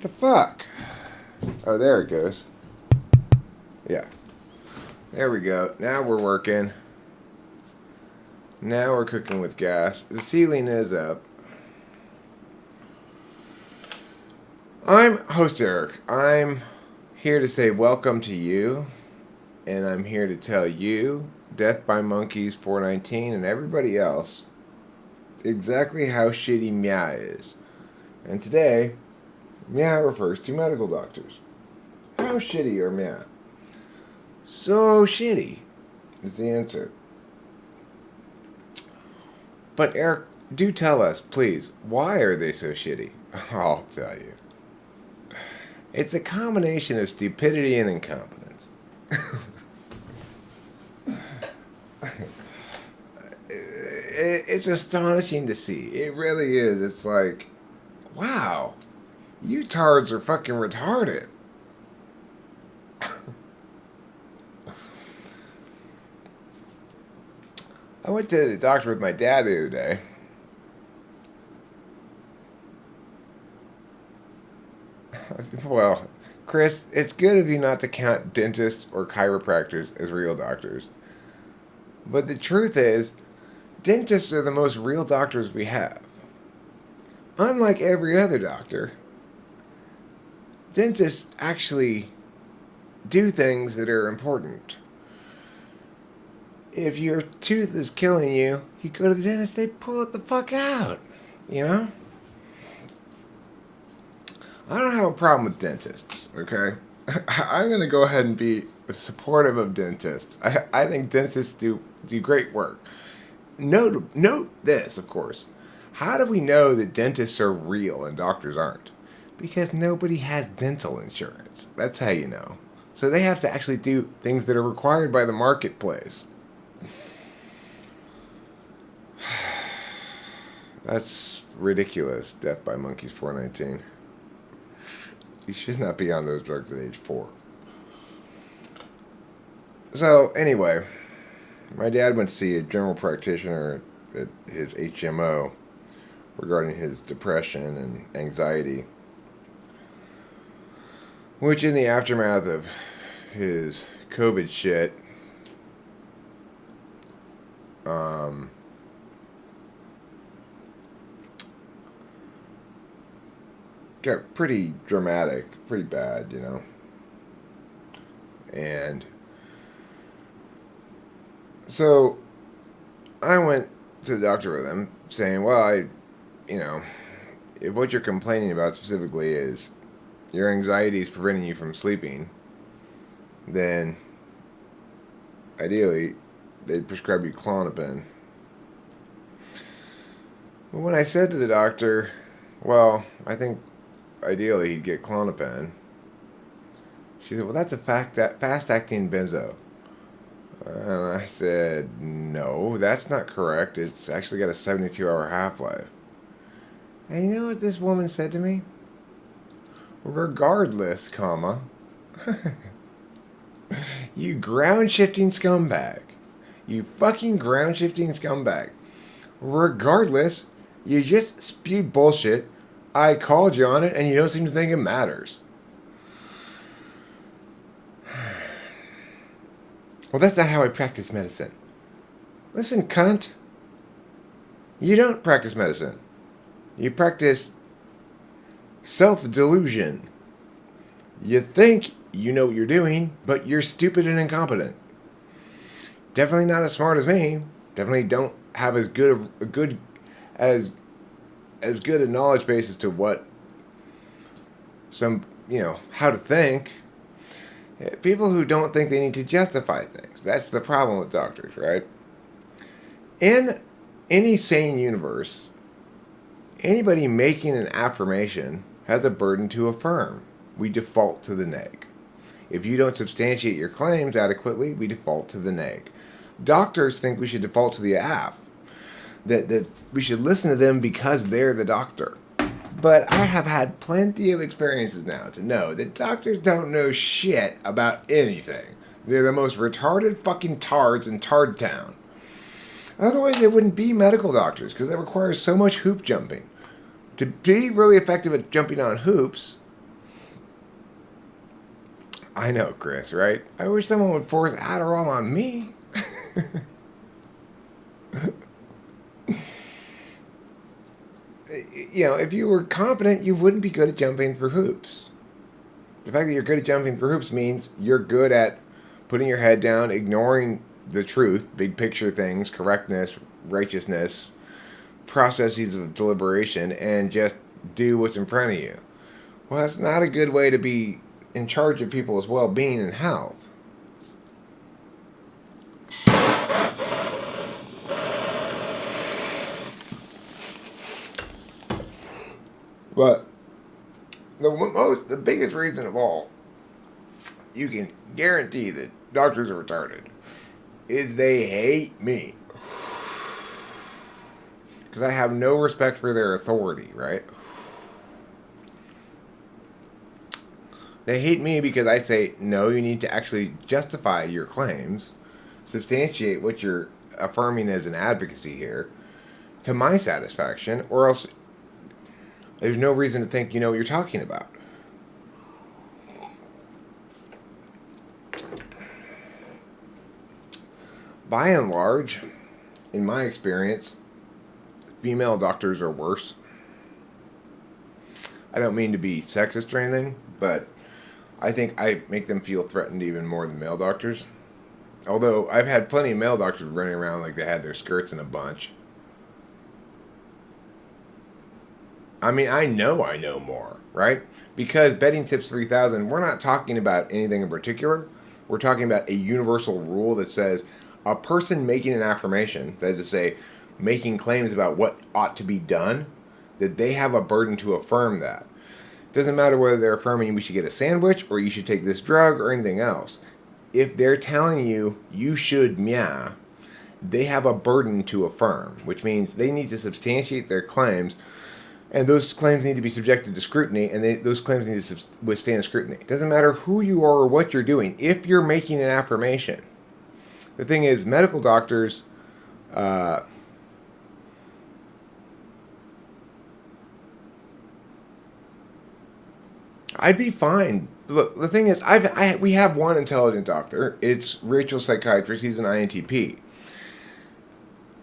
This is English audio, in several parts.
The fuck? Oh, there it goes. Yeah. There we go. Now we're working. Now we're cooking with gas. The ceiling is up. I'm host Eric. I'm here to say welcome to you. And I'm here to tell you, Death by Monkeys 419, and everybody else, exactly how shitty Mia is. And today, Mia refers to medical doctors. How shitty are Mia? So shitty is the answer. But Eric, do tell us, please, why are they so shitty? I'll tell you. It's a combination of stupidity and incompetence. It's astonishing to see. It really is. It's like, wow, you tards are fucking retarded. I went to the doctor with my dad the other day. Well, Chris, it's good of you not to count dentists or chiropractors as real doctors. But the truth is, dentists are the most real doctors we have. Unlike every other doctor, dentists actually do things that are important. If your tooth is killing you, you go to the dentist, they pull it the fuck out. You know? I don't have a problem with dentists, okay? I'm going to go ahead and be supportive of dentists. I think dentists do great work. Note this, of course. How do we know that dentists are real and doctors aren't? Because nobody has dental insurance. That's how you know. So they have to actually do things that are required by the marketplace. That's ridiculous. Death by Monkeys 419. You should not be on those drugs at age 4. So, anyway, my dad went to see a general practitioner at his HMO regarding his depression and anxiety, which in the aftermath of his COVID shit, got pretty dramatic, pretty bad, you know. And so I went to the doctor with him saying, well, if what you're complaining about specifically is your anxiety is preventing you from sleeping, then ideally they'd prescribe you Klonopin. But when I said to the doctor, well, I think ideally he'd get Klonopin, she said, well, that's a fast-acting benzo. And I said, no, that's not correct. It's actually got a 72-hour half-life. And you know what this woman said to me? Regardless, you ground-shifting scumbag. You fucking ground-shifting scumbag. Regardless, you just spewed bullshit. I called you on it, and you don't seem to think it matters. Well, that's not how I practice medicine. Listen, cunt. You don't practice medicine. You practice self-delusion. You think you know what you're doing, but you're stupid and incompetent. Definitely not as smart as me. Definitely don't have as good a knowledge base as to what how to think. People who don't think they need to justify things. That's the problem with doctors, right? In any sane universe, anybody making an affirmation has a burden to affirm. We default to the neg. If you don't substantiate your claims adequately, we default to the neg. Doctors think we should default to the aff. That we should listen to them because they're the doctor. But I have had plenty of experiences now to know that doctors don't know shit about anything. They're the most retarded fucking tards in Tard Town. Otherwise, they wouldn't be medical doctors because that requires so much hoop jumping. To be really effective at jumping on hoops, I know, Chris, right? I wish someone would force Adderall on me. If you were competent, you wouldn't be good at jumping through hoops. The fact that you're good at jumping through hoops means you're good at putting your head down, ignoring the truth, big picture things, correctness, righteousness, processes of deliberation, and just do what's in front of you. Well, that's not a good way to be in charge of people's well being and health. But the biggest reason of all, you can guarantee that doctors are retarded, is they hate me. Because I have no respect for their authority, right? They hate me because I say, no, you need to actually justify your claims, substantiate what you're affirming as an advocacy here, to my satisfaction, or else there's no reason to think you know what you're talking about. By and large, in my experience, female doctors are worse. I don't mean to be sexist or anything, but I think I make them feel threatened even more than male doctors. Although I've had plenty of male doctors running around like they had their skirts in a bunch. I mean, I know more, right? Because Betting Tips 3000, we're not talking about anything in particular. We're talking about a universal rule that says a person making an affirmation, that is to say, making claims about what ought to be done, that they have a burden to affirm that. It doesn't matter whether they're affirming we should get a sandwich or you should take this drug or anything else. If they're telling you you should meow, they have a burden to affirm, which means they need to substantiate their claims, and those claims need to be subjected to scrutiny, and those claims need to withstand scrutiny. It doesn't matter who you are or what you're doing if you're making an affirmation. The thing is, medical doctors, I'd be fine. Look, the thing is, we have one intelligent doctor. It's Rachel's psychiatrist. He's an INTP.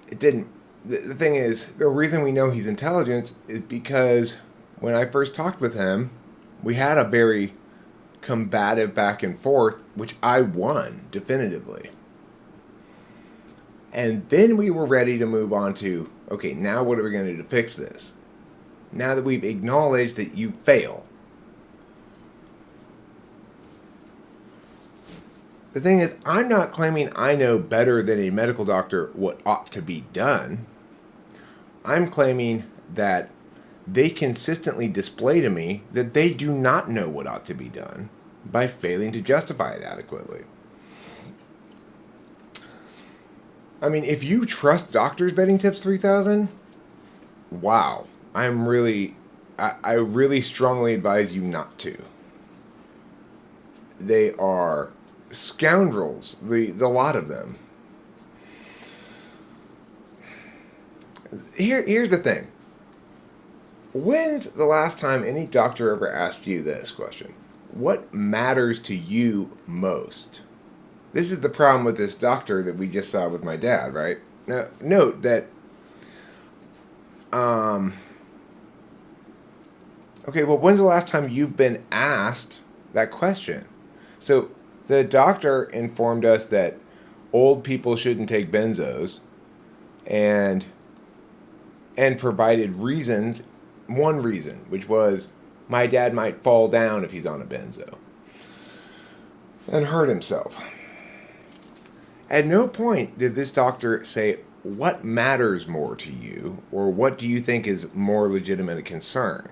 It didn't. The thing is, the reason we know he's intelligent is because when I first talked with him, we had a very combative back and forth, which I won definitively. And then we were ready to move on to, okay, now what are we going to do to fix this? Now that we've acknowledged that you fail. The thing is, I'm not claiming I know better than a medical doctor what ought to be done. I'm claiming that they consistently display to me that they do not know what ought to be done by failing to justify it adequately. I mean, if you trust doctors Betting Tips 3000, wow. I really strongly advise you not to. They are scoundrels, the lot of them. Here's the thing. When's the last time any doctor ever asked you this question? What matters to you most? This is the problem with this doctor that we just saw with my dad, right? Now, note that, okay, well, when's the last time you've been asked that question? So, the doctor informed us that old people shouldn't take benzos and provided reasons, one reason, which was my dad might fall down if he's on a benzo and hurt himself. At no point did this doctor say, what matters more to you, or what do you think is more legitimate a concern?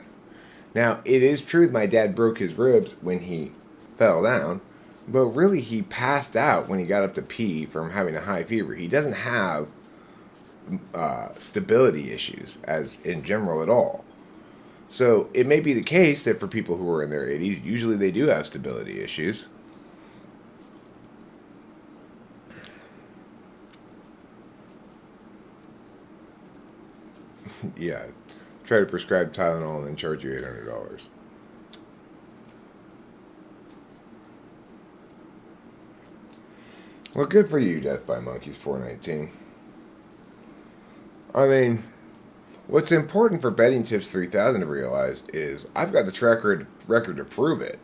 Now, it is true that my dad broke his ribs when he fell down, but really he passed out when he got up to pee from having a high fever. He doesn't have stability issues as in general at all. So it may be the case that for people who are in their 80s, usually they do have stability issues. Yeah, try to prescribe Tylenol and then charge you $800. Well, good for you, Death by Monkeys 419. I mean, what's important for Betting Tips 3000 to realize is I've got the record to prove it.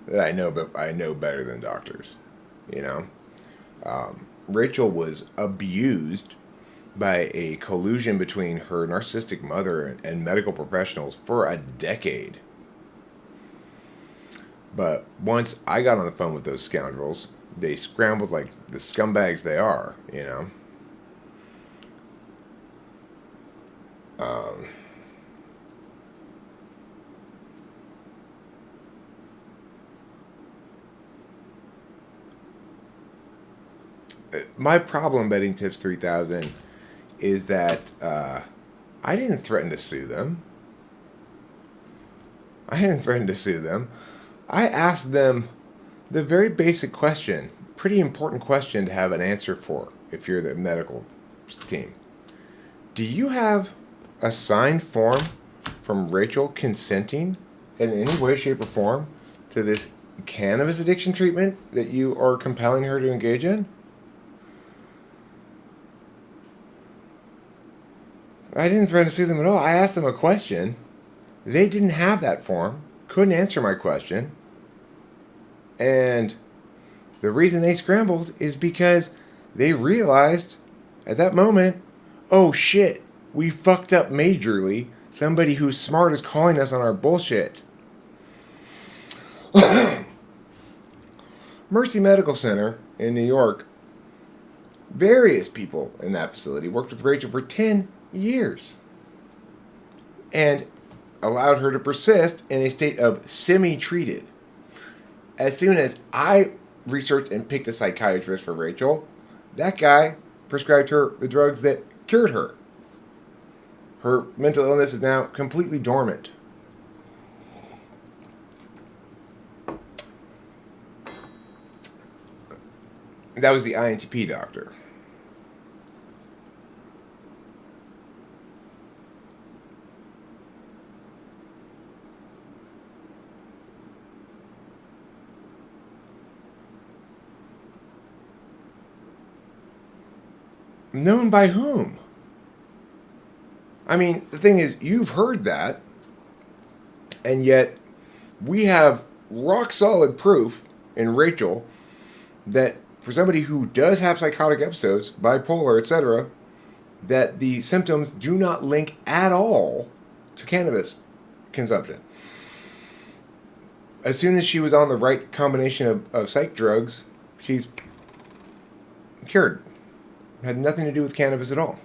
That I know, but I know better than doctors. You know, Rachel was abused by a collusion between her narcissistic mother and medical professionals for a decade. But once I got on the phone with those scoundrels, they scrambled like the scumbags they are, you know. Um, my problem, Betting Tips 3000, is that I didn't threaten to sue them. I asked them the very basic question, pretty important question to have an answer for if you're the medical team. Do you have a signed form from Rachel consenting in any way, shape, or form to this cannabis addiction treatment that you are compelling her to engage in? I didn't threaten to sue them at all. I asked them a question. They didn't have that form, couldn't answer my question. And the reason they scrambled is because they realized at that moment, oh shit, we fucked up majorly. Somebody who's smart is calling us on our bullshit. Mercy Medical Center in New York, various people in that facility worked with Rachel for 10 years and allowed her to persist in a state of semi-treated. As soon as I researched and picked a psychiatrist for Rachel, that guy prescribed her the drugs that cured her. Her mental illness is now completely dormant. That was the INTP doctor. Known by whom? I mean, the thing is, you've heard that, and yet we have rock solid proof in Rachel that for somebody who does have psychotic episodes, bipolar, etc., that the symptoms do not link at all to cannabis consumption. As soon as she was on the right combination of psych drugs, she's cured. Had nothing to do with cannabis at all.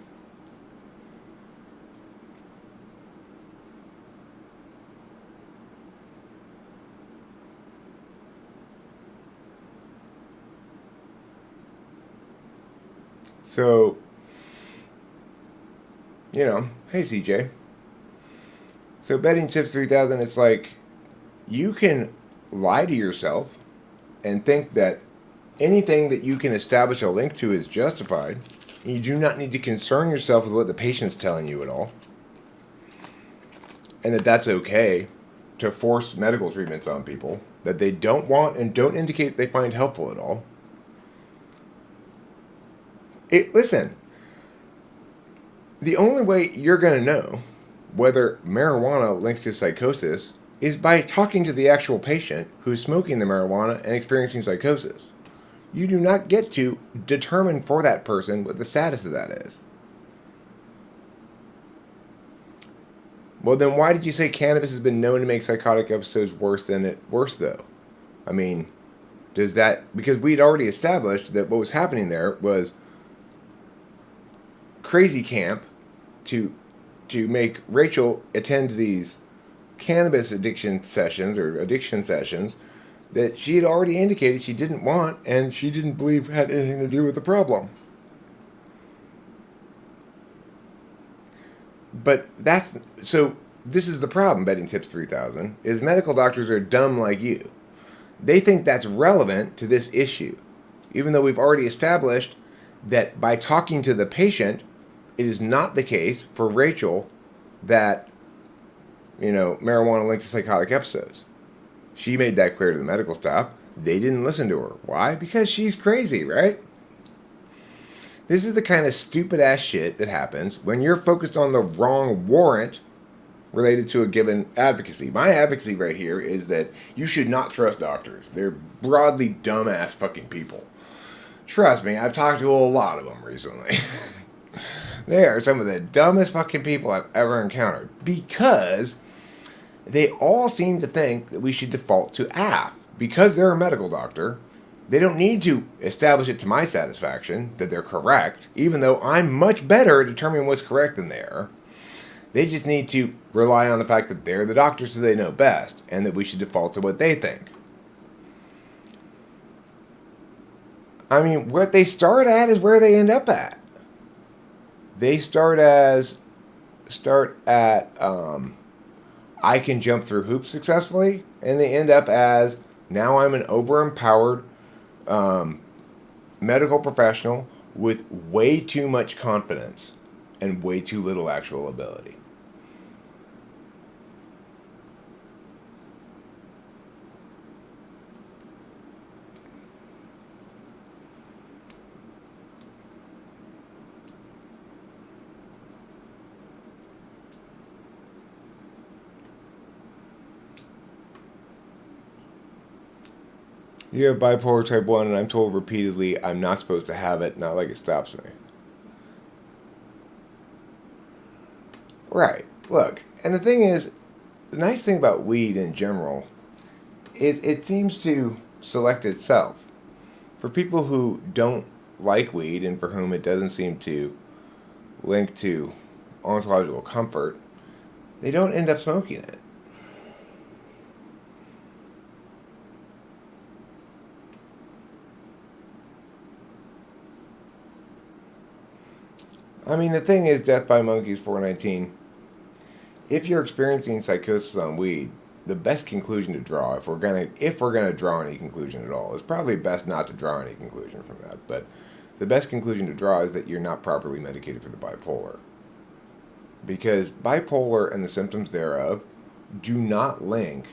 So, you know, hey CJ. So Betting Tips 3000, it's like you can lie to yourself and think that anything that you can establish a link to is justified. You do not need to concern yourself with what the patient's telling you at all. And that that's okay to force medical treatments on people that they don't want and don't indicate they find helpful at all. Listen, the only way you're going to know whether marijuana links to psychosis is by talking to the actual patient who's smoking the marijuana and experiencing psychosis. You do not get to determine for that person what the status of that is. Well, then why did you say cannabis has been known to make psychotic episodes worse though? I mean, does that, because we'd already established that what was happening there was crazy camp to make Rachel attend these cannabis addiction sessions that she had already indicated she didn't want and she didn't believe had anything to do with the problem. But this is the problem, Betting Tips 3000, is medical doctors are dumb like you. They think that's relevant to this issue, even though we've already established that by talking to the patient, it is not the case for Rachel that, marijuana links to psychotic episodes. She made that clear to the medical staff. They didn't listen to her. Why? Because she's crazy, right? This is the kind of stupid ass shit that happens when you're focused on the wrong warrant related to a given advocacy. My advocacy right here is that you should not trust doctors. They're broadly dumbass fucking people. Trust me, I've talked to a lot of them recently. They are some of the dumbest fucking people I've ever encountered because they all seem to think that we should default to AF. Because they're a medical doctor, they don't need to establish it to my satisfaction that they're correct, even though I'm much better at determining what's correct than they are. They just need to rely on the fact that they're the doctors, so they know best, and that we should default to what they think. I mean, what they start at is where they end up at. They start at I can jump through hoops successfully, and they end up as now I'm an overempowered medical professional with way too much confidence and way too little actual ability. You have bipolar type 1, and I'm told repeatedly I'm not supposed to have it, not like it stops me. Right. Look, and the thing is, the nice thing about weed in general is it seems to select itself. For people who don't like weed and for whom it doesn't seem to link to ontological comfort, they don't end up smoking it. I mean, the thing is, Death by Monkeys 419, if you're experiencing psychosis on weed, the best conclusion to draw, if we're gonna draw any conclusion at all, it's probably best not to draw any conclusion from that, but the best conclusion to draw is that you're not properly medicated for the bipolar. Because bipolar and the symptoms thereof do not link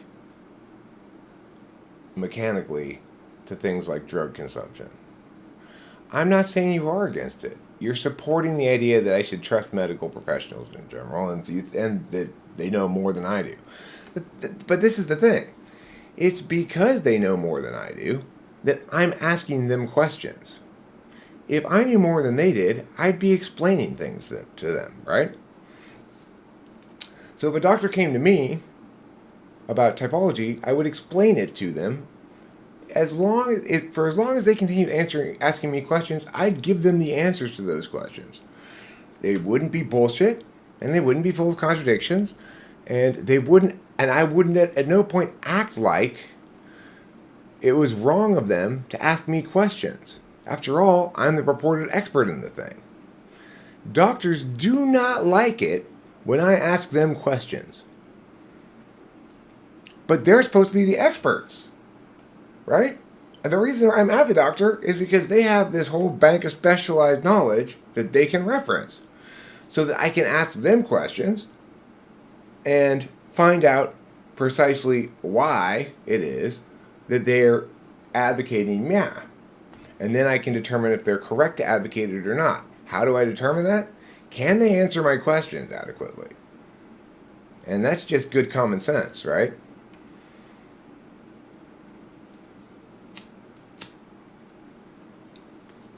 mechanically to things like drug consumption. I'm not saying you are against it. You're supporting the idea that I should trust medical professionals in general and that they know more than I do. But this is the thing. It's because they know more than I do that I'm asking them questions. If I knew more than they did, I'd be explaining things to them, right? So if a doctor came to me about typology, I would explain it to them. For as long as they continued asking me questions, I'd give them the answers to those questions. They wouldn't be bullshit, and they wouldn't be full of contradictions, and I wouldn't at no point act like it was wrong of them to ask me questions. After all, I'm the purported expert in the thing. Doctors do not like it when I ask them questions. But they're supposed to be the experts. Right? And the reason I'm at the doctor is because they have this whole bank of specialized knowledge that they can reference. So that I can ask them questions and find out precisely why it is that they're advocating MIA. And then I can determine if they're correct to advocate it or not. How do I determine that? Can they answer my questions adequately? And that's just good common sense, right?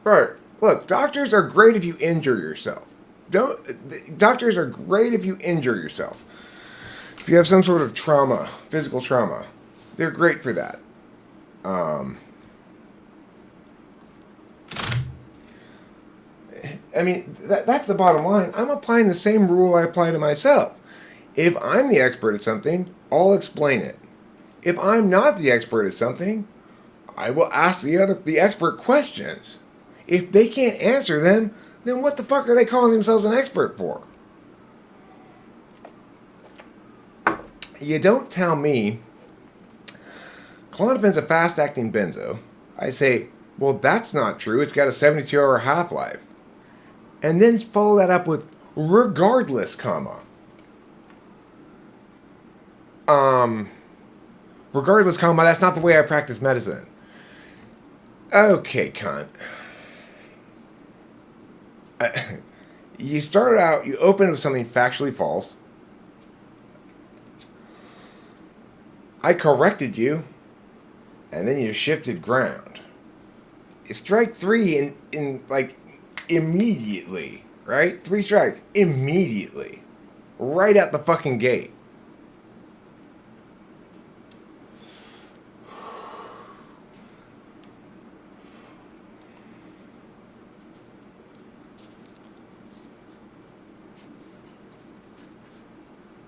Right. Look, doctors are great if you injure yourself. Doctors are great if you injure yourself. If you have some sort of trauma, physical trauma, they're great for that. I mean, that's the bottom line. I'm applying the same rule I apply to myself. If I'm the expert at something, I'll explain it. If I'm not the expert at something, I will ask the expert questions. If they can't answer them, then what the fuck are they calling themselves an expert for? You don't tell me Klonopin's a fast-acting benzo. I say, well, that's not true. It's got a 72-hour half-life. And then follow that up with regardless, comma. Regardless, comma, that's not the way I practice medicine. Okay, cunt. You started out, you opened with something factually false. I corrected you, and then you shifted ground. It's strike three in like immediately, right? 3 strikes immediately, right out the fucking gate.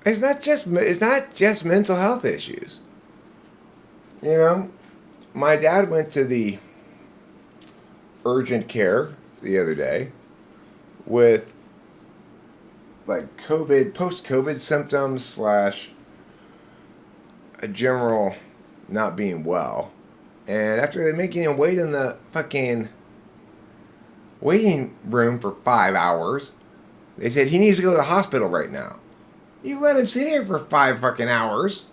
It's not just mental health issues. You know, my dad went to the urgent care the other day with like COVID, post COVID symptoms slash a general not being well. And after they making him wait in the fucking waiting room for 5 hours, they said he needs to go to the hospital right now. You let him sit here for 5 fucking hours.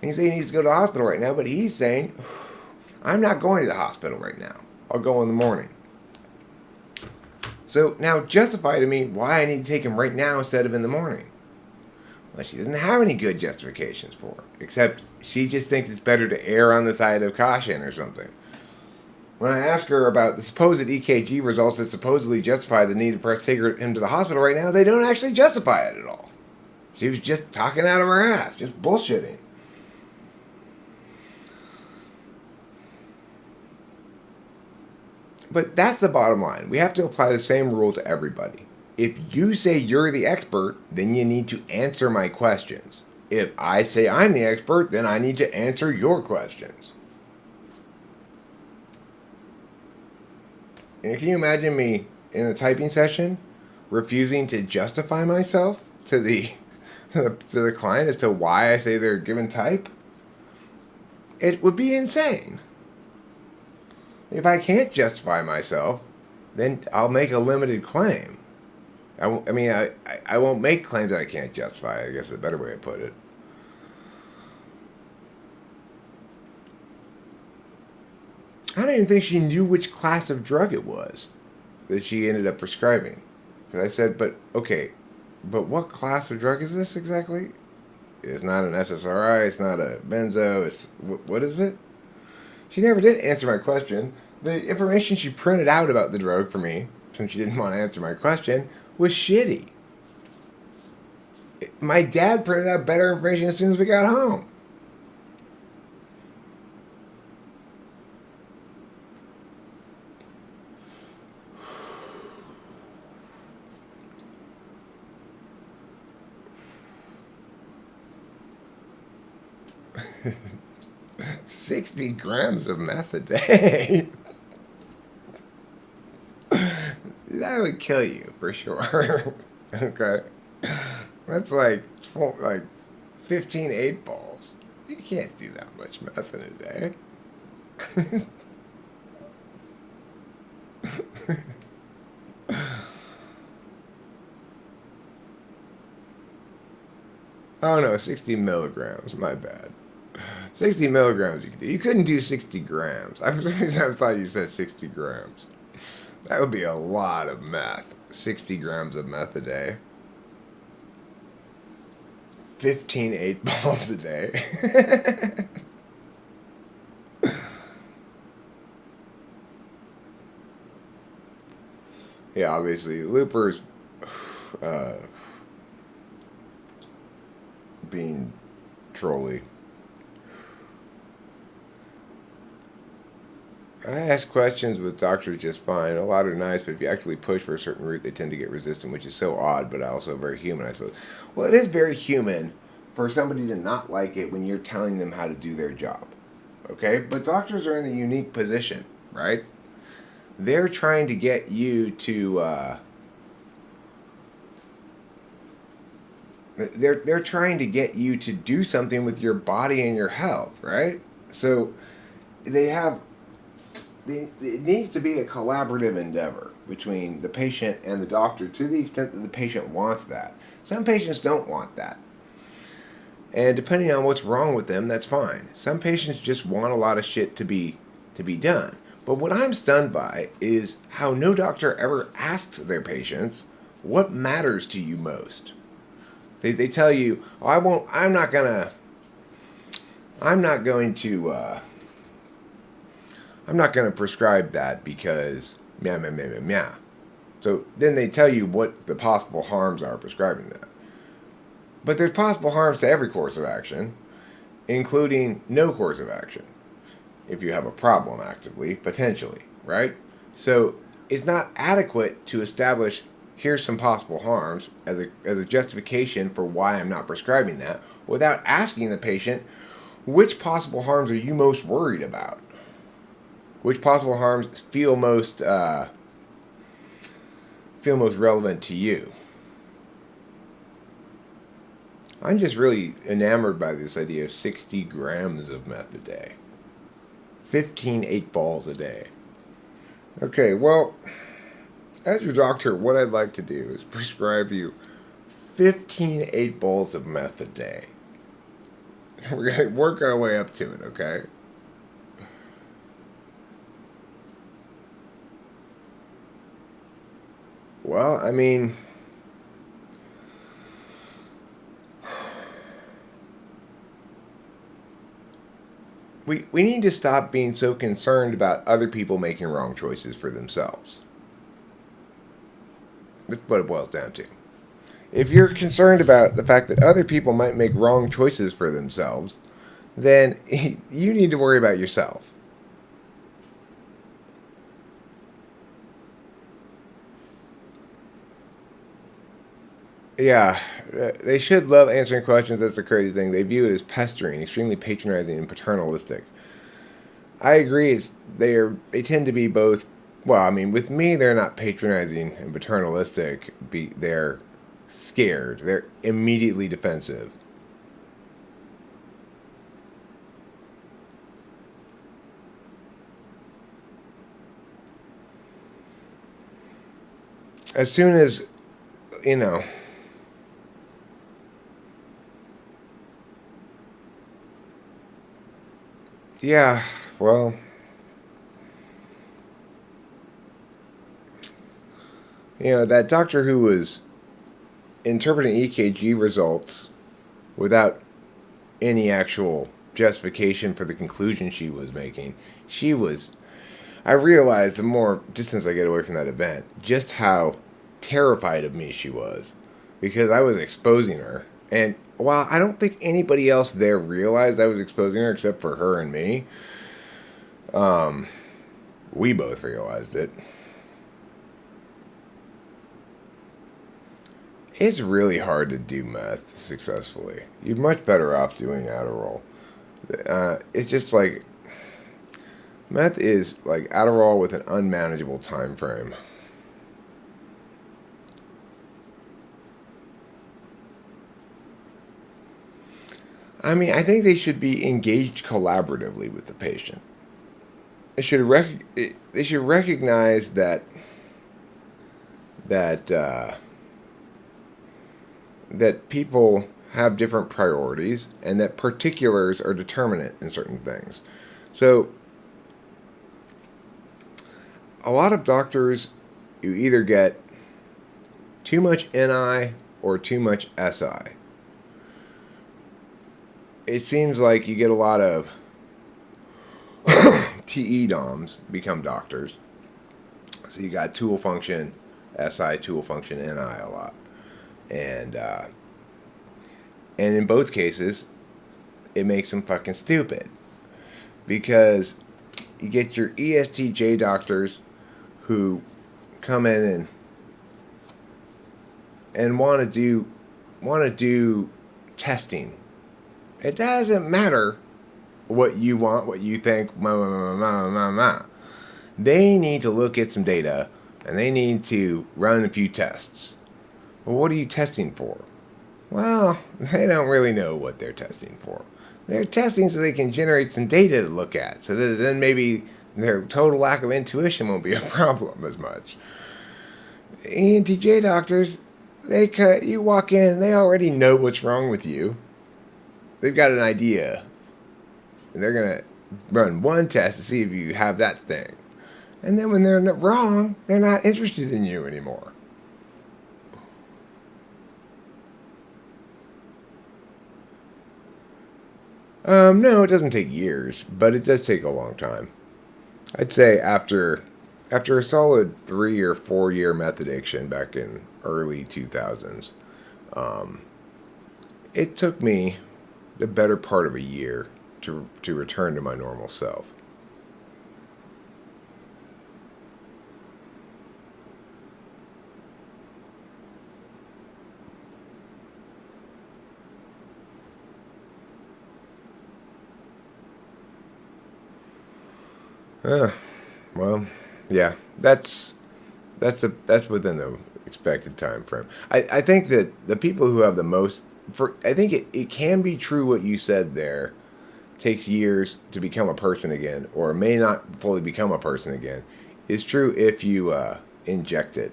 And you say he needs to go to the hospital right now, but he's saying, I'm not going to the hospital right now. I'll go in the morning. So now justify to me why I need to take him right now instead of in the morning. Well, she doesn't have any good justifications for it, except she just thinks it's better to err on the side of caution or something. When I ask her about the supposed EKG results that supposedly justify the need to press take him to the hospital right now, they don't actually justify it at all. She was just talking out of her ass, just bullshitting. But that's the bottom line. We have to apply the same rule to everybody. If you say you're the expert, then you need to answer my questions. If I say I'm the expert, then I need to answer your questions. And can you imagine me in a typing session refusing to justify myself to the to the client as to why I say they're given type? It would be insane. If I can't justify myself, then I'll make a limited claim. I won't make claims that I can't justify, I guess is a better way to put it. I don't even think she knew which class of drug it was that she ended up prescribing. Because I said, but what class of drug is this exactly? It's not an SSRI, it's not a benzo, what is it? She never did answer my question. The information she printed out about the drug for me, since she didn't want to answer my question, was shitty. My dad printed out better information as soon as we got home. $60 grams of meth a day. That would kill you for sure. Okay, that's like 15 8-balls. You can't do that much meth in a day. Oh no, 60 milligrams. My bad. 60 milligrams you could do. You couldn't do 60 grams. I thought you said 60 grams. That would be a lot of meth. 60 grams of meth a day. 15 8-balls a day. Yeah, obviously, Looper's being trolly. I ask questions with doctors just fine. A lot are nice, but if you actually push for a certain route, they tend to get resistant, which is so odd, but also very human, I suppose. Well, it is very human for somebody to not like it when you're telling them how to do their job. Okay? But doctors are in a unique position, right? They're trying to get you to... They're trying to get you to do something with your body and your health, right? So it needs to be a collaborative endeavor between the patient and the doctor to the extent that the patient wants that. Some patients don't want that. And depending on what's wrong with them, that's fine. Some patients just want a lot of shit to be done. But what I'm stunned by is how no doctor ever asks their patients, what matters to you most? They tell you, oh, I'm not going to, I'm not going to prescribe that because meow, meow, meow, meow, meow. So then they tell you what the possible harms are prescribing that. But there's possible harms to every course of action, including no course of action, if you have a problem actively, potentially, right? So it's not adequate to establish here's some possible harms as a justification for why I'm not prescribing that without asking the patient which possible harms are you most worried about? Which possible harms feel most relevant to you? I'm just really enamored by this idea of 60 grams of meth a day. 15 8-balls a day. Okay, well, as your doctor, what I'd like to do is prescribe you 15 8-balls of meth a day. We're going to work our way up to it, okay? Well, I mean, we need to stop being so concerned about other people making wrong choices for themselves. That's what it boils down to. If you're concerned about the fact that other people might make wrong choices for themselves, then you need to worry about yourself. Yeah, they should love answering questions. That's the crazy thing. They view it as pestering, extremely patronizing, and paternalistic. I agree. They tend to be both. Well, I mean, with me, they're not patronizing and paternalistic. They're scared. They're immediately defensive. As soon as, you know, yeah, well, that doctor who was interpreting EKG results without any actual justification for the conclusion she was making, I realized the more distance I get away from that event, just how terrified of me she was. Because I was exposing her. And while I don't think anybody else there realized I was exposing her except for her and me, we both realized it. It's really hard to do meth successfully. You're much better off doing Adderall. It's just like meth is like Adderall with an unmanageable time frame. I mean, I think they should be engaged collaboratively with the patient. They should recognize that that people have different priorities and that particulars are determinant in certain things. So a lot of doctors, you either get too much NI or too much SI. It seems like you get a lot of TE DOMs become doctors. So you got tool function, SI, tool function, NI a lot. And in both cases, it makes them fucking stupid. Because you get your ESTJ doctors who come in and want to do testing. It doesn't matter what you want, what you think. They need to look at some data and they need to run a few tests. Well, what are you testing for? Well, they don't really know what they're testing for. They're testing so they can generate some data to look at, so that then maybe their total lack of intuition won't be a problem as much. ENTJ doctors, you walk in, they already know what's wrong with you. They've got an idea. And they're going to run one test to see if you have that thing. And then when they're wrong, they're not interested in you anymore. No, it doesn't take years, but it does take a long time. I'd say after a solid 3 or 4 year meth addiction back in early 2000s, um, it took me the better part of a year to return to my normal self. Uh, well, yeah, that's within the expected time frame. I think that the people who have the most I think it can be true what you said there. Takes years to become a person again, or may not fully become a person again, is true if you inject it.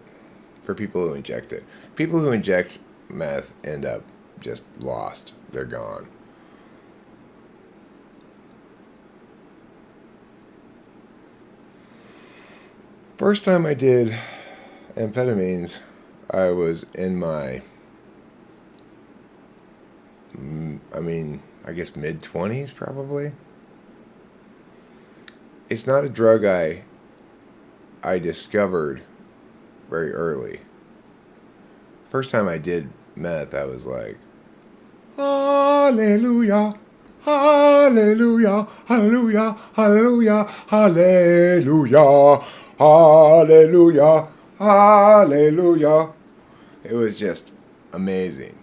For people who inject it, people who inject meth end up just lost. They're gone. First time I did amphetamines, I was in my, I guess mid 20s probably. It's not a drug I discovered very early. First time I did meth, I was like, Hallelujah, Hallelujah, Hallelujah, Hallelujah, Hallelujah, Hallelujah, Hallelujah. It was just amazing.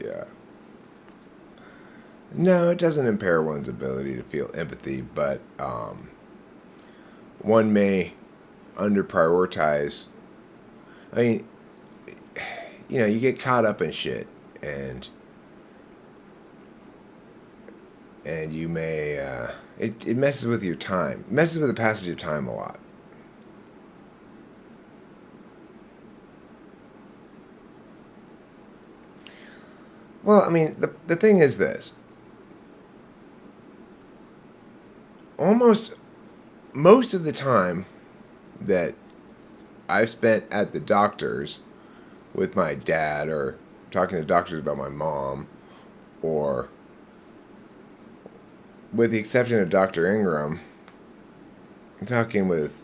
Yeah. No, it doesn't impair one's ability to feel empathy, but one may under prioritize. I mean, you get caught up in shit, and you may it messes with your time, it messes with the passage of time a lot. Well, I mean, the thing is this: almost most of the time that I've spent at the doctor's with my dad, or talking to doctors about my mom, or with the exception of Dr. Ingram, talking with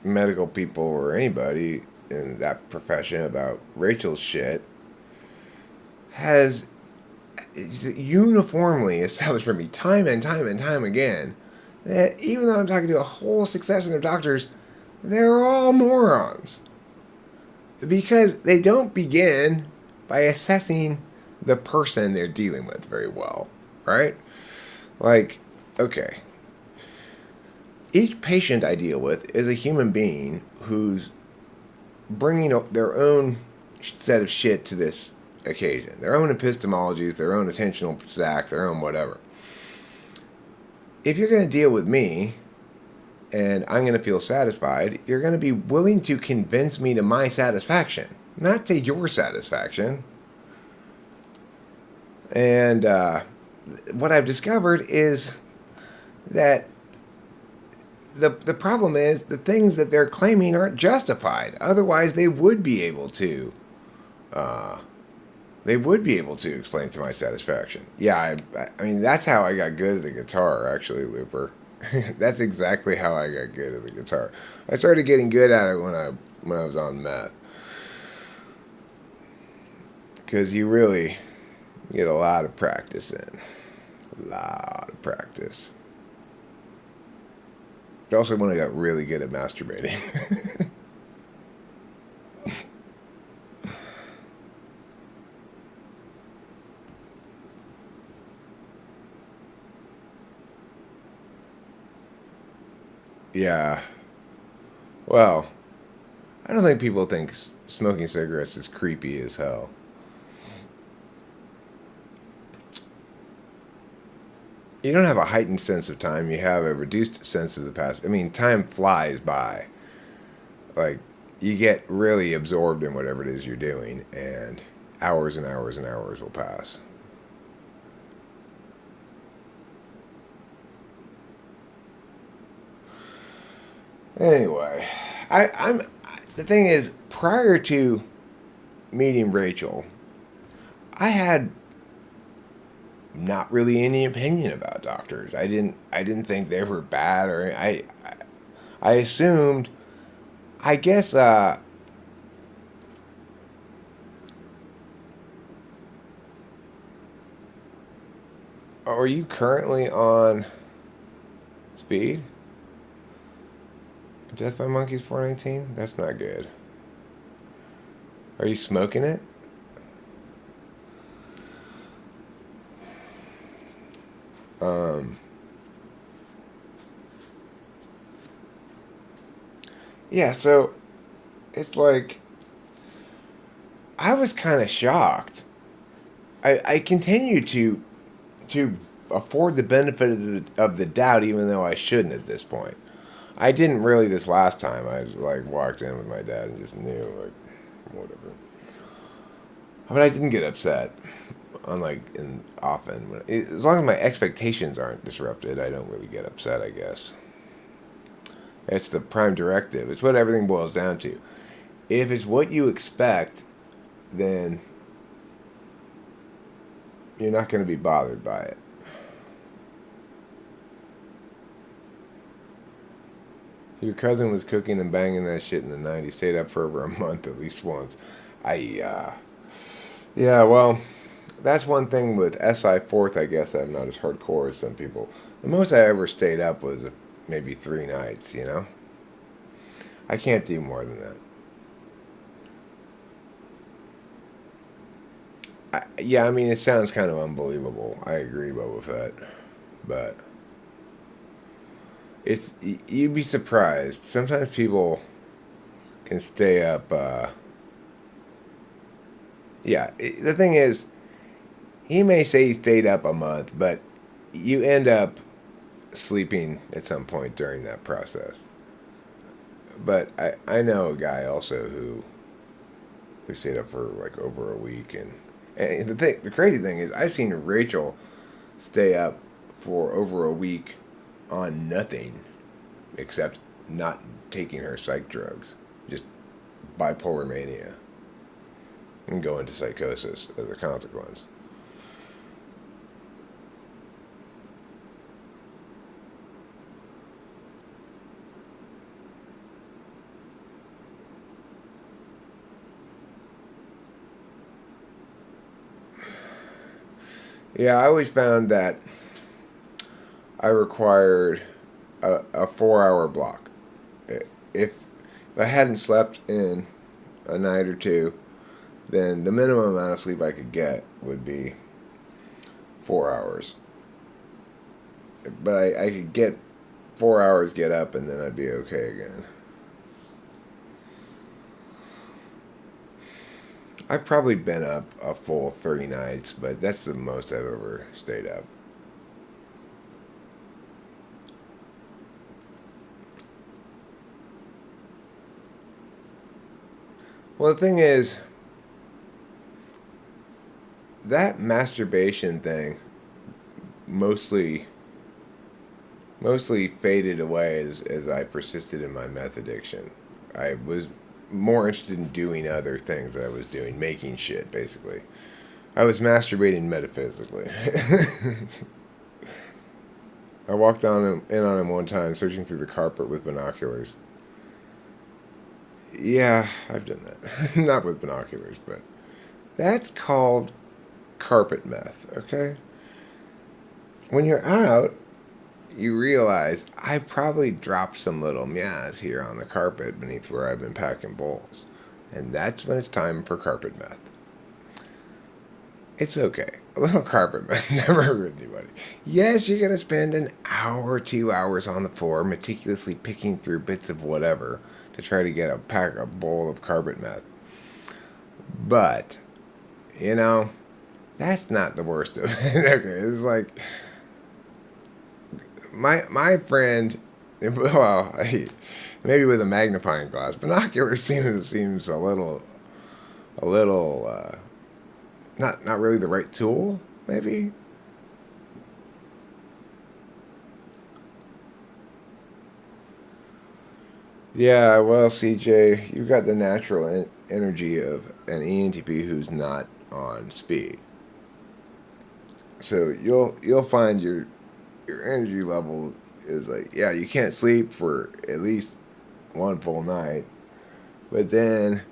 medical people or anybody in that profession about Rachel's shit, has uniformly established for me time and time and time again that even though I'm talking to a whole succession of doctors, they're all morons. Because they don't begin by assessing the person they're dealing with very well, right? Like, okay, each patient I deal with is a human being who's bringing their own set of shit to this occasion, their own epistemologies, their own attentional stack, their own whatever. If you're going to deal with me and I'm going to feel satisfied, you're going to be willing to convince me to my satisfaction, not to your satisfaction. And what I've discovered is that the problem is the things that they're claiming aren't justified. Otherwise, they would be able to. They would be able to explain to my satisfaction. Yeah, I mean that's how I got good at the guitar, actually, Looper. That's exactly how I got good at the guitar. I started getting good at it when I was on meth, because you really get a lot of practice in, a lot of practice. But also when I got really good at masturbating. Yeah. Well, I don't think people think smoking cigarettes is creepy as hell. You don't have a heightened sense of time. You have a reduced sense of the past. I mean, time flies by. Like, you get really absorbed in whatever it is you're doing, and hours and hours and hours will pass. Anyway, I'm the thing is, prior to meeting Rachel, I had not really any opinion about doctors. I didn't think they were bad, or I assumed, I guess, are you currently on speed? Death by Monkeys 419? That's not good. Are you smoking it? Um, yeah, so it's like, I was kind of shocked. I continue to afford the benefit of the doubt, even though I shouldn't at this point. I didn't really this last time. I like walked in with my dad and just knew, like, whatever. But I didn't get upset. Unlike often, as long as my expectations aren't disrupted, I don't really get upset, I guess. It's the prime directive. It's what everything boils down to. If it's what you expect, then you're not going to be bothered by it. Your cousin was cooking and banging that shit in the 90s. Stayed up for over a month at least once. Yeah, well, that's one thing with SI fourth, I guess I'm not as hardcore as some people. The most I ever stayed up was maybe 3 nights, you know? I can't do more than that. Yeah, I mean, it sounds kind of unbelievable. I agree, Boba Fett. But you'd be surprised. Sometimes people can stay up. Yeah, the thing is, he may say he stayed up a month, but you end up sleeping at some point during that process. But I know a guy also who stayed up for like over a week, and the crazy thing is, I've seen Rachel stay up for over a week on nothing except not taking her psych drugs, just bipolar mania, and go into psychosis as a consequence. Yeah, I always found that I required a 4 hour block. If I hadn't slept in a night or two, then the minimum amount of sleep I could get would be 4 hours. But I could get 4 hours, get up, and then I'd be okay again. I've probably been up a full 30 nights, but that's the most I've ever stayed up. Well, the thing is, that masturbation thing mostly mostly faded away as I persisted in my meth addiction. I was more interested in doing other things that I was doing, making shit, basically. I was masturbating metaphysically. I walked in on him one time, searching through the carpet with binoculars. Yeah, I've done that. Not with binoculars, but that's called carpet meth, okay? When you're out, you realize I probably dropped some little meows here on the carpet beneath where I've been packing bowls. And that's when it's time for carpet meth. It's okay. A little carpet meth never hurt anybody. Yes, you're going to spend an hour, 2 hours on the floor meticulously picking through bits of whatever to try to get a bowl of carpet meth. But, you know, that's not the worst of it. Okay, it's like my friend, well, Maybe with a magnifying glass. Binoculars seems a little, not really the right tool. Maybe. Yeah, well, CJ, you've got the natural energy of an ENTP who's not on speed. So you'll find your energy level is like, yeah, you can't sleep for at least one full night, but then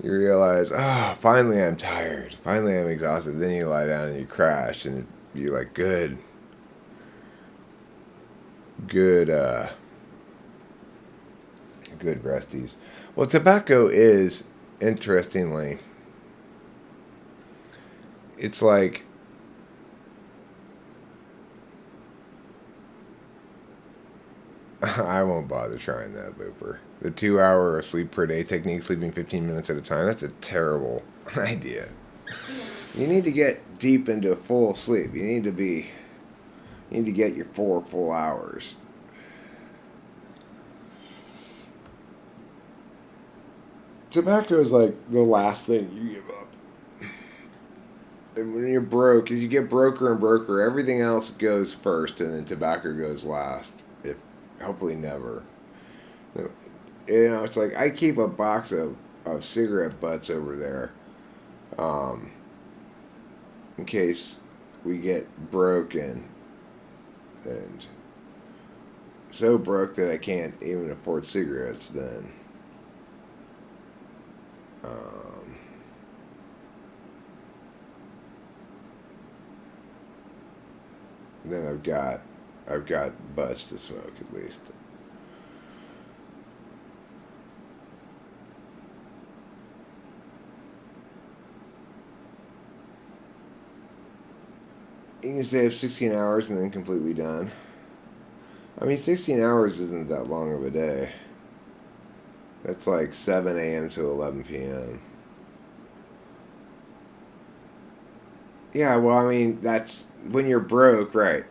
you realize, finally I'm tired, finally I'm exhausted. Then you lie down and you crash, and you're like, good, good resties. Well, tobacco is interestingly, it's like I won't bother trying that, Looper. The 2 hour sleep per day technique, sleeping 15 minutes at a time, that's a terrible idea. You need to get deep into full sleep. You need to get your 4 full hours. Tobacco is like the last thing you give up. And when you're broke, as you get broker and broker, everything else goes first, and then tobacco goes last. If hopefully never. It's like I keep a box of cigarette butts over there, in case we get broke and so broke that I can't even afford cigarettes. Um, then I've got butts to smoke at least. You can stay up 16 hours and then completely done. I mean, 16 hours isn't that long of a day. That's like 7 a.m. to 11 p.m. Yeah, well, I mean, that's when you're broke, right?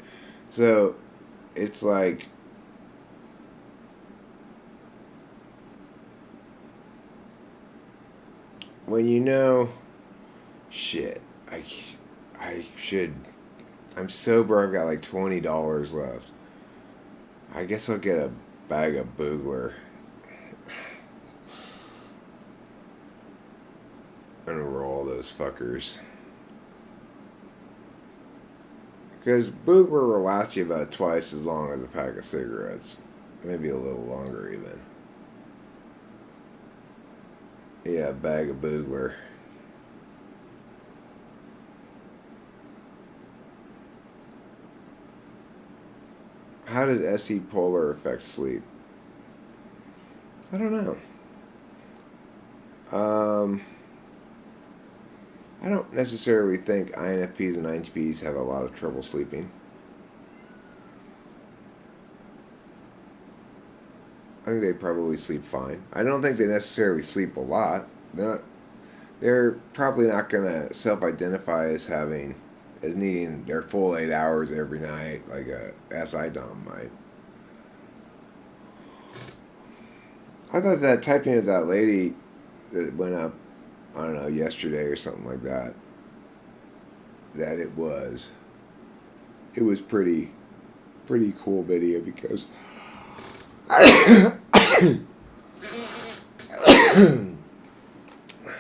So it's like when you know, shit, I should. I'm so broke. I've got like $20 left. I guess I'll get a bag of Boogler and roll those fuckers. Because Boogler will last you about twice as long as a pack of cigarettes. Maybe a little longer even. Yeah, a bag of Boogler. How does SE polar affect sleep? I don't know. Um, I don't necessarily think INFPs and INTPs have a lot of trouble sleeping. I think they probably sleep fine. I don't think they necessarily sleep a lot. They're probably not gonna self-identify as needing their full 8 hours every night like a SI Dom might. I thought that typing of that lady that went up, I don't know, yesterday or something like that, that it was pretty cool video because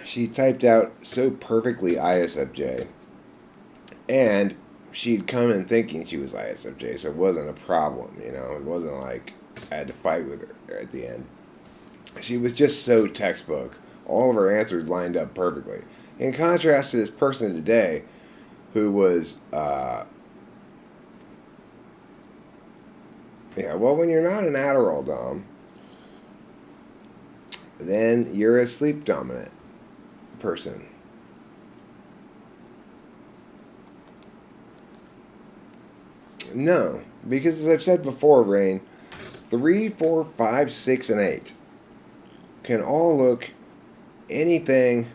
she typed out so perfectly ISFJ, and she'd come in thinking she was ISFJ, so it wasn't a problem, It wasn't like I had to fight with her at the end. She was just so textbook. All of her answers lined up perfectly. In contrast to this person today, who was, well, when you're not an Adderall Dom, then you're a sleep dominant person. No, because as I've said before, Rain, 3, 4, 5, 6, and 8 can all look anything.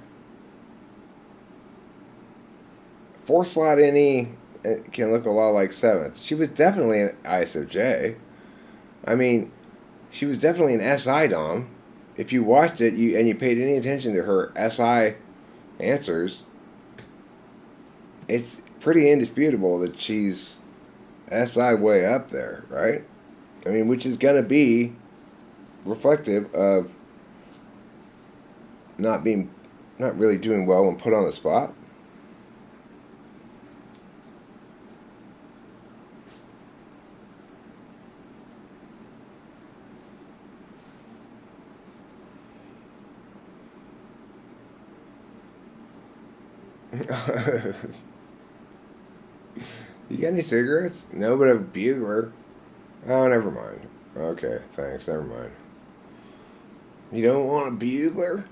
4 slot any can look a lot like 7th. She was definitely an ISFJ. I mean, she was definitely an SI dom. If you watched it and you paid any attention to her SI answers, it's pretty indisputable that she's SI way up there, right? I mean, which is going to be reflective of not really doing well when put on the spot. You got any cigarettes? No, but a bugler. Oh, never mind. Okay, thanks. Never mind. You don't want a bugler?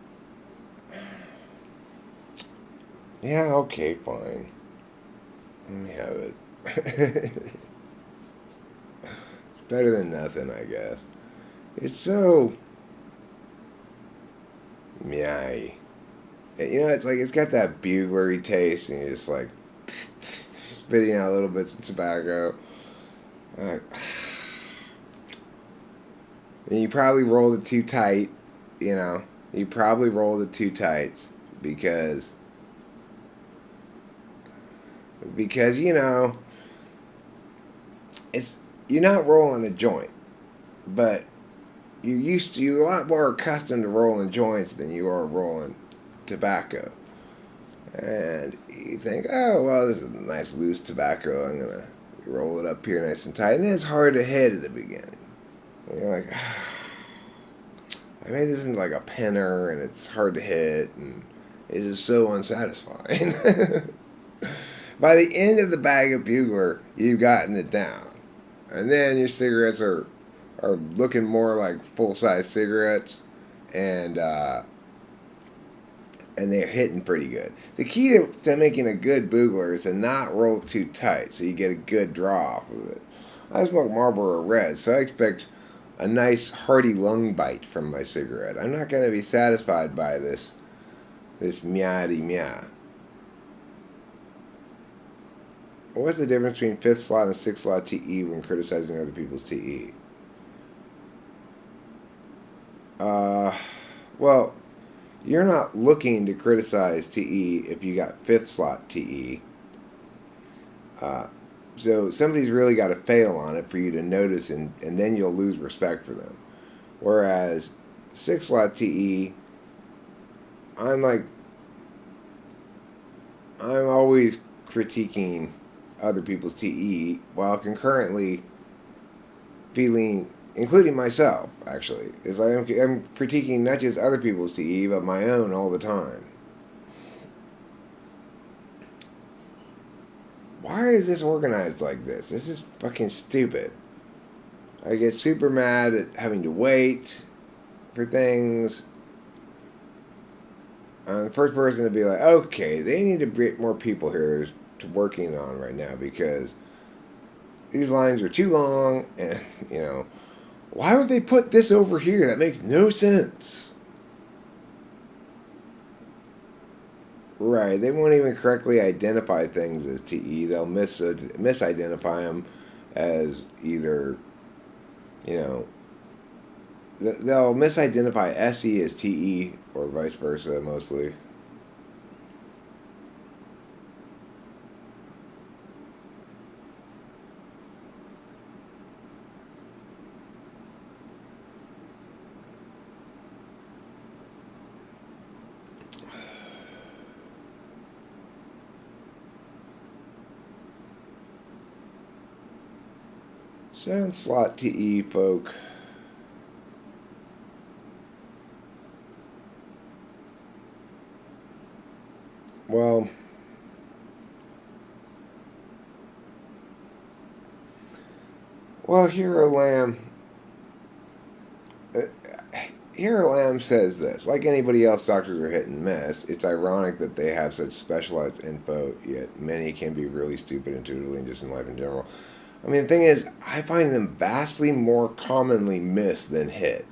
Yeah, okay, fine. Let me have it. It's better than nothing, I guess. It's so meow. You know, it's like it's got that buglery taste, and you're just like spitting out little bits of tobacco. Like, and you probably rolled it too tight. You know, you probably rolled it too tight because you know it's you're not rolling a joint, but you're a lot more accustomed to rolling joints than you are rolling tobacco. And you think, oh well, this is a nice loose tobacco. I'm gonna roll it up here nice and tight, and then it's hard to hit at the beginning. And you're like, I made this into like a penner, and it's hard to hit, and it's just so unsatisfying. By the end of the bag of bugler, you've gotten it down, and then your cigarettes are looking more like full size cigarettes, and they're hitting pretty good. The key to making a good bugler is to not roll too tight, so you get a good draw off of it. I smoke Marlboro Red, so I expect a nice hearty lung bite from my cigarette. I'm not going to be satisfied by this meowdy meow. What's the difference between 5th slot and 6th slot TE when criticizing other people's TE? Well, you're not looking to criticize TE if you got 5th slot TE. So somebody's really got to fail on it for you to notice, and then you'll lose respect for them. Whereas 6th slot TE, I'm always critiquing other people's TE while concurrently feeling, including myself, actually, is I'm critiquing not just other people's TE but my own all the time. Why is this organized like this? This is fucking stupid. I get super mad at having to wait for things. I'm the first person to be like, okay, they need to get more people here to working on right now because these lines are too long, and you know, why would they put this over here? That makes no sense. Right, they won't even correctly identify things as TE. They'll misidentify them as either, you know, they'll misidentify SE as TE or vice versa mostly. Seventh slot TE folk. Well, Hero Lamb. Hero Lamb says this. Like anybody else, doctors are hit and miss. It's ironic that they have such specialized info, yet many can be really stupid intuitively and just in life in general. I mean, the thing is, I find them vastly more commonly missed than hit.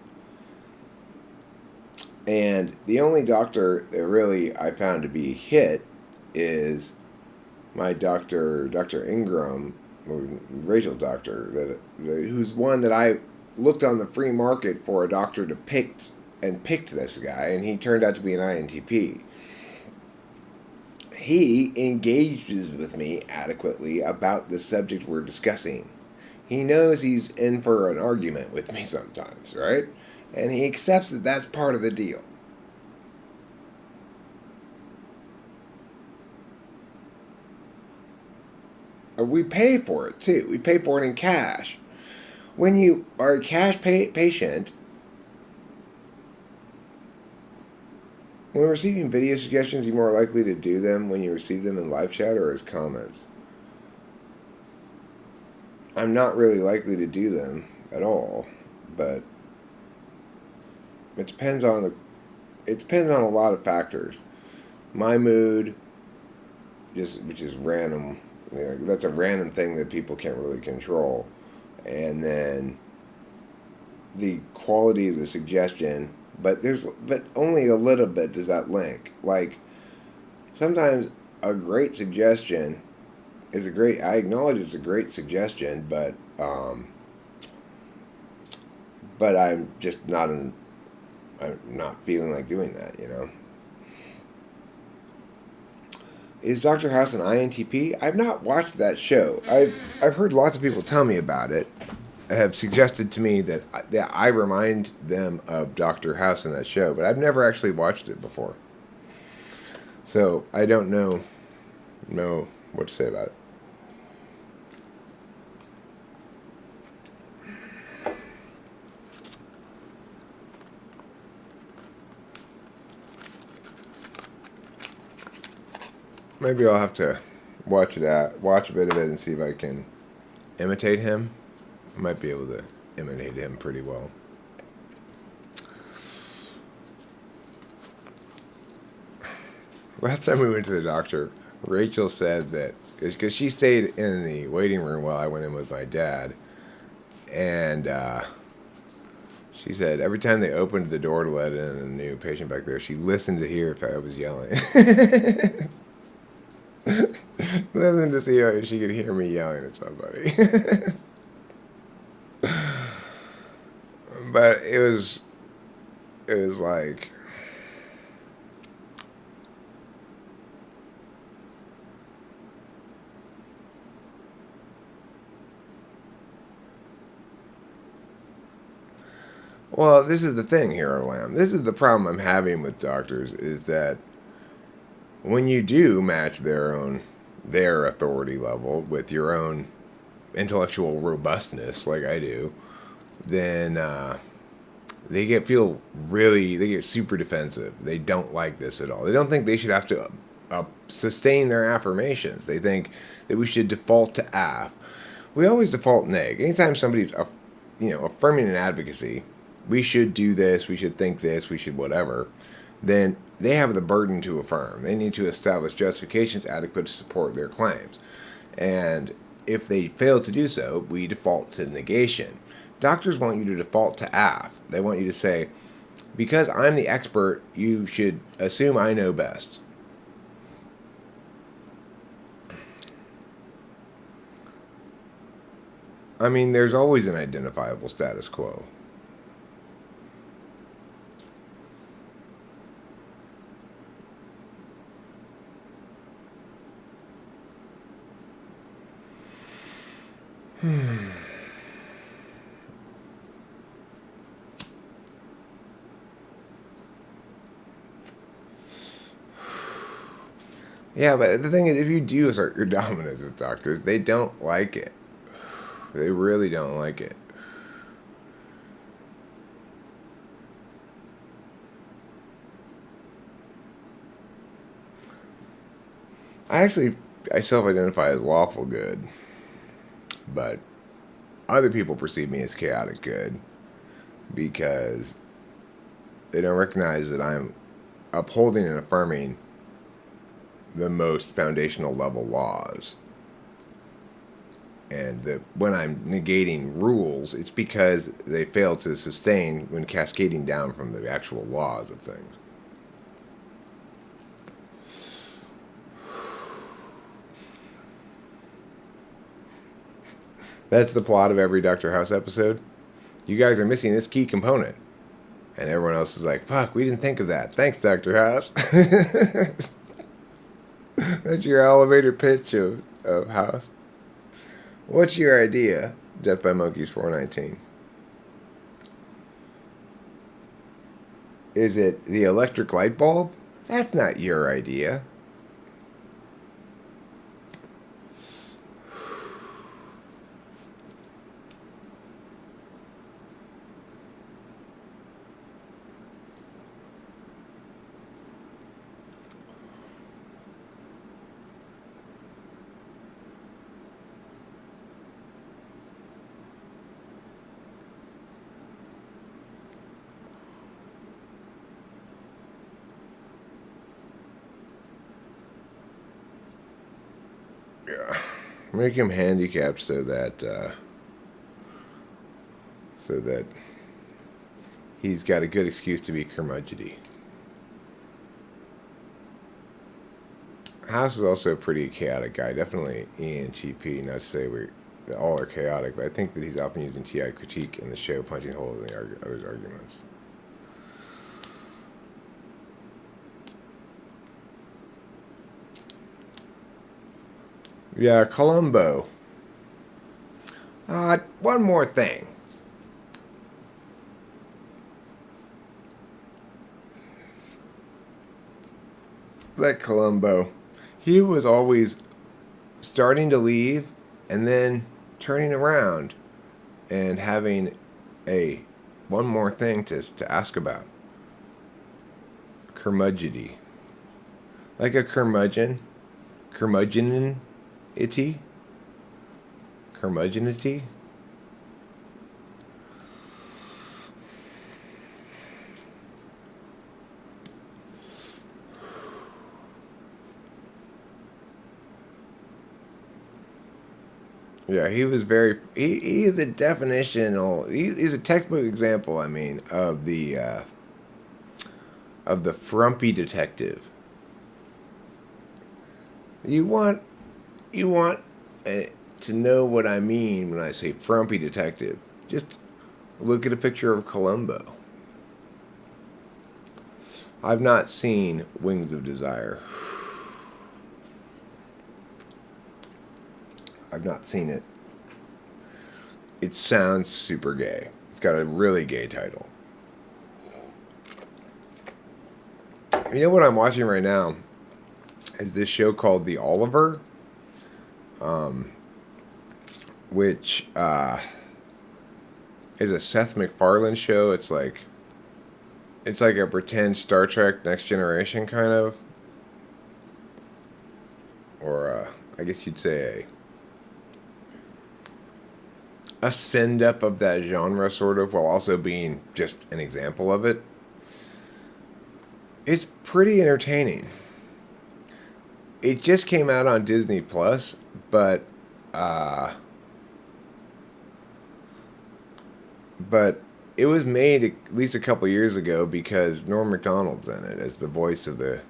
And the only doctor that really I found to be hit is my doctor, Dr. Ingram, or Rachel's doctor, who's one that I looked on the free market for a doctor to picked this guy, and he turned out to be an INTP. He engages with me adequately about the subject we're discussing. He knows he's in for an argument with me sometimes, right? And he accepts that that's part of the deal. We pay for it too. We pay for it in cash. When you are a cash patient, when receiving video suggestions, you're more likely to do them when you receive them in live chat or as comments. I'm not really likely to do them at all, but it depends on a lot of factors. My mood, which is random. That's a random thing that people can't really control. And then the quality of the suggestion, but only a little bit does that link. Like sometimes a great suggestion is I acknowledge it's a great suggestion, but I'm just I'm not feeling like doing that, Is Dr. House an INTP? I've not watched that show. I've heard lots of people tell me about it. Have suggested to me that I remind them of Dr. House in that show, but I've never actually watched it before. So I don't know what to say about it. Maybe I'll have to watch a bit of it and see if I can imitate him. I might be able to imitate him pretty well. Last time we went to the doctor, Rachel said that, because she stayed in the waiting room while I went in with my dad, and she said every time they opened the door to let in a new patient back there, she listened to hear if I was yelling. Listened to see if she could hear me yelling at somebody. But it was like, well, this is the thing here, Lamb. This is the problem I'm having with doctors, is that when you do match their authority level with your own intellectual robustness, like I do, then they get super defensive. They don't like this at all. They don't think they should have to sustain their affirmations. They think that we should default to aff. We always default neg. Anytime somebody's affirming an advocacy, we should do this, we should think this, we should whatever, then they have the burden to affirm. They need to establish justifications adequate to support their claims. And if they fail to do so, we default to negation. Doctors want you to default to aff. They want you to say, because I'm the expert, you should assume I know best. I mean, there's always an identifiable status quo. Yeah, but the thing is, if you do assert your dominance with doctors, they don't like it. They really don't like it. I self-identify as lawful good, but other people perceive me as chaotic good because they don't recognize that I'm upholding and affirming the most foundational level laws. And that when I'm negating rules, it's because they fail to sustain when cascading down from the actual laws of things. That's the plot of every Dr. House episode. You guys are missing this key component. And everyone else is like, fuck, we didn't think of that. Thanks, Dr. House. That's your elevator pitch of House. What's your idea? Death by Monkeys 419. Is it the electric light bulb? That's not your idea. Yeah. Make him handicapped so that he's got a good excuse to be curmudgeony. House was also a pretty chaotic guy. Definitely ENTP. Not to say we all are chaotic, but I think that he's often using TI critique in the show, punching holes in the others' arguments. Yeah, Columbo. One more thing. Like Columbo, he was always starting to leave and then turning around and having one more thing to ask about. Curmudgeony. Like a curmudgeon. Curmudgeonity. Curmudgeonity. Yeah, he was very. He's a definitional. He's a textbook example. I mean, of the frumpy detective. You want to know what I mean when I say frumpy detective. Just look at a picture of Columbo. I've not seen Wings of Desire. I've not seen it. It sounds super gay. It's got a really gay title. You know what I'm watching right now is this show called The Oliver, which is a Seth MacFarlane show. It's like a pretend Star Trek Next Generation kind of, or I guess you'd say a send up of that genre, sort of, while also being just an example of it. It's pretty entertaining. It just came out on Disney Plus, but it was made at least a couple years ago because Norm Macdonald's in it as the voice of the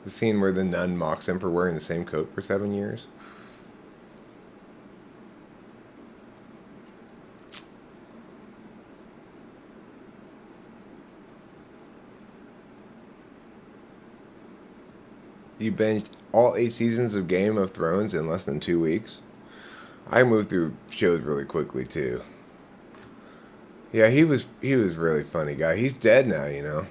scene where the nun mocks him for wearing the same coat for 7 years. You binged all 8 seasons of Game of Thrones in less than 2 weeks. I moved through shows really quickly too. Yeah, he was really funny guy. He's dead now, you know.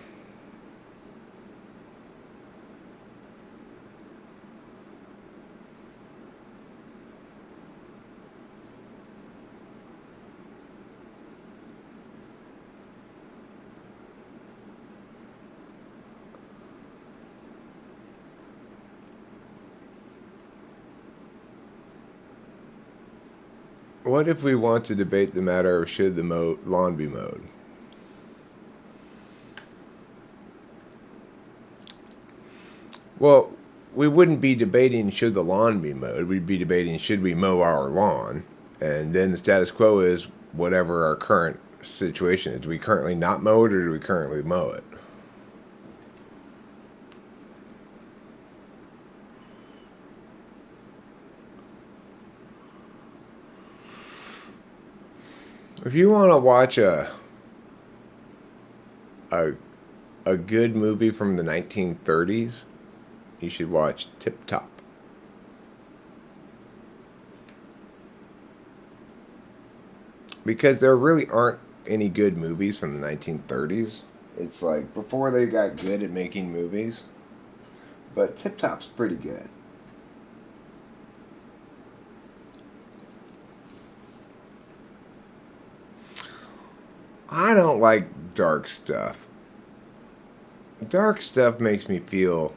What if we want to debate the matter of should the lawn be mowed? Well, we wouldn't be debating should the lawn be mowed. We'd be debating should we mow our lawn. And then the status quo is whatever our current situation is. Do we currently not mow it or do we currently mow it? If you want to watch a a good movie from the 1930s, you should watch Tip Top. Because there really aren't any good movies from the 1930s. It's like before they got good at making movies. But Tip Top's pretty good. I don't like dark stuff. Dark stuff makes me feel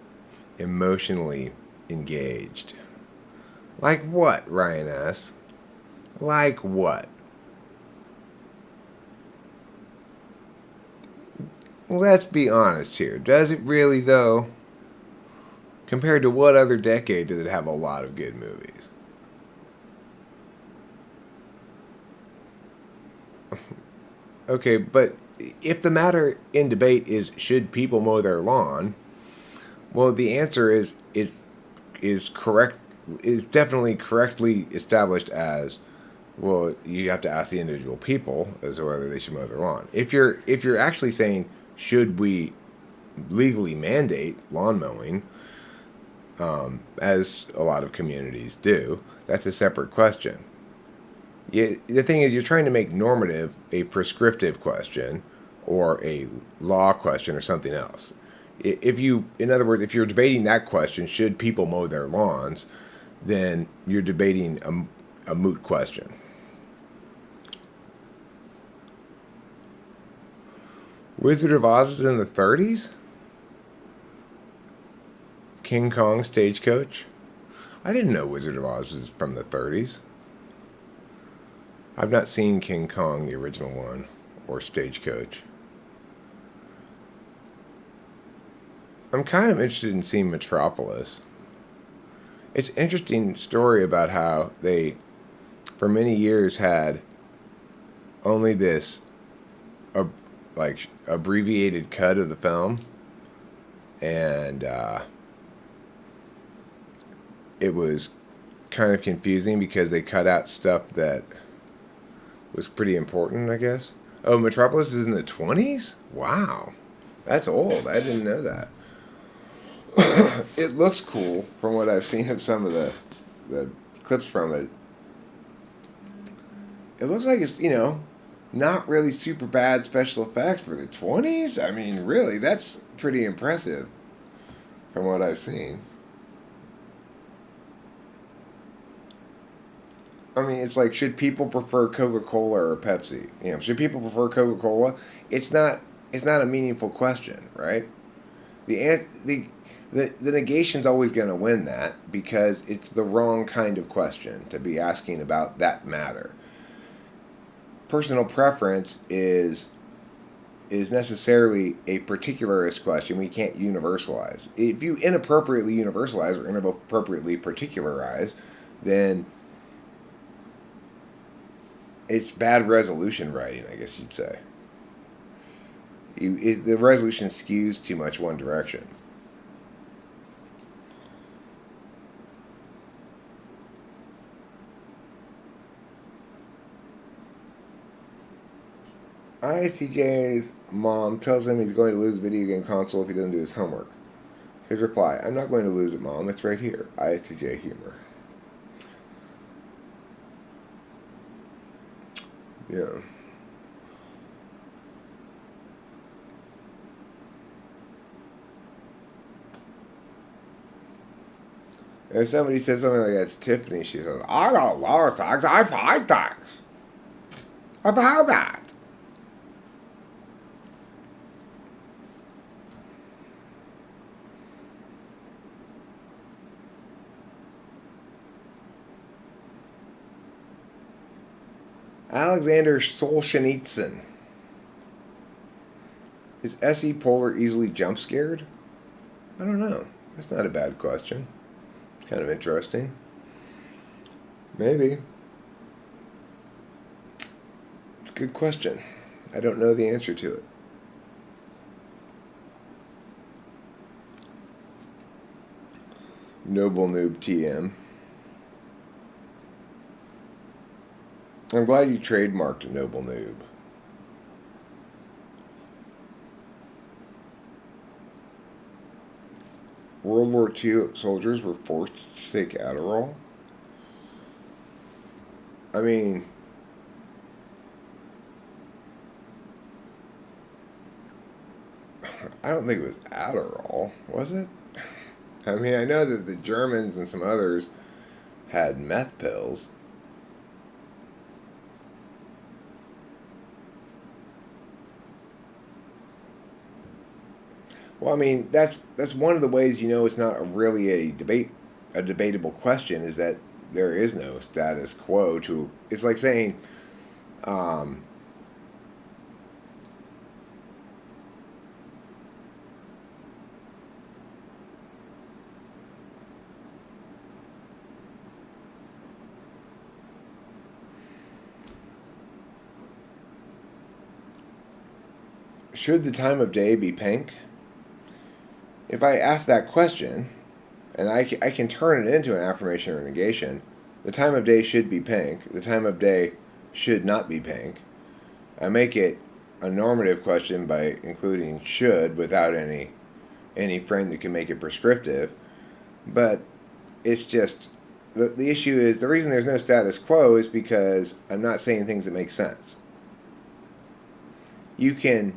emotionally engaged. Like what, Ryan asks? Like what? Let's be honest here. Does it really, though? Compared to what other decade did it have a lot of good movies? Okay, but if the matter in debate is should people mow their lawn, well, the answer is correct. Is definitely correctly established as well. You have to ask the individual people as to whether they should mow their lawn. If you're actually saying should we legally mandate lawn mowing, as a lot of communities do, that's a separate question. The thing is, you're trying to make normative a prescriptive question or a law question or something else. If you, in other words, if you're debating that question, should people mow their lawns, then you're debating a moot question. Wizard of Oz was in the 30s? King Kong Stagecoach? I didn't know Wizard of Oz was from the 30s. I've not seen King Kong, the original one, or Stagecoach. I'm kind of interested in seeing Metropolis. It's an interesting story about how they, for many years, had only this, like, abbreviated cut of the film, and it was kind of confusing because they cut out stuff that was pretty important, I guess. Oh, Metropolis is in the 20s? Wow. That's old. I didn't know that. It looks cool from what I've seen of some of the clips from it. It looks like it's, not really super bad special effects for the 20s. I mean, really, that's pretty impressive from what I've seen. I mean, it's like, should people prefer Coca-Cola or Pepsi? Should people prefer Coca-Cola? It's not. It's not a meaningful question, right? The negation's always going to win that because it's the wrong kind of question to be asking about that matter. Personal preference is necessarily a particularist question. We can't universalize. If you inappropriately universalize or inappropriately particularize, then it's bad resolution writing, I guess you'd say. The resolution skews too much one direction. ISTJ's mom tells him he's going to lose a video game console if he doesn't do his homework. His reply, I'm not going to lose it, Mom. It's right here. ISTJ humor. Yeah. If somebody says something like that to Tiffany, she says, I don't know things, I find things about that. Alexander Solzhenitsyn. Is S.E. Polar easily jump scared? I don't know. That's not a bad question. It's kind of interesting. Maybe. It's a good question. I don't know the answer to it. Noble Noob TM. I'm glad you trademarked Noble Noob. World War II soldiers were forced to take Adderall. I mean, I don't think it was Adderall, was it? I mean, I know that the Germans and some others had meth pills. Well, I mean, that's one of the ways you know it's not really a debatable question is that there is no status quo to. It's like saying, um, should the time of day be pink? If I ask that question, and I can turn it into an affirmation or negation, the time of day should be pink. The time of day should not be pink. I make it a normative question by including should without any frame that can make it prescriptive. But it's just the issue is the reason there's no status quo is because I'm not saying things that make sense. You can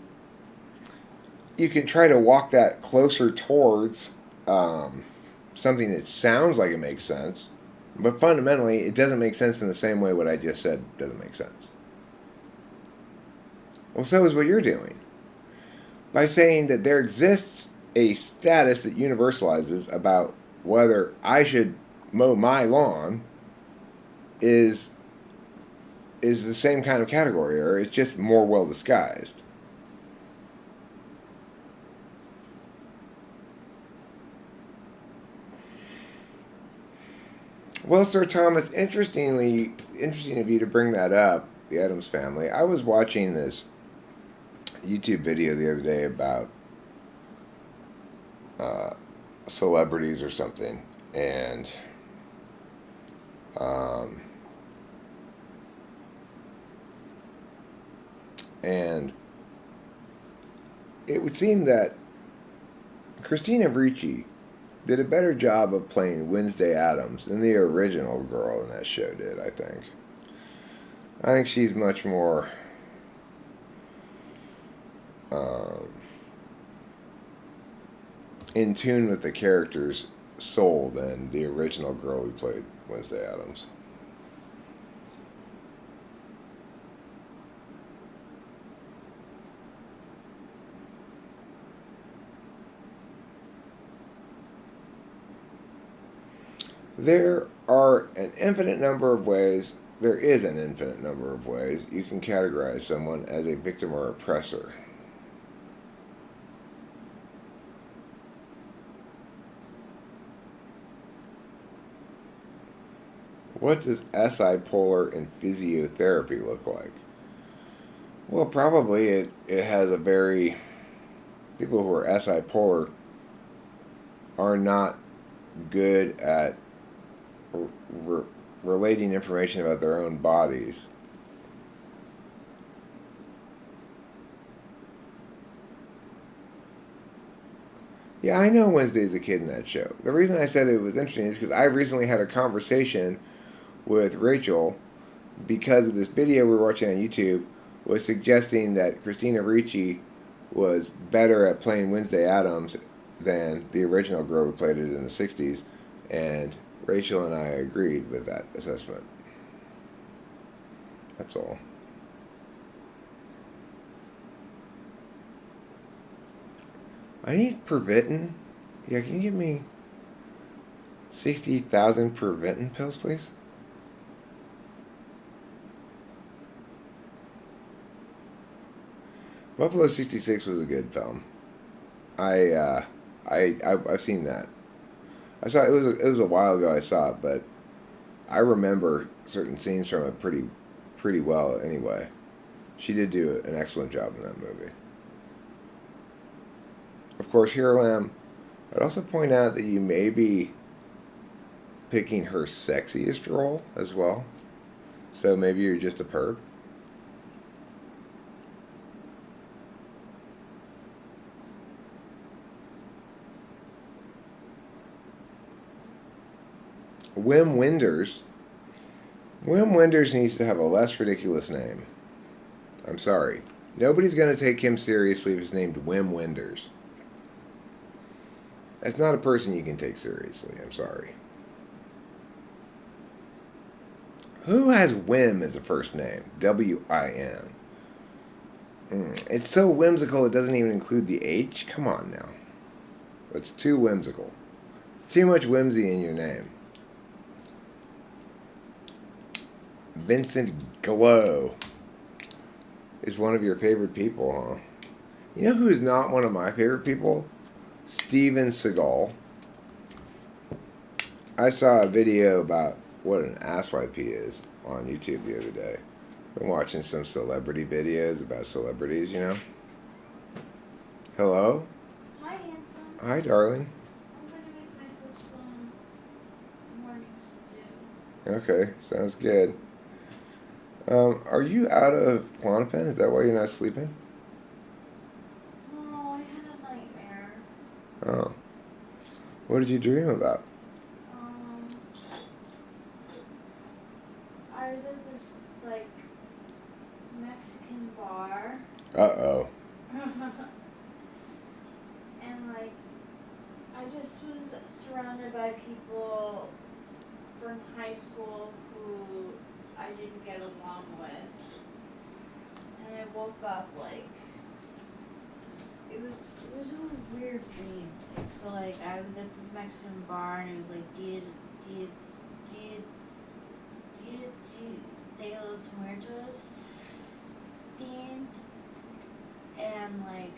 try to walk that closer towards something that sounds like it makes sense, but fundamentally it doesn't make sense in the same way what I just said doesn't make sense. Well, so is what you're doing by saying that there exists a status that universalizes about whether I should mow my lawn is the same kind of category, or it's just more well disguised. Well, Sir Thomas, interesting of you to bring that up, the Addams Family. I was watching this YouTube video the other day about uh, celebrities or something, and um, and it would seem that Christina Ricci did a better job of playing Wednesday Addams than the original girl in that show did, I think. I think she's much more um, in tune with the character's soul than the original girl who played Wednesday Addams. There are an infinite number of ways, there is an infinite number of ways you can categorize someone as a victim or oppressor. What does SI polar in physiotherapy look like? Well, probably it has a very. People who are SI polar are not good at re- relating information about their own bodies. Yeah, I know Wednesday's a kid in that show. The reason I said it was interesting is because I recently had a conversation with Rachel because of this video we were watching on YouTube was suggesting that Christina Ricci was better at playing Wednesday Addams than the original girl who played it in the 60s, and Rachel and I agreed with that assessment. That's all. I need Pervitin. Yeah, can you give me 60,000 Pervitin pills, please? Buffalo '66 was a good film. I've seen that. I saw it was a while ago I saw it, but I remember certain scenes from it pretty well anyway. She did do an excellent job in that movie. Of course, here, Lamb. I'd also point out that you may be picking her sexiest role as well. So maybe you're just a perv? Wim Wenders. Wim Wenders needs to have a less ridiculous name. I'm sorry. Nobody's going to take him seriously if he's named Wim Wenders. That's not a person you can take seriously. I'm sorry. Who has Wim as a first name? W-I-M. It's so whimsical it doesn't even include the H? Come on now. That's too whimsical. It's too much whimsy in your name. Vincent Glow is one of your favorite people, huh? You know who's not one of my favorite people? Steven Seagal. I saw a video about what an asswipe he is on YouTube the other day. Been watching some celebrity videos about celebrities, you know. Hello? Hi, handsome. Hi, darling. I'm gonna make myself some morning stew. Okay, sounds good. Are you out of Klonopin? Is that why you're not sleeping? No, I had a nightmare. Oh. What did you dream about? I was at this, like, Mexican bar. Uh-oh. And, like, I just was surrounded by people from high school who I didn't get along with. And I woke up, like, it was a weird dream. Like, so, like, I was at this Mexican bar and it was, like, Dia de los Muertos themed. And, like,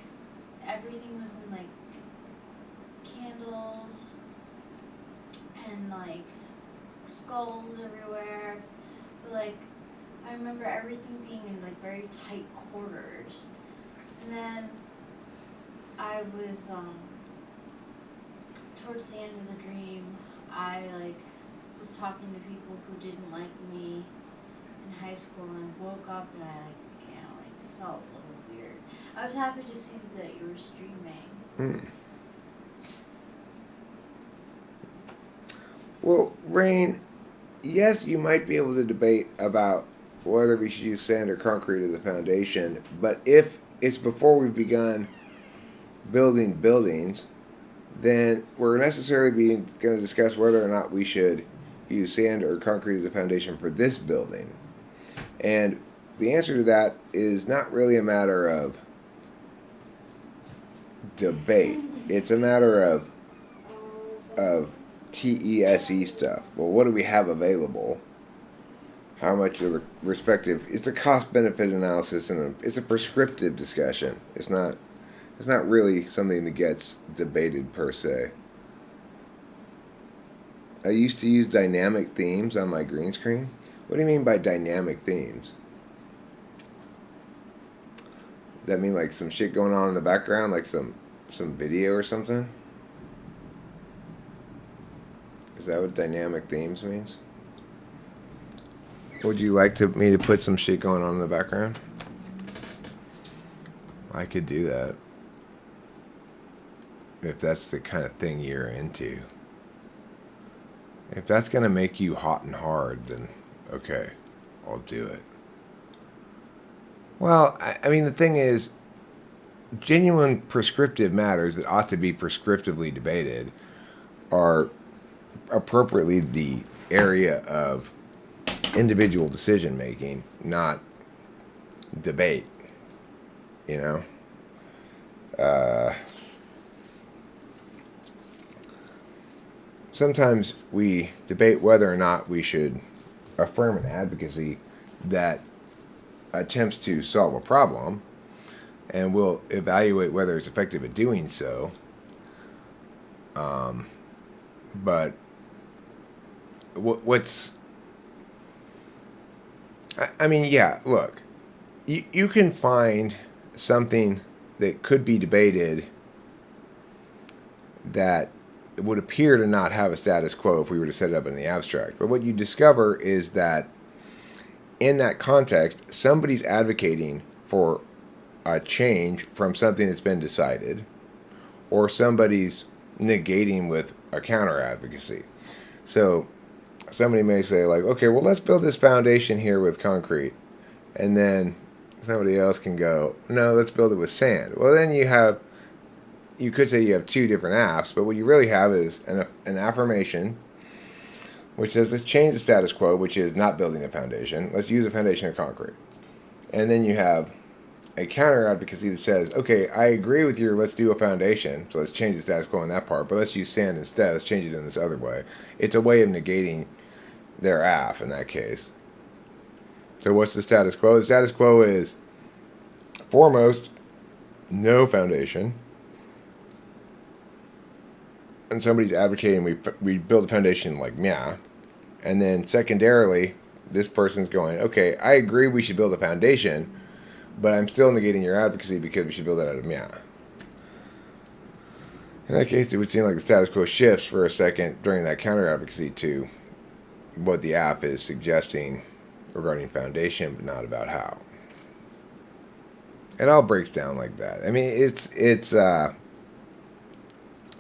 everything was in, like, candles and, like, skulls everywhere. But, like, I remember everything being in, like, very tight quarters. And then I was, towards the end of the dream, I, like, was talking to people who didn't like me in high school, and I woke up and I, like, you know, like, felt a little weird. I was happy to see that you were streaming. Well, Rain, yes, you might be able to debate about whether we should use sand or concrete as a foundation, but if it's before we've begun building buildings, then we're necessarily going to discuss whether or not we should use sand or concrete as a foundation for this building. And the answer to that is not really a matter of debate. It's a matter of TESE stuff. Well, what do we have available? How much of the respective? It's a cost-benefit analysis, and it's a prescriptive discussion. It's not really something that gets debated per se. I used to use dynamic themes on my green screen. What do you mean by dynamic themes? Does that mean like some shit going on in the background, like some video or something? Is that what dynamic themes means? Would you like me to put some shit going on in the background? I could do that. If that's the kind of thing you're into. If that's going to make you hot and hard, then okay, I'll do it. Well, I mean, the thing is, genuine prescriptive matters that ought to be prescriptively debated are appropriately the area of individual decision making, not debate. You know? Sometimes we debate whether or not we should affirm an advocacy that attempts to solve a problem, and we'll evaluate whether it's effective at doing so. But what's... I mean, yeah, look, you can find something that could be debated that it would appear to not have a status quo if we were to set it up in the abstract. But what you discover is that in that context, somebody's advocating for a change from something that's been decided, or somebody's negating with a counter advocacy. So somebody may say, like, okay, well, let's build this foundation here with concrete. And then somebody else can go, no, let's build it with sand. Well, then you could say you have two different apps, but what you really have is an affirmation which says let's change the status quo, which is not building a foundation. Let's use a foundation of concrete. And then you have a counter advocacy that says, okay, I agree with your let's do a foundation, so let's change the status quo in that part, but let's use sand instead. Let's change it in this other way. It's a way of negating their aff in that case. So what's the status quo? The status quo is, foremost, no foundation. And somebody's advocating we build a foundation like yeah. And then secondarily, this person's going, okay, I agree we should build a foundation, but I'm still negating your advocacy because we should build it out of yeah. In that case, it would seem like the status quo shifts for a second during that counter advocacy to what the app is suggesting regarding foundation, but not about how. It all breaks down like that. I mean,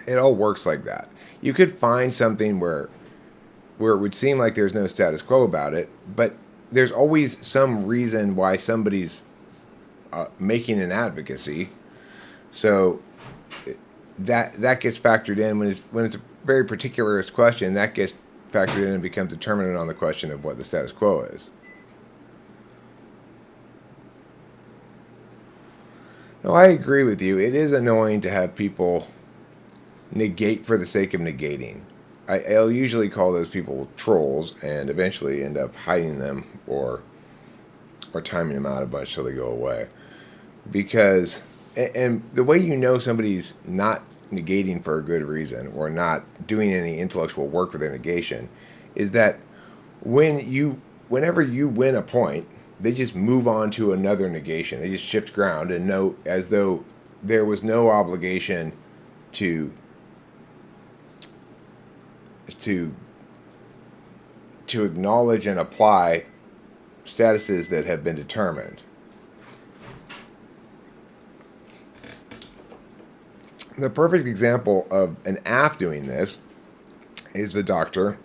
it all works like that. You could find something where it would seem like there's no status quo about it, but there's always some reason why somebody's making an advocacy. So that gets factored in when it's a very particularist question. That gets factored in and becomes determinant on the question of what the status quo is. No, I agree with you. It is annoying to have people negate for the sake of negating. I'll usually call those people trolls and eventually end up hiding them or timing them out a bunch so they go away. Because, and the way you know somebody's not negating for a good reason or not doing any intellectual work for their negation is that whenever you win a point, they just move on to another negation. They just shift ground and know as though there was no obligation to acknowledge and apply statuses that have been determined. The perfect example of an AF doing this is the doctor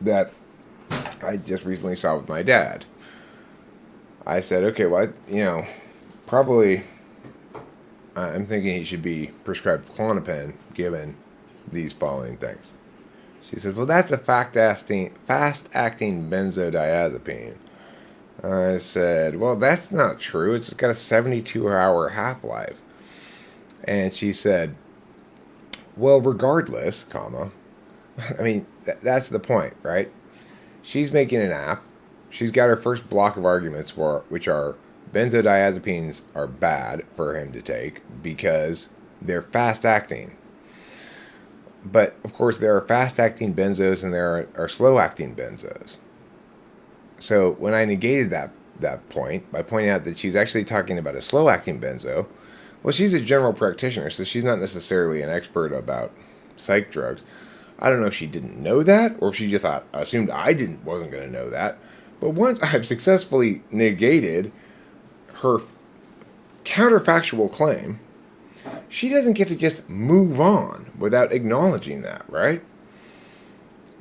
that I just recently saw with my dad. I said, okay, well, probably I'm thinking he should be prescribed Klonopin given these following things. She says, well, that's a fast-acting benzodiazepine. I said, well, that's not true. It's got a 72-hour half-life. And she said, well, regardless, I mean, that's the point, right? She's making an app. She's got her first block of arguments which are benzodiazepines are bad for him to take because they're fast-acting. But, of course, there are fast-acting benzos and there are slow-acting benzos. So when I negated that point by pointing out that she's actually talking about a slow-acting benzo, well, she's a general practitioner, so she's not necessarily an expert about psych drugs. I don't know if she didn't know that or if she just assumed I wasn't going to know that. But once I've successfully negated her counterfactual claim, she doesn't get to just move on without acknowledging that, right?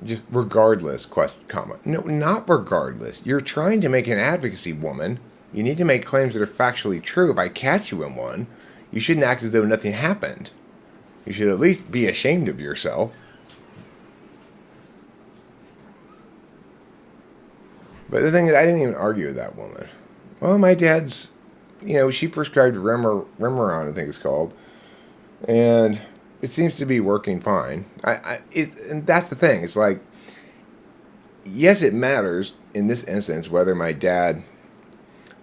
Just regardless, comma. No, not regardless. You're trying to make an advocacy, woman. You need to make claims that are factually true. If I catch you in one, you shouldn't act as though nothing happened. You should at least be ashamed of yourself. But the thing is, I didn't even argue with that woman. Well, my dad's, she prescribed Remeron, I think it's called, and it seems to be working fine. And that's the thing. It's like, yes, it matters in this instance whether my dad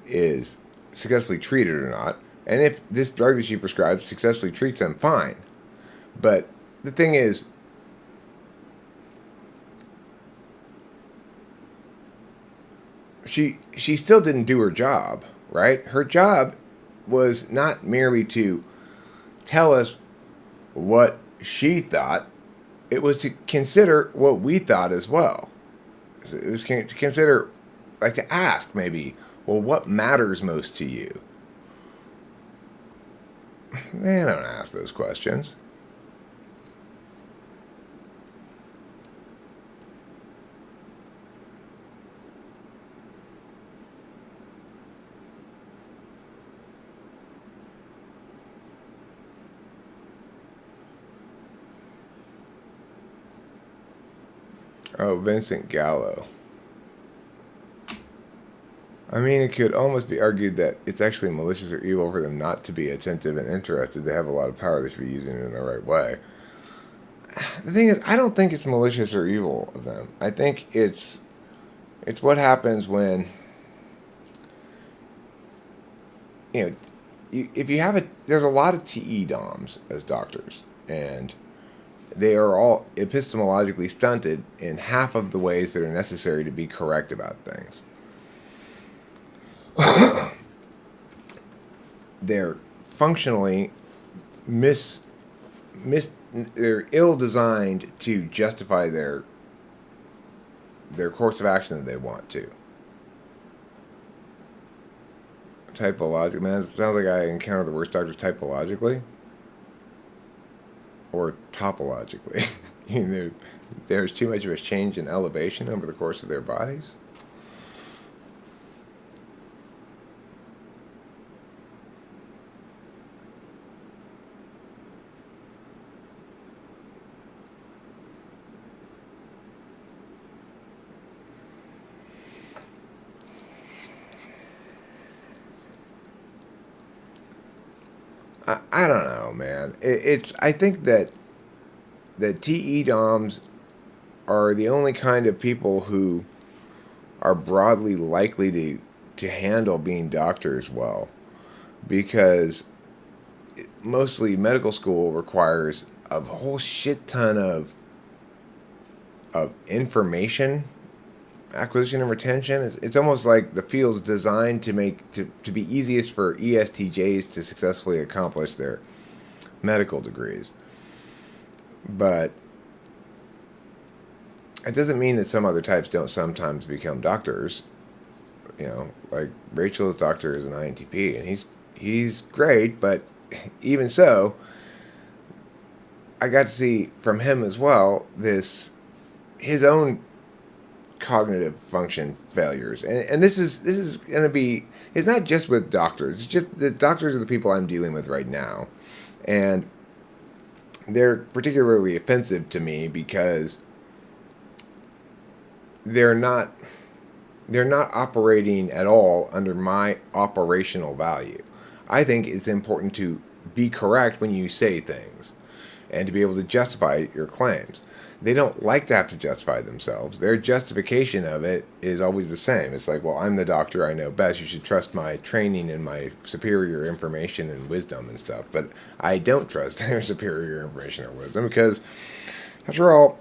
is successfully treated or not. And if this drug that she prescribes successfully treats them, fine. But the thing is, she still didn't do her job, right? Her job was not merely to tell us what she thought. It was to consider what we thought as well. It was to consider like to ask maybe, well, what matters most to you? They don't ask those questions. Oh, Vincent Gallo. I mean, it could almost be argued that it's actually malicious or evil for them not to be attentive and interested. They have a lot of power. They should be using it in the right way. The thing is, I don't think it's malicious or evil of them. I think it's what happens when, you know, if you have there's a lot of TE DOMs as doctors, and they are all epistemologically stunted in half of the ways that are necessary to be correct about things. They're functionally they're ill designed to justify their course of action that they want to. Typologically, man, it sounds like I encounter the worst doctors typologically or topologically. There's too much of a change in elevation over the course of their bodies. I don't know, man. I think that TE DOMs are the only kind of people who are broadly likely to handle being doctors well, because mostly medical school requires a whole shit ton of information acquisition and retention. It's almost like the field's designed to be easiest for ESTJs to successfully accomplish their medical degrees. But it doesn't mean that some other types don't sometimes become doctors. Like Rachel's doctor is an INTP, and he's great, but even so, I got to see from him as well his own cognitive function failures, and this is going to be, it's not just with doctors, it's just the doctors are the people I'm dealing with right now, and they're particularly offensive to me because they're not operating at all under my operational value. I think it's important to be correct when you say things and to be able to justify your claims. They don't like to have to justify themselves. Their justification of it is always the same. It's like, well, I'm the doctor, I know best. You should trust my training and my superior information and wisdom and stuff. But I don't trust their superior information or wisdom because, after all,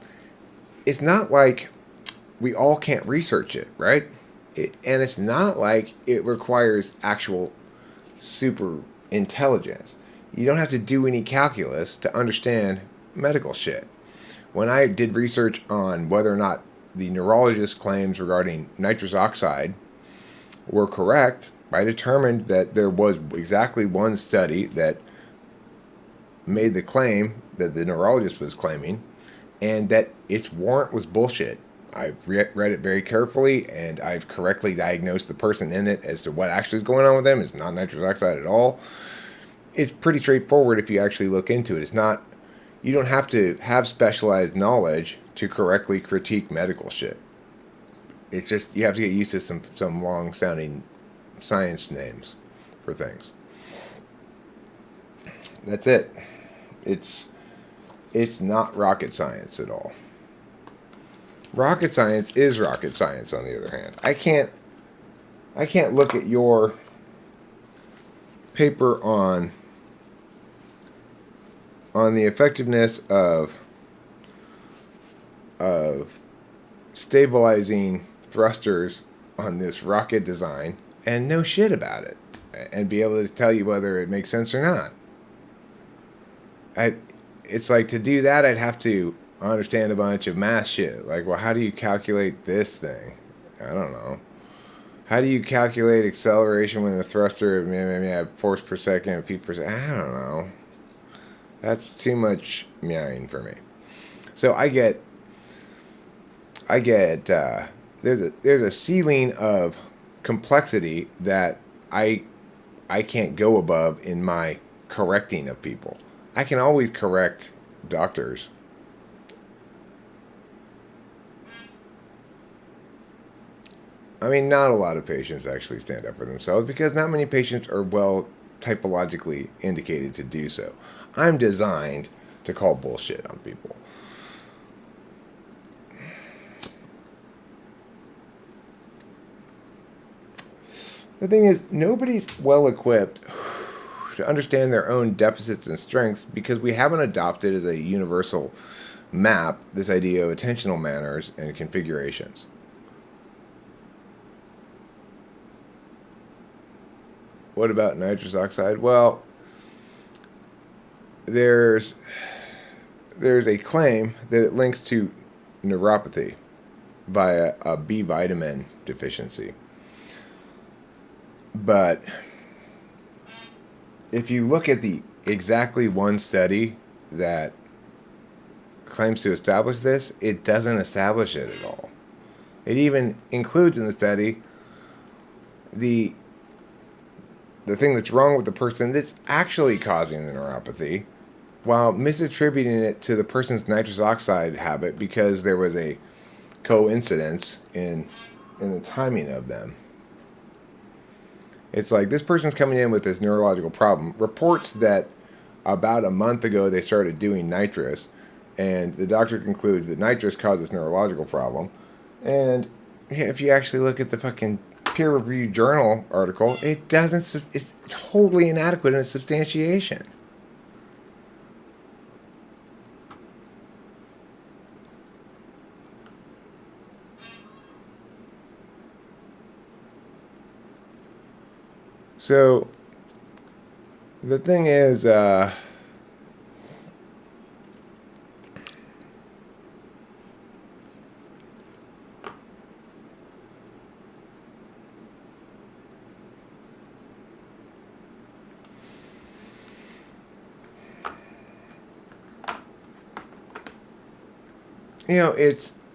it's not like we all can't research it, right? And it's not like it requires actual super intelligence. You don't have to do any calculus to understand medical shit. When I did research on whether or not the neurologist's claims regarding nitrous oxide were correct, I determined that there was exactly one study that made the claim that the neurologist was claiming, and that its warrant was bullshit. I've read it very carefully, and I've correctly diagnosed the person in it as to what actually is going on with them. It's not nitrous oxide at all. It's pretty straightforward if you actually look into it. It's not. You don't have to have specialized knowledge to correctly critique medical shit. It's just you have to get used to some long-sounding science names for things. That's it. It's not rocket science at all. Rocket science is rocket science, on the other hand. I can't look at your paper on the effectiveness of stabilizing thrusters on this rocket design and know shit about it and be able to tell you whether it makes sense or not. It's like, to do that, I'd have to understand a bunch of math shit. Like, well, how do you calculate this thing? I don't know. How do you calculate acceleration when the thruster force per second, feet per second? I don't know. That's too much meowing for me. So I get there's a ceiling of complexity that I can't go above in my correcting of people. I can always correct doctors. I mean, not a lot of patients actually stand up for themselves because not many patients are well typologically indicated to do so. I'm designed to call bullshit on people. The thing is, nobody's well equipped to understand their own deficits and strengths because we haven't adopted as a universal map this idea of attentional manners and configurations. What about nitrous oxide? Well, there's a claim that it links to neuropathy via a B vitamin deficiency. But if you look at the exactly one study that claims to establish this, it doesn't establish it at all. It even includes in the study the thing that's wrong with the person that's actually causing the neuropathy, while misattributing it to the person's nitrous oxide habit because there was a coincidence in the timing of them. It's like this person's coming in with this neurological problem, reports that about a month ago they started doing nitrous, and the doctor concludes that nitrous causes neurological problem. And yeah, if you actually look at the fucking peer-reviewed journal article, it doesn't. It's totally inadequate in its substantiation. So the thing is,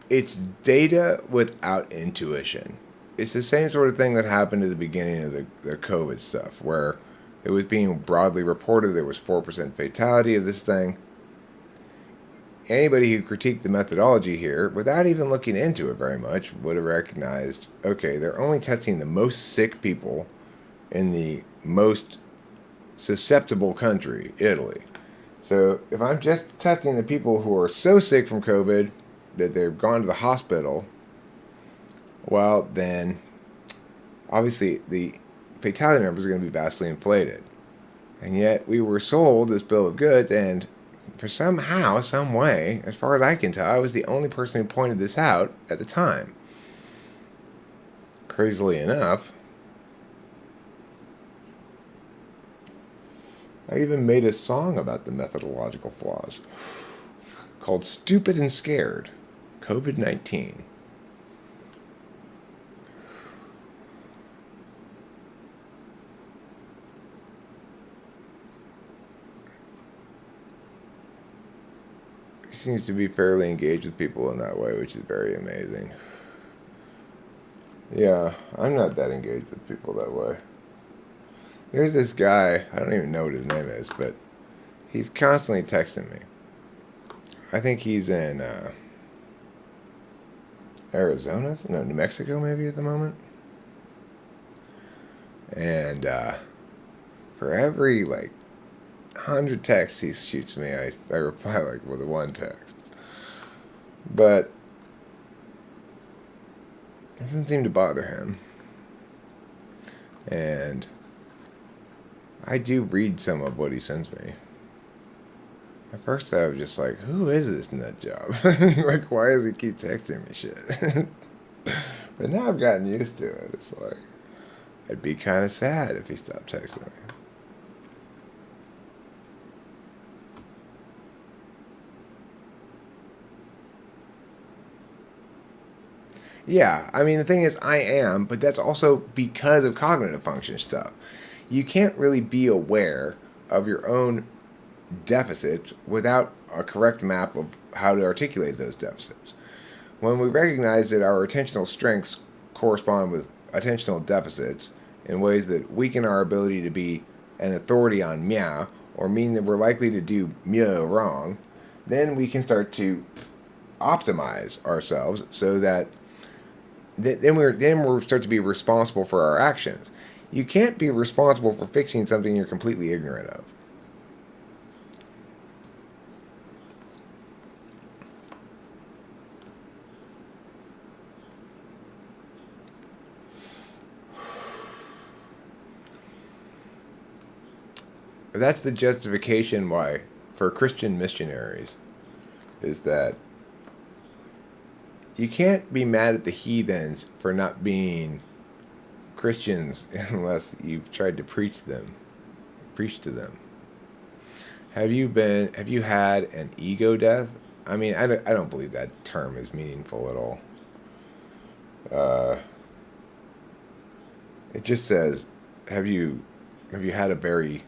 it's data without intuition. It's the same sort of thing that happened at the beginning of the COVID stuff, where it was being broadly reported there was 4% fatality of this thing. Anybody who critiqued the methodology here, without even looking into it very much, would have recognized, okay, they're only testing the most sick people in the most susceptible country, Italy. So if I'm just testing the people who are so sick from COVID that they've gone to the hospital, well, then obviously the fatality numbers are going to be vastly inflated. And yet we were sold this bill of goods, and for somehow, some way, as far as I can tell, I was the only person who pointed this out at the time. Crazily enough, I even made a song about the methodological flaws called Stupid and Scared, COVID-19. He seems to be fairly engaged with people in that way, which is very amazing. Yeah, I'm not that engaged with people that way. There's this guy, I don't even know what his name is, but he's constantly texting me. I think he's in Arizona? No, New Mexico maybe at the moment. And for every 100 texts he shoots me, I reply with a one text. But it doesn't seem to bother him. And I do read some of what he sends me. At first I was just like, who is this nut job? Why does he keep texting me shit? But now I've gotten used to it. It's like, I'd be kind of sad if he stopped texting me. Yeah, I mean, the thing is, I am, but that's also because of cognitive function stuff. You can't really be aware of your own deficits without a correct map of how to articulate those deficits. When we recognize that our attentional strengths correspond with attentional deficits in ways that weaken our ability to be an authority on meow or mean that we're likely to do meow wrong, then we can start to optimize ourselves so that then we're start to be responsible for our actions. You can't be responsible for fixing something you're completely ignorant of. That's the justification why for Christian missionaries is that you can't be mad at the heathens for not being Christians unless you've tried to preach to them. Have you had an ego death? I mean, I don't believe that term is meaningful at all. Uh, it just says, have you have you had a very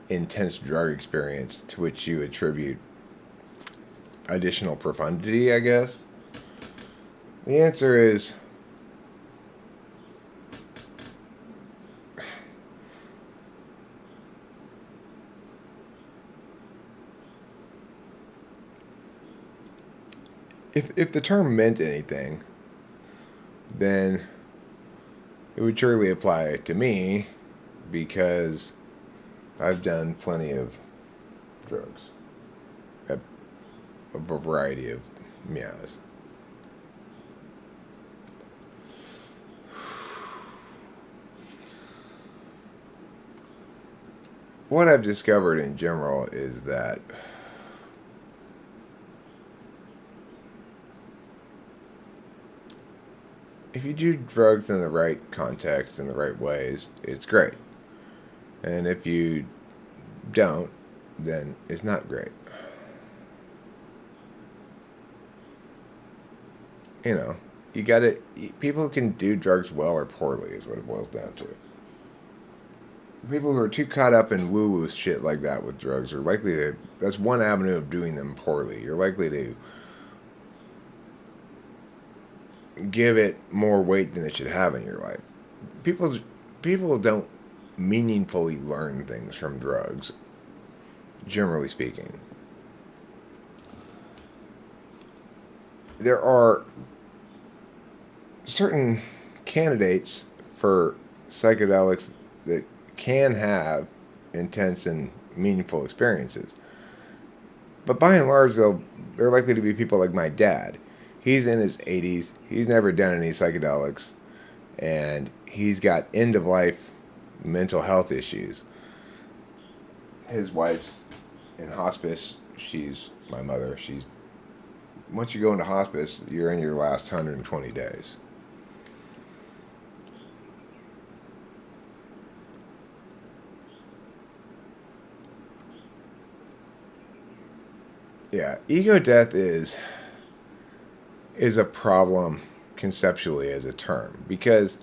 intense drug experience to which you attribute additional profundity, I guess? The answer is if the term meant anything, then it would surely apply to me because I've done plenty of drugs, a, a variety of meows. What I've discovered in general is that if you do drugs in the right context, in the right ways, it's great. And if you don't, then it's not great. You know, you gotta, people can do drugs well or poorly, is what it boils down to. People who are too caught up in woo woo shit like that with drugs are likely to, that's one avenue of doing them poorly. You're likely to give it more weight than it should have in your life. People, people don't meaningfully learn things from drugs, generally speaking. There are certain candidates for psychedelics that can have intense and meaningful experiences. But by and large, they're likely to be people like my dad. He's in his 80s. He's never done any psychedelics, and he's got end of life mental health issues. His wife's in hospice. She's my mother. She's once you go into hospice, you're in your last 120 days. Yeah, ego death is a problem conceptually as a term because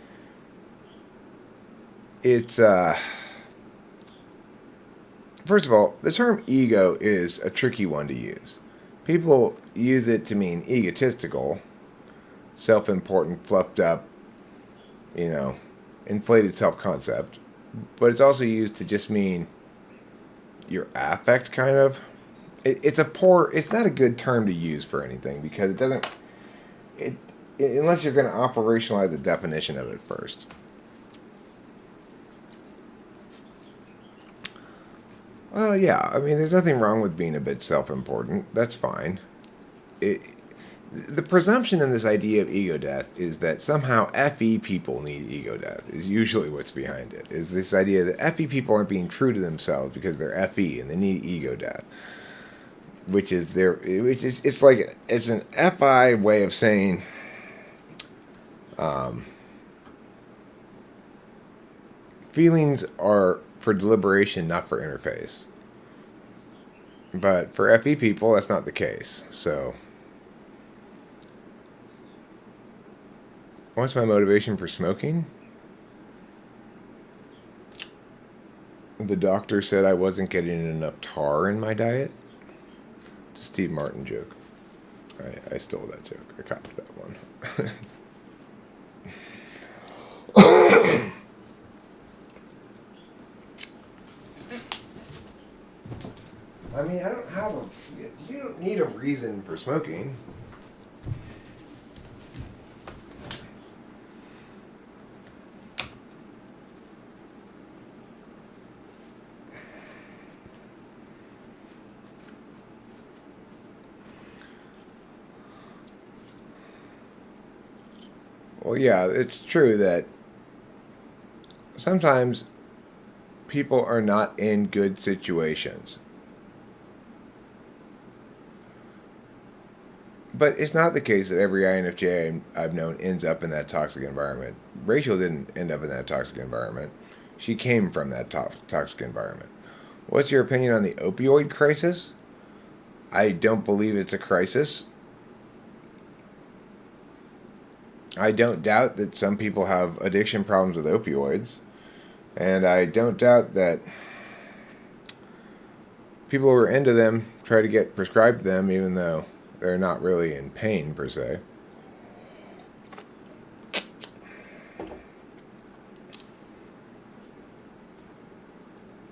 it's first of all, the term ego is a tricky one to use. People use it to mean egotistical, self-important, fluffed up, you know, inflated self-concept, but it's also used to just mean your affect kind of. It's not a good term to use for anything because it doesn't it unless you're going to operationalize the definition of it first. Well, yeah, I mean, there's nothing wrong with being a bit self-important. That's fine. It, the presumption in this idea of ego death is that somehow FE people need ego death. Is usually what's behind it. Is this idea that FE people aren't being true to themselves because they're FE and they need ego death, it's like it's an FI way of saying um, feelings are for deliberation, not for interface. But for FE people, that's not the case. So What's my motivation for smoking? The doctor said I wasn't getting enough tar in my diet. It's a Steve Martin joke. I stole that joke. I copied that one. I mean, I don't have a. You don't need a reason for smoking. Well, yeah, it's true that sometimes people are not in good situations. But it's not the case that every INFJ I've known ends up in that toxic environment. Rachel didn't end up in that toxic environment. She came from that toxic environment. What's your opinion on the opioid crisis? I don't believe it's a crisis. I don't doubt that some people have addiction problems with opioids. And I don't doubt that people who are into them try to get prescribed them even though they're not really in pain per se.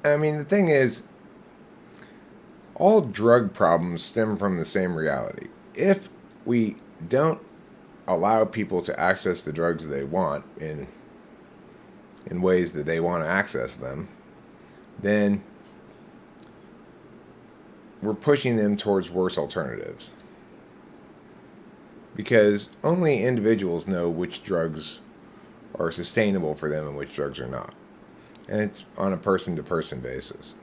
I mean, the thing is, all drug problems stem from the same reality. If we don't allow people to access the drugs they want in ways that they want to access them, then we're pushing them towards worse alternatives. Because only individuals know which drugs are sustainable for them and which drugs are not. And it's on a person-to-person basis.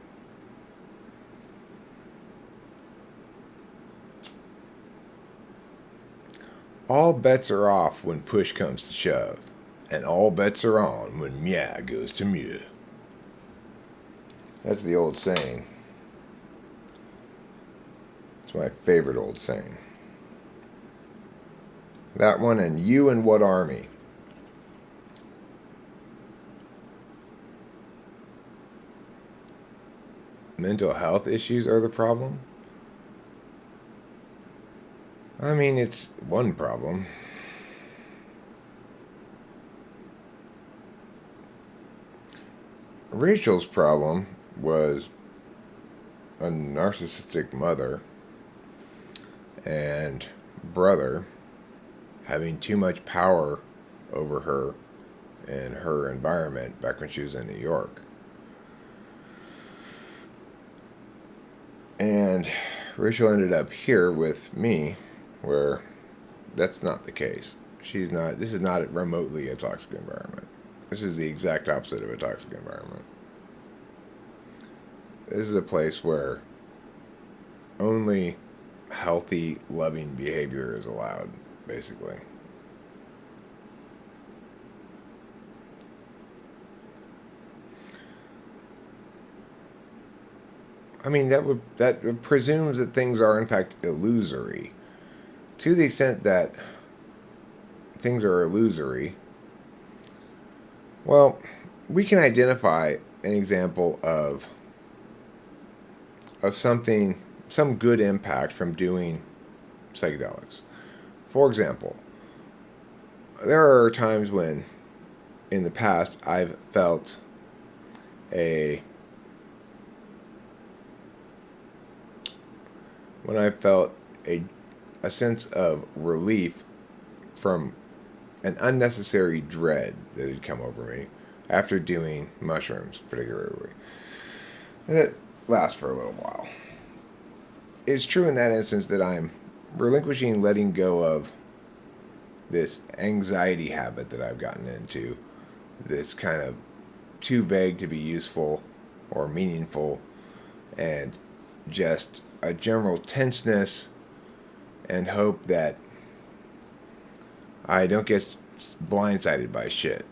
All bets are off when push comes to shove. And all bets are on when meow goes to mew. That's the old saying. It's my favorite old saying. That one and you and what army? Mental health issues are the problem? I mean, it's one problem. Rachel's problem was a narcissistic mother and brother having too much power over her and her environment back when she was in New York. And Rachel ended up here with me, where that's not the case. This is not remotely a toxic environment. This is the exact opposite of a toxic environment. This is a place where only healthy, loving behavior is allowed, basically. I mean, that presumes that things are in fact illusory. To the extent that things are illusory, well, we can identify an example of something, some good impact from doing psychedelics. For example, there are times when, in the past, I've felt a sense of relief from an unnecessary dread that had come over me after doing mushrooms, particularly. And that lasts for a little while. It's true in that instance that I'm relinquishing, letting go of this anxiety habit that I've gotten into, that's kind of too vague to be useful or meaningful, and just a general tenseness and hope that I don't get blindsided by shit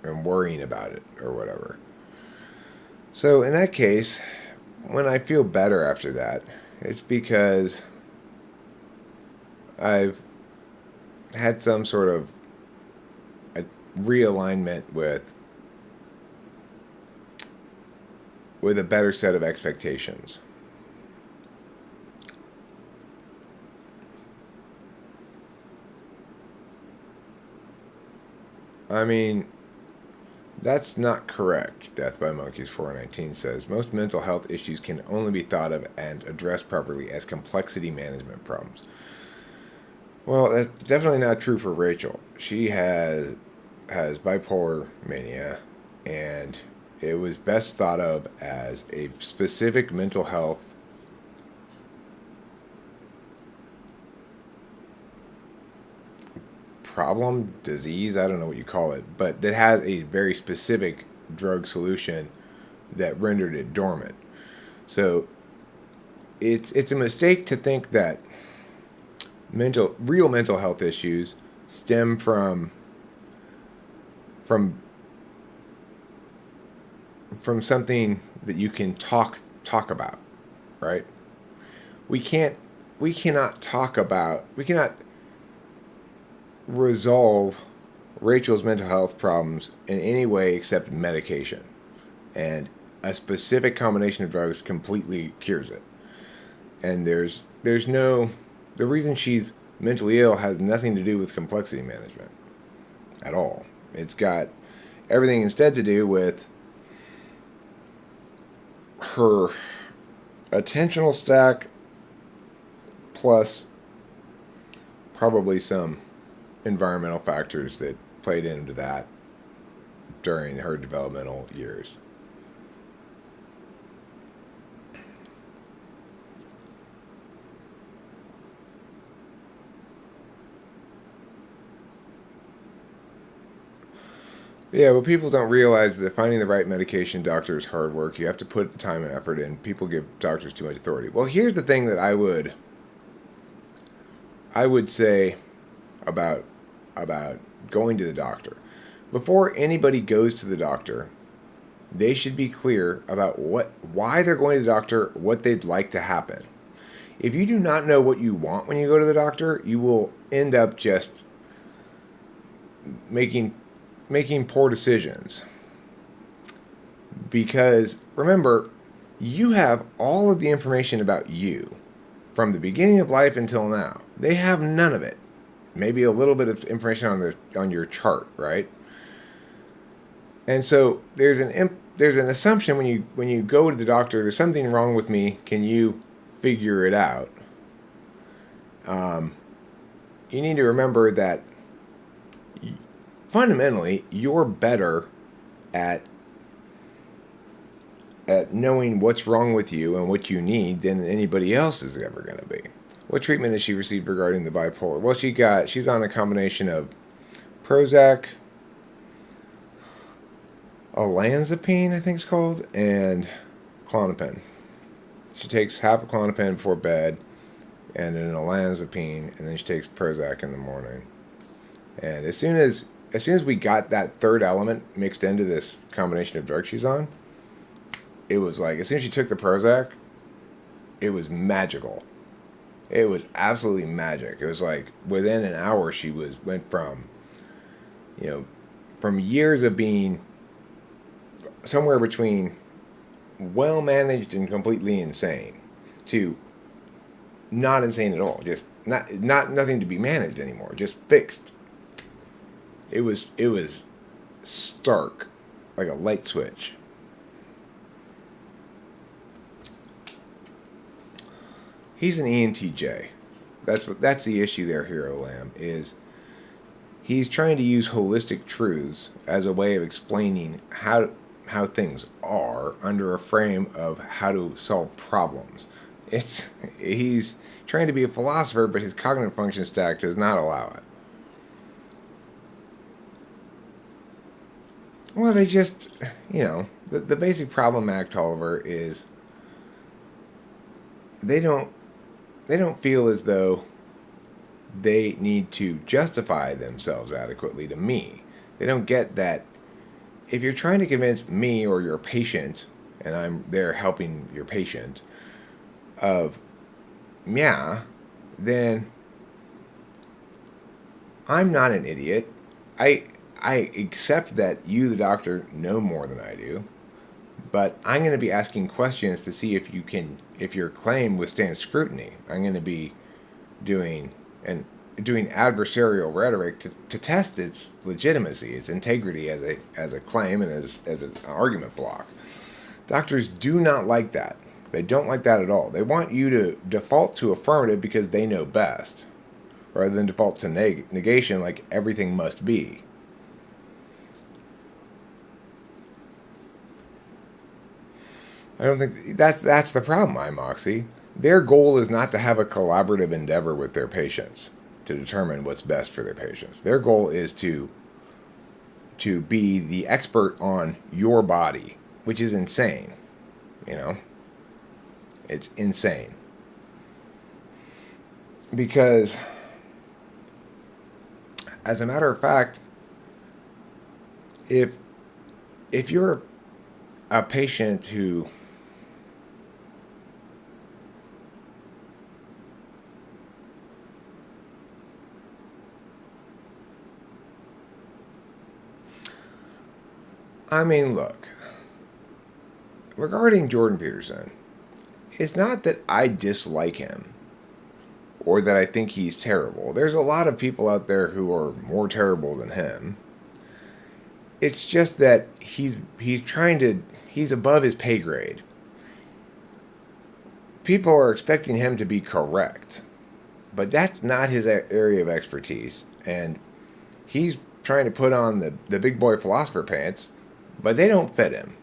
and worrying about it or whatever. So in that case, when I feel better after that, it's because I've had some sort of realignment with a better set of expectations. I mean, that's not correct. Death by Monkeys 419 says most mental health issues can only be thought of and addressed properly as complexity management problems. Well, that's definitely not true for Rachel. She has bipolar mania, and it was best thought of as a specific mental health problem, disease, I don't know what you call it, but that had a very specific drug solution that rendered it dormant. So it's a mistake to think that real mental health issues stem from something that you can talk about, right? We cannot resolve Rachel's mental health problems in any way except medication. And a specific combination of drugs completely cures it. And the reason she's mentally ill has nothing to do with complexity management at all. It's got everything instead to do with her attentional stack plus probably some environmental factors that played into that during her developmental years. Yeah, but people don't realize that finding the right medication doctor is hard work. You have to put the time and effort in. People give doctors too much authority. Well, here's the thing that I would say about going to the doctor. Before anybody goes to the doctor, they should be clear about why they're going to the doctor, what they'd like to happen. If you do not know what you want when you go to the doctor, you will end up just making poor decisions. Because remember, you have all of the information about you from the beginning of life until now. They have none of it. Maybe a little bit of information on your chart, right? And so there's an assumption when you go to the doctor, there's something wrong with me. Can you figure it out? You need to remember that fundamentally you're better at knowing what's wrong with you and what you need than anybody else is ever going to be. What treatment has she received regarding the bipolar? Well, she's on a combination of Prozac, olanzapine, I think it's called, and Klonopin. She takes half a Klonopin before bed, and an olanzapine, and then she takes Prozac in the morning. And as soon as we got that third element mixed into this combination of drugs she's on, it was like, as soon as she took the Prozac, it was magical. It was absolutely magic. It was like within an hour she went from years of being somewhere between well managed and completely insane to not insane at all. Just nothing to be managed anymore. Just fixed. It was stark, like a light switch. He's an ENTJ. That's the issue there, Hero Lamb, is he's trying to use holistic truths as a way of explaining how things are under a frame of how to solve problems. He's trying to be a philosopher, but his cognitive function stack does not allow it. Well, they just, the basic problem, Mac Tolliver, is they don't feel as though they need to justify themselves adequately to me. They don't get that if you're trying to convince me or your patient, and I'm there helping your patient, of then I'm not an idiot. I accept that you, the doctor, know more than I do, but I'm going to be asking questions to see if your claim withstands scrutiny. I'm going to be doing and doing adversarial rhetoric to test its legitimacy, its integrity as a claim and as an argument block. Doctors do not like that. They don't like that at all. They want you to default to affirmative because they know best, rather than default to negation like everything must be. I don't think that's the problem, Moxie. Their goal is not to have a collaborative endeavor with their patients to determine what's best for their patients. Their goal is to be the expert on your body, which is insane. You know, it's insane because, as a matter of fact, if you're a patient who I mean, look, regarding Jordan Peterson, it's not that I dislike him or that I think he's terrible. There's a lot of people out there who are more terrible than him. It's just that he's above his pay grade. People are expecting him to be correct, but that's not his area of expertise. And he's trying to put on the big boy philosopher pants, but they don't fit him.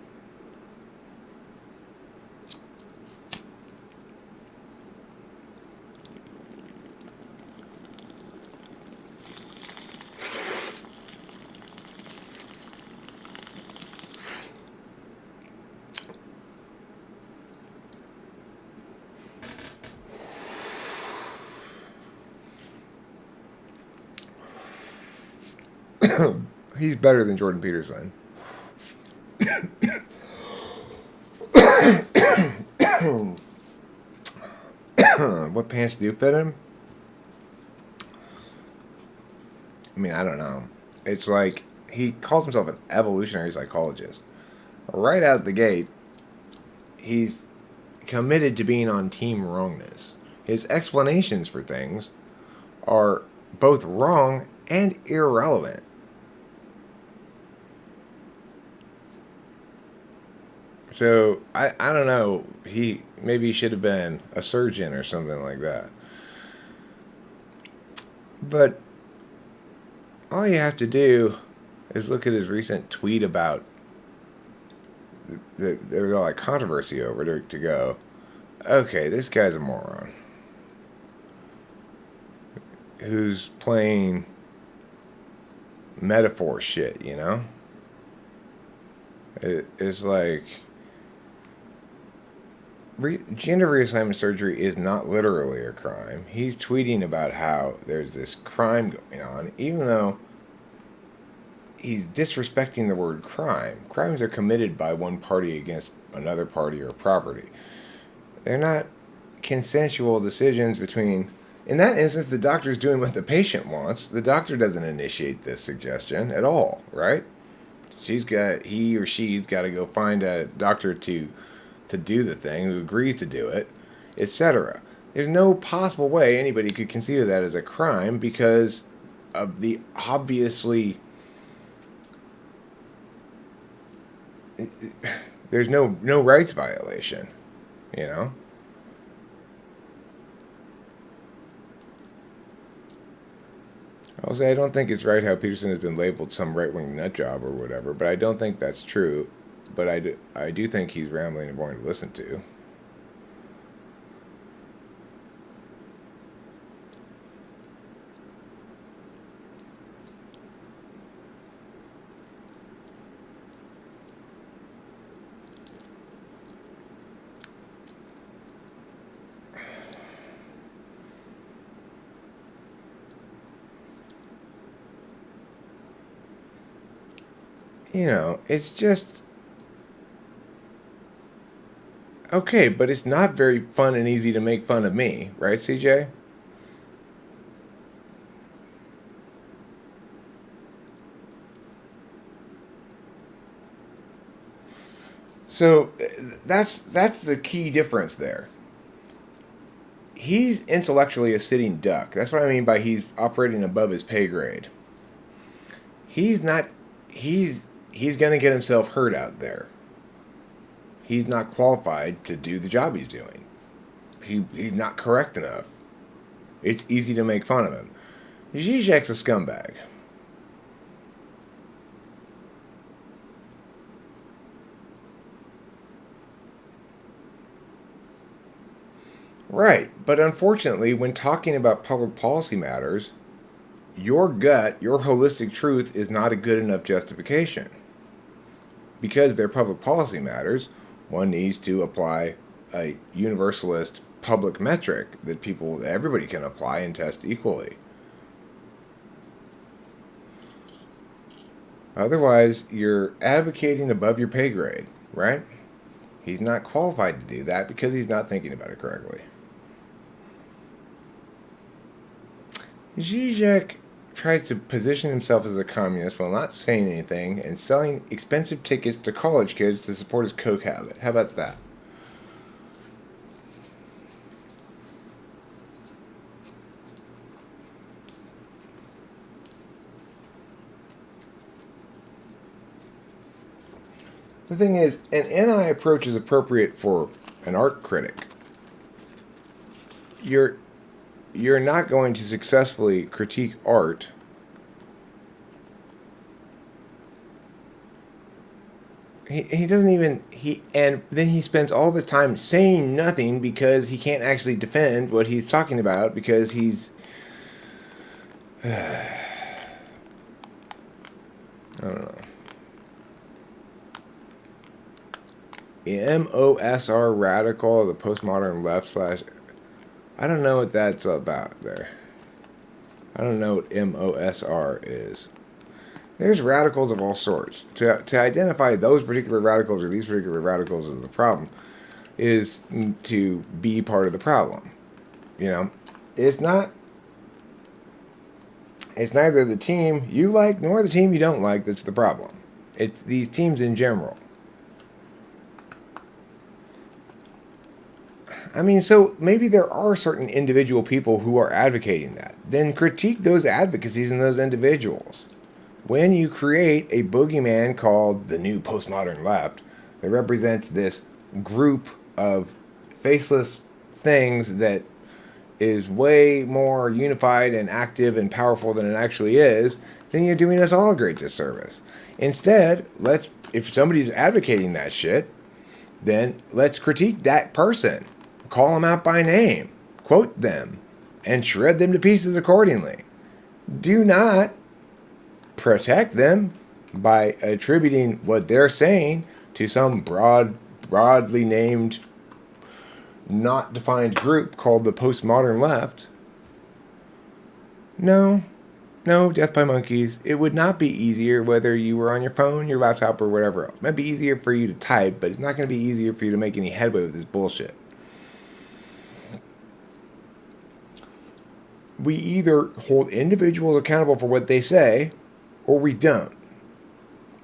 He's better than Jordan Peterson. What pants do fit him? I mean, I don't know. It's like he calls himself an evolutionary psychologist. Right out the gate, he's committed to being on team wrongness. His explanations for things are both wrong and irrelevant. So I don't know. Maybe he should have been a surgeon or something like that. But all you have to do is look at his recent tweet about there was all that controversy over it to go, okay, this guy's a moron who's playing metaphor shit, you know? It's like gender reassignment surgery is not literally a crime. He's tweeting about how there's this crime going on, even though he's disrespecting the word crime. Crimes are committed by one party against another party or property. They're not consensual decisions between... In that instance, the doctor's doing what the patient wants. The doctor doesn't initiate this suggestion at all, right? He or she's got to go find a doctor to do the thing, who agrees to do it, etc. There's no possible way anybody could conceive of that as a crime because of the obviously... There's no rights violation, you know? I'll say I don't think it's right how Peterson has been labeled some right-wing nut job or whatever, but I don't think that's true. But I do think he's rambling and boring to listen to. You know, it's just... Okay, but it's not very fun and easy to make fun of me, right, CJ? So that's the key difference there. He's intellectually a sitting duck. That's what I mean by he's operating above his pay grade. He's not. He's going to get himself hurt out there. He's not qualified to do the job he's doing. He's not correct enough. It's easy to make fun of him. Zizek's a scumbag. Right, but unfortunately, when talking about public policy matters, your gut, your holistic truth is not a good enough justification. Because they're public policy matters, one needs to apply a universalist public metric that everybody can apply and test equally. Otherwise, you're advocating above your pay grade, right? He's not qualified to do that because he's not thinking about it correctly. Zizek tries to position himself as a communist while not saying anything and selling expensive tickets to college kids to support his coke habit. How about that? The thing is, an NI approach is appropriate for an art critic. You're not going to successfully critique art he doesn't even and then he spends all of his time saying nothing because he can't actually defend what he's talking about because he's I don't know. MOSR radical, the postmodern left slash. I don't know what that's about there. I don't know what MOSR is. There's radicals of all sorts. To identify those particular radicals or these particular radicals as the problem is to be part of the problem. You know, it's not. It's neither the team you like nor the team you don't like that's the problem. It's these teams in general. I mean, so maybe there are certain individual people who are advocating that. Then critique those advocacies in those individuals. When you create a boogeyman called the new postmodern left that represents this group of faceless things that is way more unified and active and powerful than it actually is, then you're doing us all a great disservice. Instead, if somebody's advocating that shit, then let's critique that person. Call them out by name, quote them, and shred them to pieces accordingly. Do not protect them by attributing what they're saying to some broadly named, not defined group called the postmodern left. No, death by monkeys. It would not be easier whether you were on your phone, your laptop, or whatever else. It might be easier for you to type, but it's not going to be easier for you to make any headway with this bullshit. We either hold individuals accountable for what they say, or we don't.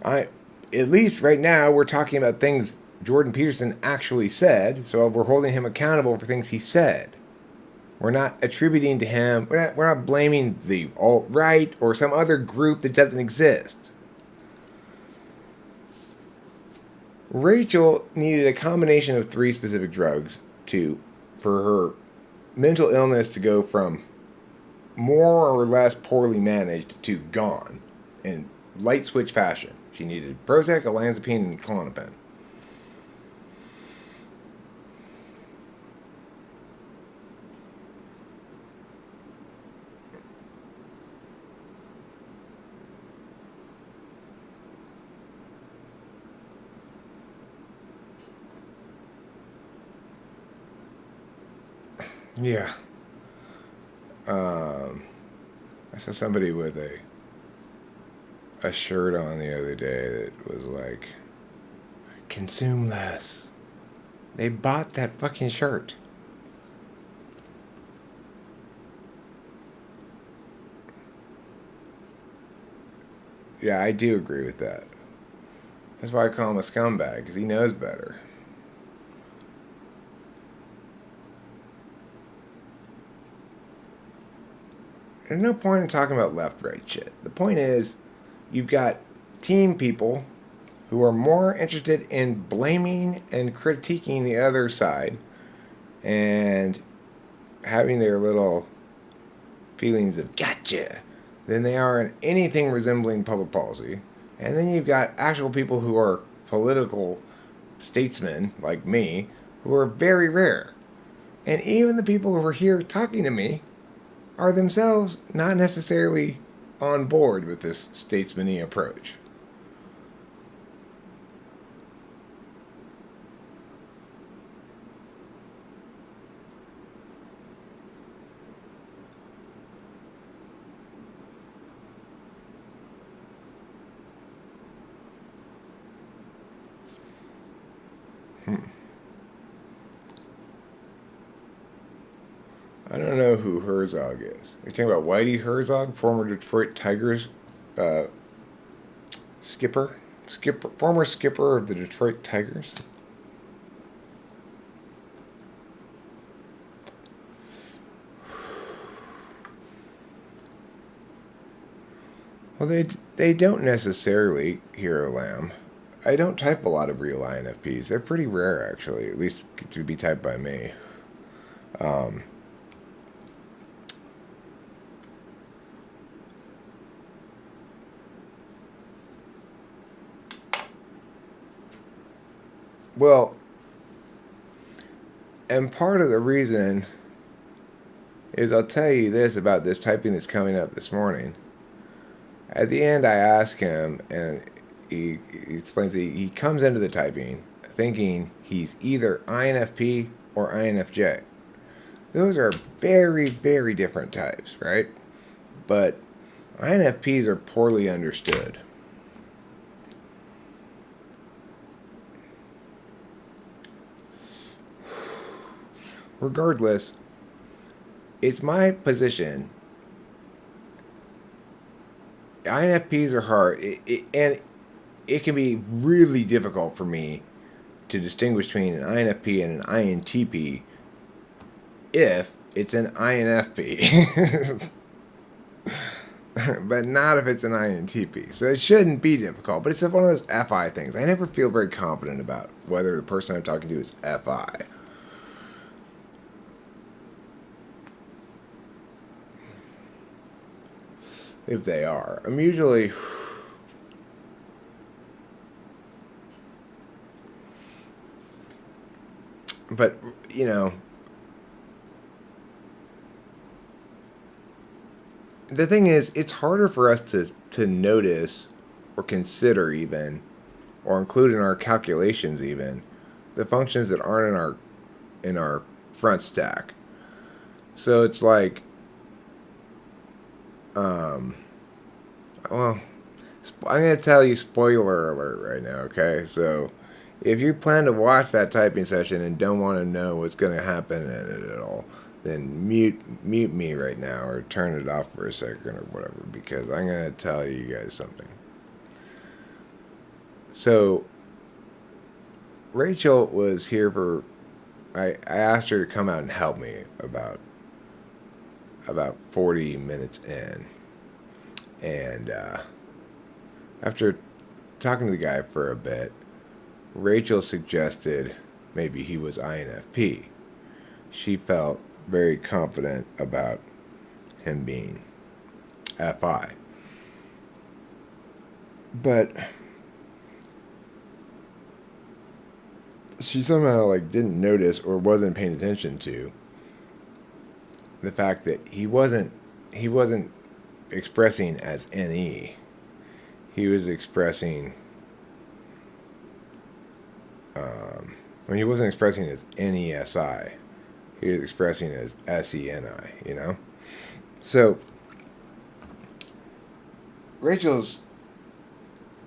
At least right now, we're talking about things Jordan Peterson actually said, so we're holding him accountable for things he said. We're not attributing to him, we're not blaming the alt-right or some other group that doesn't exist. Rachel needed a combination of 3 specific drugs for her mental illness to go from more or less poorly managed to gone in light switch fashion. She needed Prozac, olanzapine, and Klonopin. Yeah. I saw somebody with a shirt on the other day that was like, consume less. They bought that fucking shirt. Yeah, I do agree with that. That's why I call him a scumbag, because he knows better. There's no point in talking about left-right shit. The point is, you've got team people who are more interested in blaming and critiquing the other side and having their little feelings of gotcha than they are in anything resembling public policy. And then you've got actual people who are political statesmen like me who are very rare. And even the people who are here talking to me are themselves not necessarily on board with this statesman-y approach. I don't know who Herzog is. You're talking about Whitey Herzog, former Detroit Tigers uh, former skipper of the Detroit Tigers. Well, they don't necessarily, Hero Lamb. I don't type a lot of real INFPs. They're pretty rare, actually, at least to be typed by me. Um, well, and part of the reason is I'll tell you this about this typing that's coming up this morning. At the end, I ask him, and he explains that he comes into the typing thinking he's either INFP or INFJ. Those are very, very different types, right? But INFPs are poorly understood. Regardless, it's my position. INFPs are hard, and it can be really difficult for me to distinguish between an INFP and an INTP if it's an INFP. But not if it's an INTP. So it shouldn't be difficult, but it's one of those FI things. I never feel very confident about whether the person I'm talking to is FI. If they are. I'm usually... But, you know... The thing is, it's harder for us to notice or consider even, or include in our calculations even, the functions that aren't in our front stack. So it's like... well, I'm going to tell you spoiler alert right now, okay? So, if you plan to watch that typing session and don't want to know what's going to happen in it at all, then mute me right now or turn it off for a second or whatever, because I'm going to tell you guys something. So, Rachel was here for... I asked her to come out and help me about 40 minutes in. And after talking to the guy for a bit, Rachel suggested maybe he was INFP. She felt very confident about him being FI. But she somehow didn't notice or wasn't paying attention to the fact that he wasn't expressing as NE. He was expressing he wasn't expressing as NESI. He was expressing as SENI, you know? So Rachel's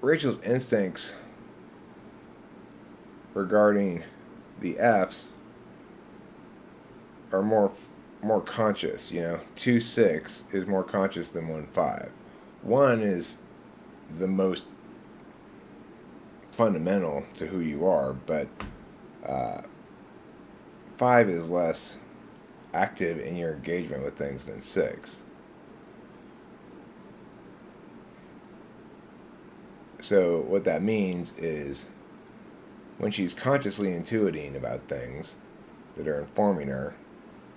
instincts regarding the F's are more conscious, you know. 2-6 is more conscious than 1-5. 1 is the most fundamental to who you are, but 5 is less active in your engagement with things than 6. So what that means is when she's consciously intuiting about things that are informing her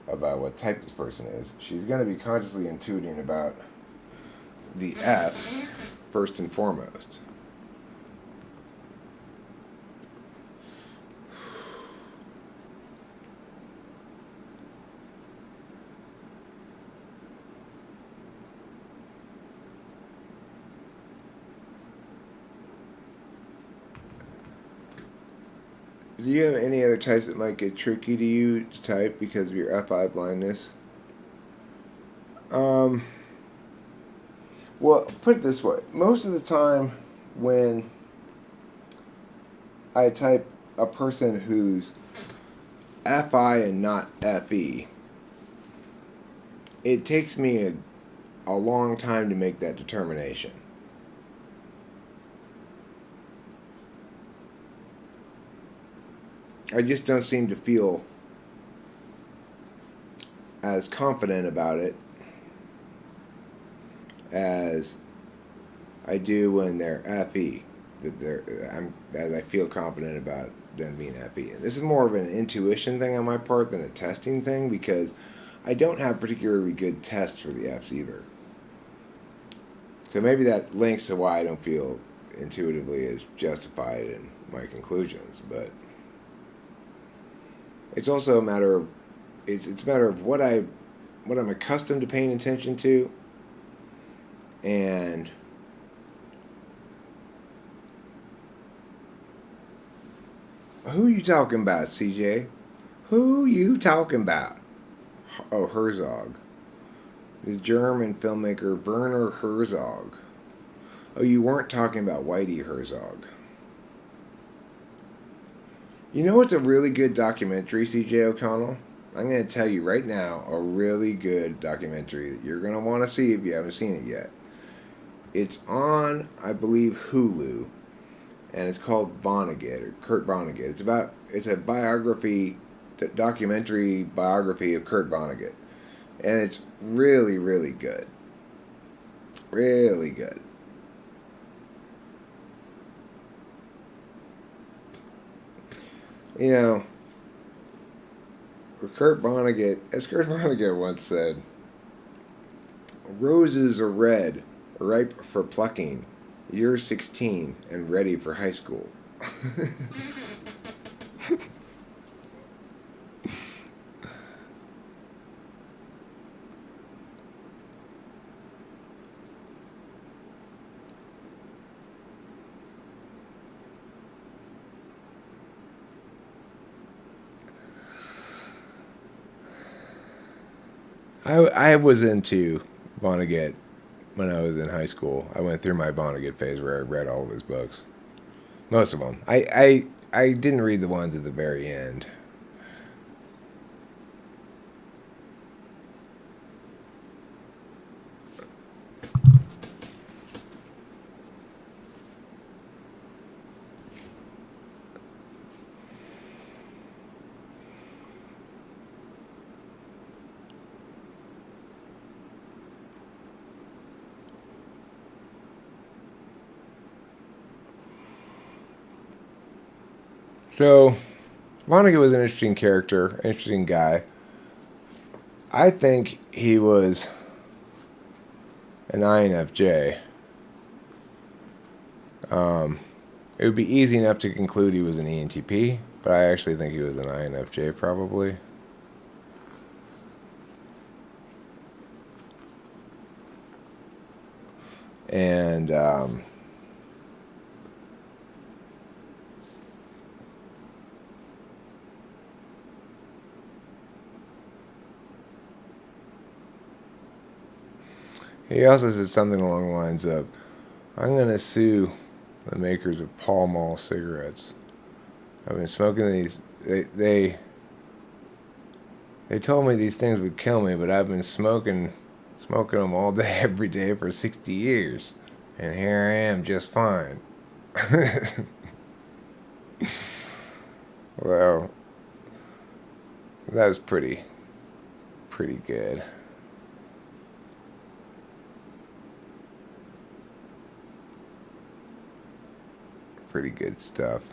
about what type this person is, she's going to be consciously intuiting about the F's first and foremost. Do you have any other types that might get tricky to you to type because of your FI blindness? Well, put it this way. Most of the time when I type a person who's FI and not FE, it takes me a long time to make that determination. I just don't seem to feel as confident about it as I do when they're FE. As I feel confident about them being FE. And this is more of an intuition thing on my part than a testing thing, because I don't have particularly good tests for the Fs either. So maybe that links to why I don't feel intuitively as justified in my conclusions, but it's also a matter of it's a matter of what I'm accustomed to paying attention to, and who you talking about, CJ? Who you talking about? Oh, Herzog, the German filmmaker Werner Herzog. Oh, you weren't talking about Whitey Herzog. You know what's a really good documentary, C.J. O'Connell? I'm going to tell you right now, a really good documentary that you're going to want to see if you haven't seen it yet. It's on, I believe, Hulu, and it's called Vonnegut, or Kurt Vonnegut. It's a documentary biography of Kurt Vonnegut, and it's really, really good. Really good. You know, as Kurt Vonnegut once said, roses are red, ripe for plucking. You're 16 and ready for high school. I was into Vonnegut when I was in high school. I went through my Vonnegut phase where I read all of his books. Most of them. I didn't read the ones at the very end. So, Vonnegut was an interesting character, interesting guy. I think he was an INFJ. It would be easy enough to conclude he was an ENTP, but I actually think he was an INFJ probably. And he also said something along the lines of, I'm going to sue the makers of Pall Mall cigarettes. I've been smoking these. They told me these things would kill me, but I've been smoking them all day, every day for 60 years. And here I am just fine. Well, that was pretty good. Pretty good stuff.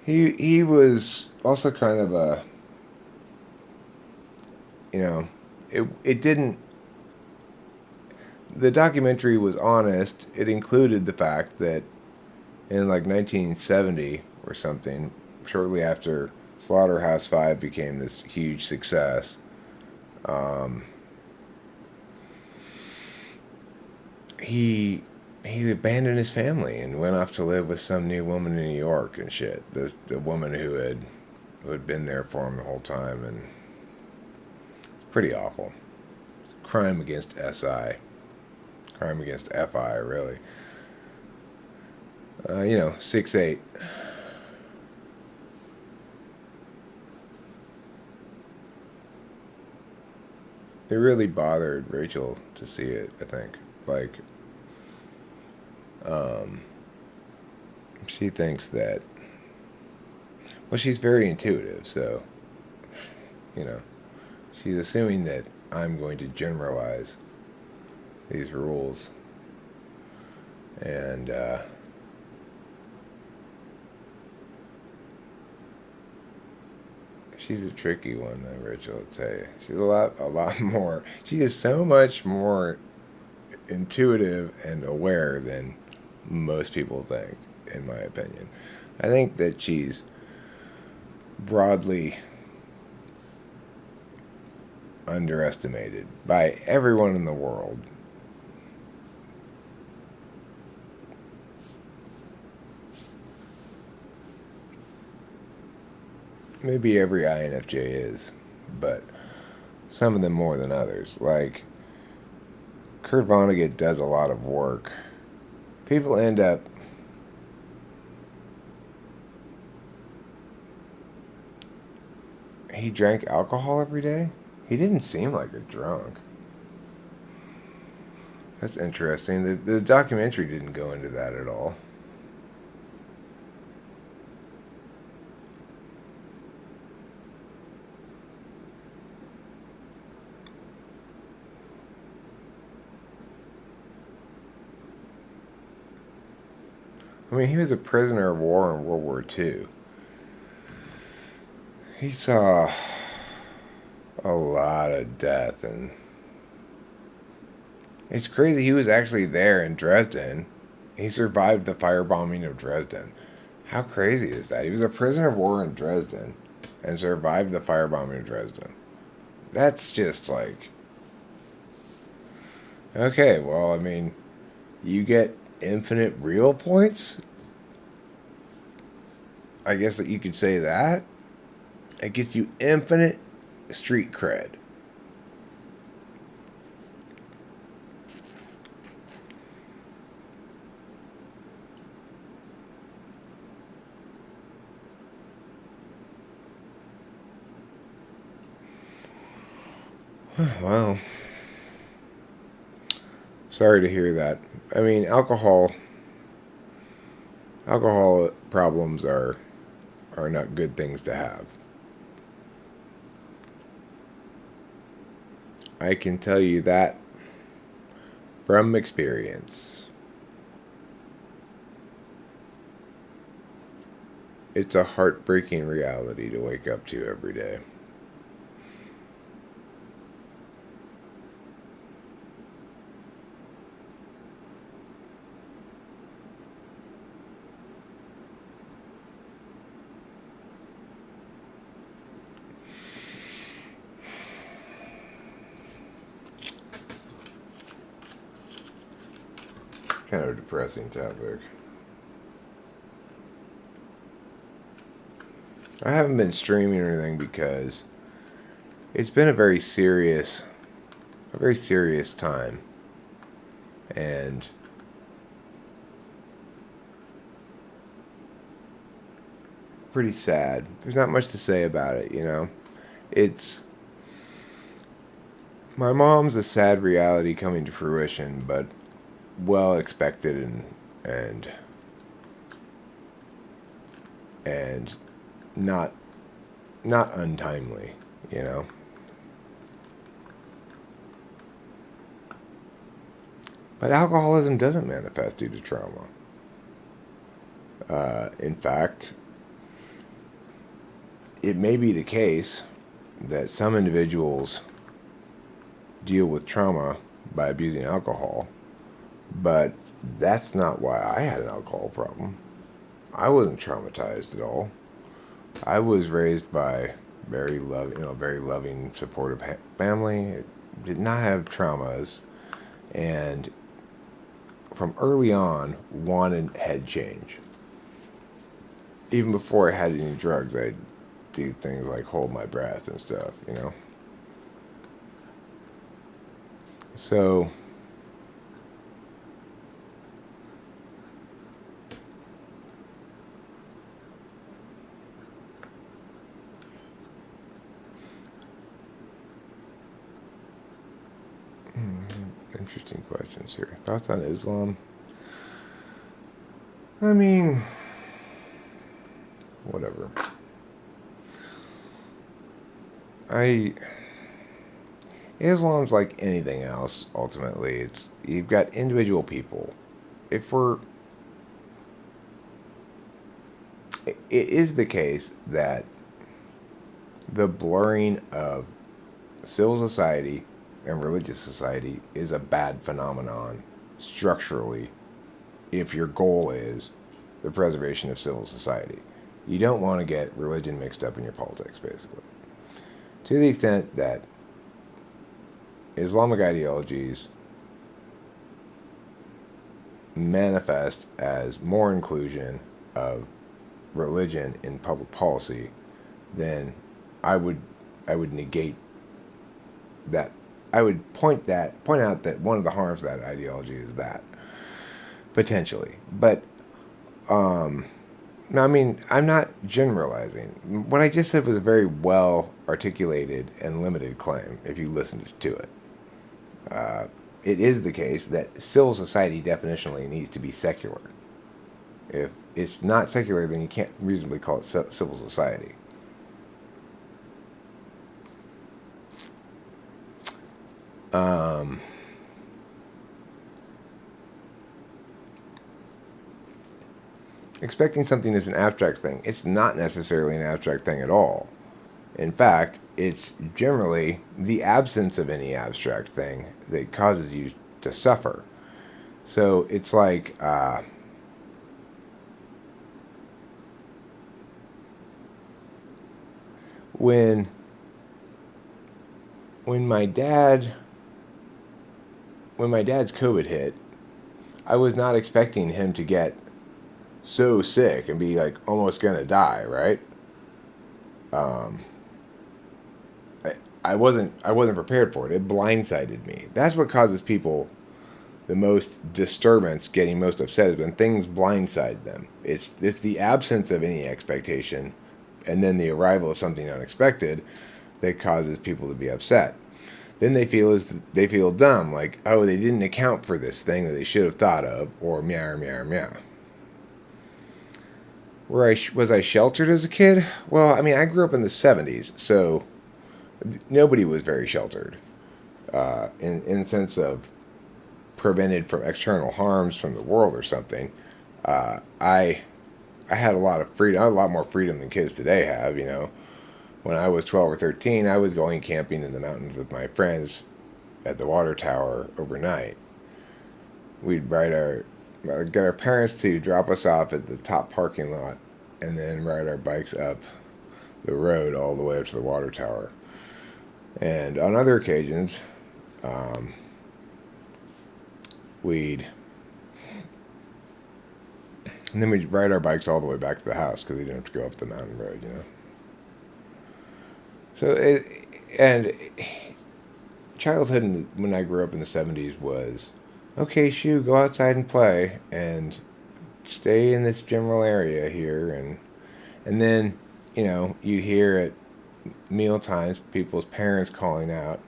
He was also kind of a, you know, it didn't, the documentary was honest. It included the fact that in like 1970 or something, shortly after Slaughterhouse-Five became this huge success, um, he he abandoned his family and went off to live with some new woman in New York and shit. The woman who had been there for him the whole time, and it's pretty awful. It's a crime against crime against FI, really. 6'8". It really bothered Rachel to see it, I think. Like, um, she thinks that, well, she's very intuitive, so, you know, she's assuming that I'm going to generalize these rules. And, she's a tricky one, though, Rachel, I'll tell you. She's a lot more, she is so much more intuitive and aware than most people think, in my opinion. I think that she's broadly underestimated by everyone in the world. Maybe every INFJ is, but some of them more than others. Like, Kurt Vonnegut does a lot of work. People end up he drank alcohol every day. He didn't seem like a drunk. That's interesting. The documentary didn't go into that at all. I mean, he was a prisoner of war in World War II. He saw a lot of death, and it's crazy. He was actually there in Dresden. He survived the firebombing of Dresden. How crazy is that? He was a prisoner of war in Dresden and survived the firebombing of Dresden. That's just like, okay, well, I mean, you get infinite real points. I guess that you could say that. It gets you infinite street cred. Wow. Sorry to hear that. I mean, alcohol problems are not good things to have. I can tell you that from experience. It's a heartbreaking reality to wake up to every day. It's kind of a depressing topic. I haven't been streaming or anything because it's been a very serious time, and pretty sad. There's not much to say about it, you know. It's my mom's a sad reality coming to fruition, but well expected and and not not untimely, you know. But alcoholism doesn't manifest due to trauma. In fact, it may be the case that some individuals deal with trauma by abusing alcohol, but that's not why I had an alcohol problem. I wasn't traumatized at all. I was raised by very loving, supportive family. It did not have traumas, and from early on, wanted head change. Even before I had any drugs, I'd do things like hold my breath and stuff, you know. So interesting questions here. Thoughts on Islam? I mean, whatever. Islam's like anything else. Ultimately, you've got individual people. If we're, it is the case that the blurring of civil society and religious society is a bad phenomenon structurally if your goal is the preservation of civil society. You don't want to get religion mixed up in your politics, basically. To the extent that Islamic ideologies manifest as more inclusion of religion in public policy, then I would negate that. I would point out that one of the harms of that ideology is that potentially. But no, I mean, I'm not generalizing. What I just said was a very well articulated and limited claim. If you listened to it, it is the case that civil society definitionally needs to be secular. If it's not secular, then you can't reasonably call it civil society. Expecting something is an abstract thing. It's not necessarily an abstract thing at all. In fact, it's generally the absence of any abstract thing that causes you to suffer. So it's like when my dad's COVID hit, I was not expecting him to get so sick and be like almost gonna die, right? I wasn't prepared for it. It blindsided me. That's what causes people the most disturbance, getting most upset, is when things blindside them. It's the absence of any expectation, and then the arrival of something unexpected that causes people to be upset. Then they feel dumb, like, oh, they didn't account for this thing that they should have thought of, or meow meow meow. Was I sheltered as a kid? Well, I mean, I grew up in the 70s, so nobody was very sheltered in the sense of prevented from external harms from the world or something. I had a lot of freedom, a lot more freedom than kids today have. You know, when I was 12 or 13, I was going camping in the mountains with my friends at the water tower overnight. We'd get our parents to drop us off at the top parking lot, and then ride our bikes up the road all the way up to the water tower. And on other occasions, we'd ride our bikes all the way back to the house because we didn't have to go up the mountain road, you know. So childhood when I grew up in the 70s was, okay, shoo, go outside and play and stay in this general area here. And then, you know, you'd hear at meal times people's parents calling out,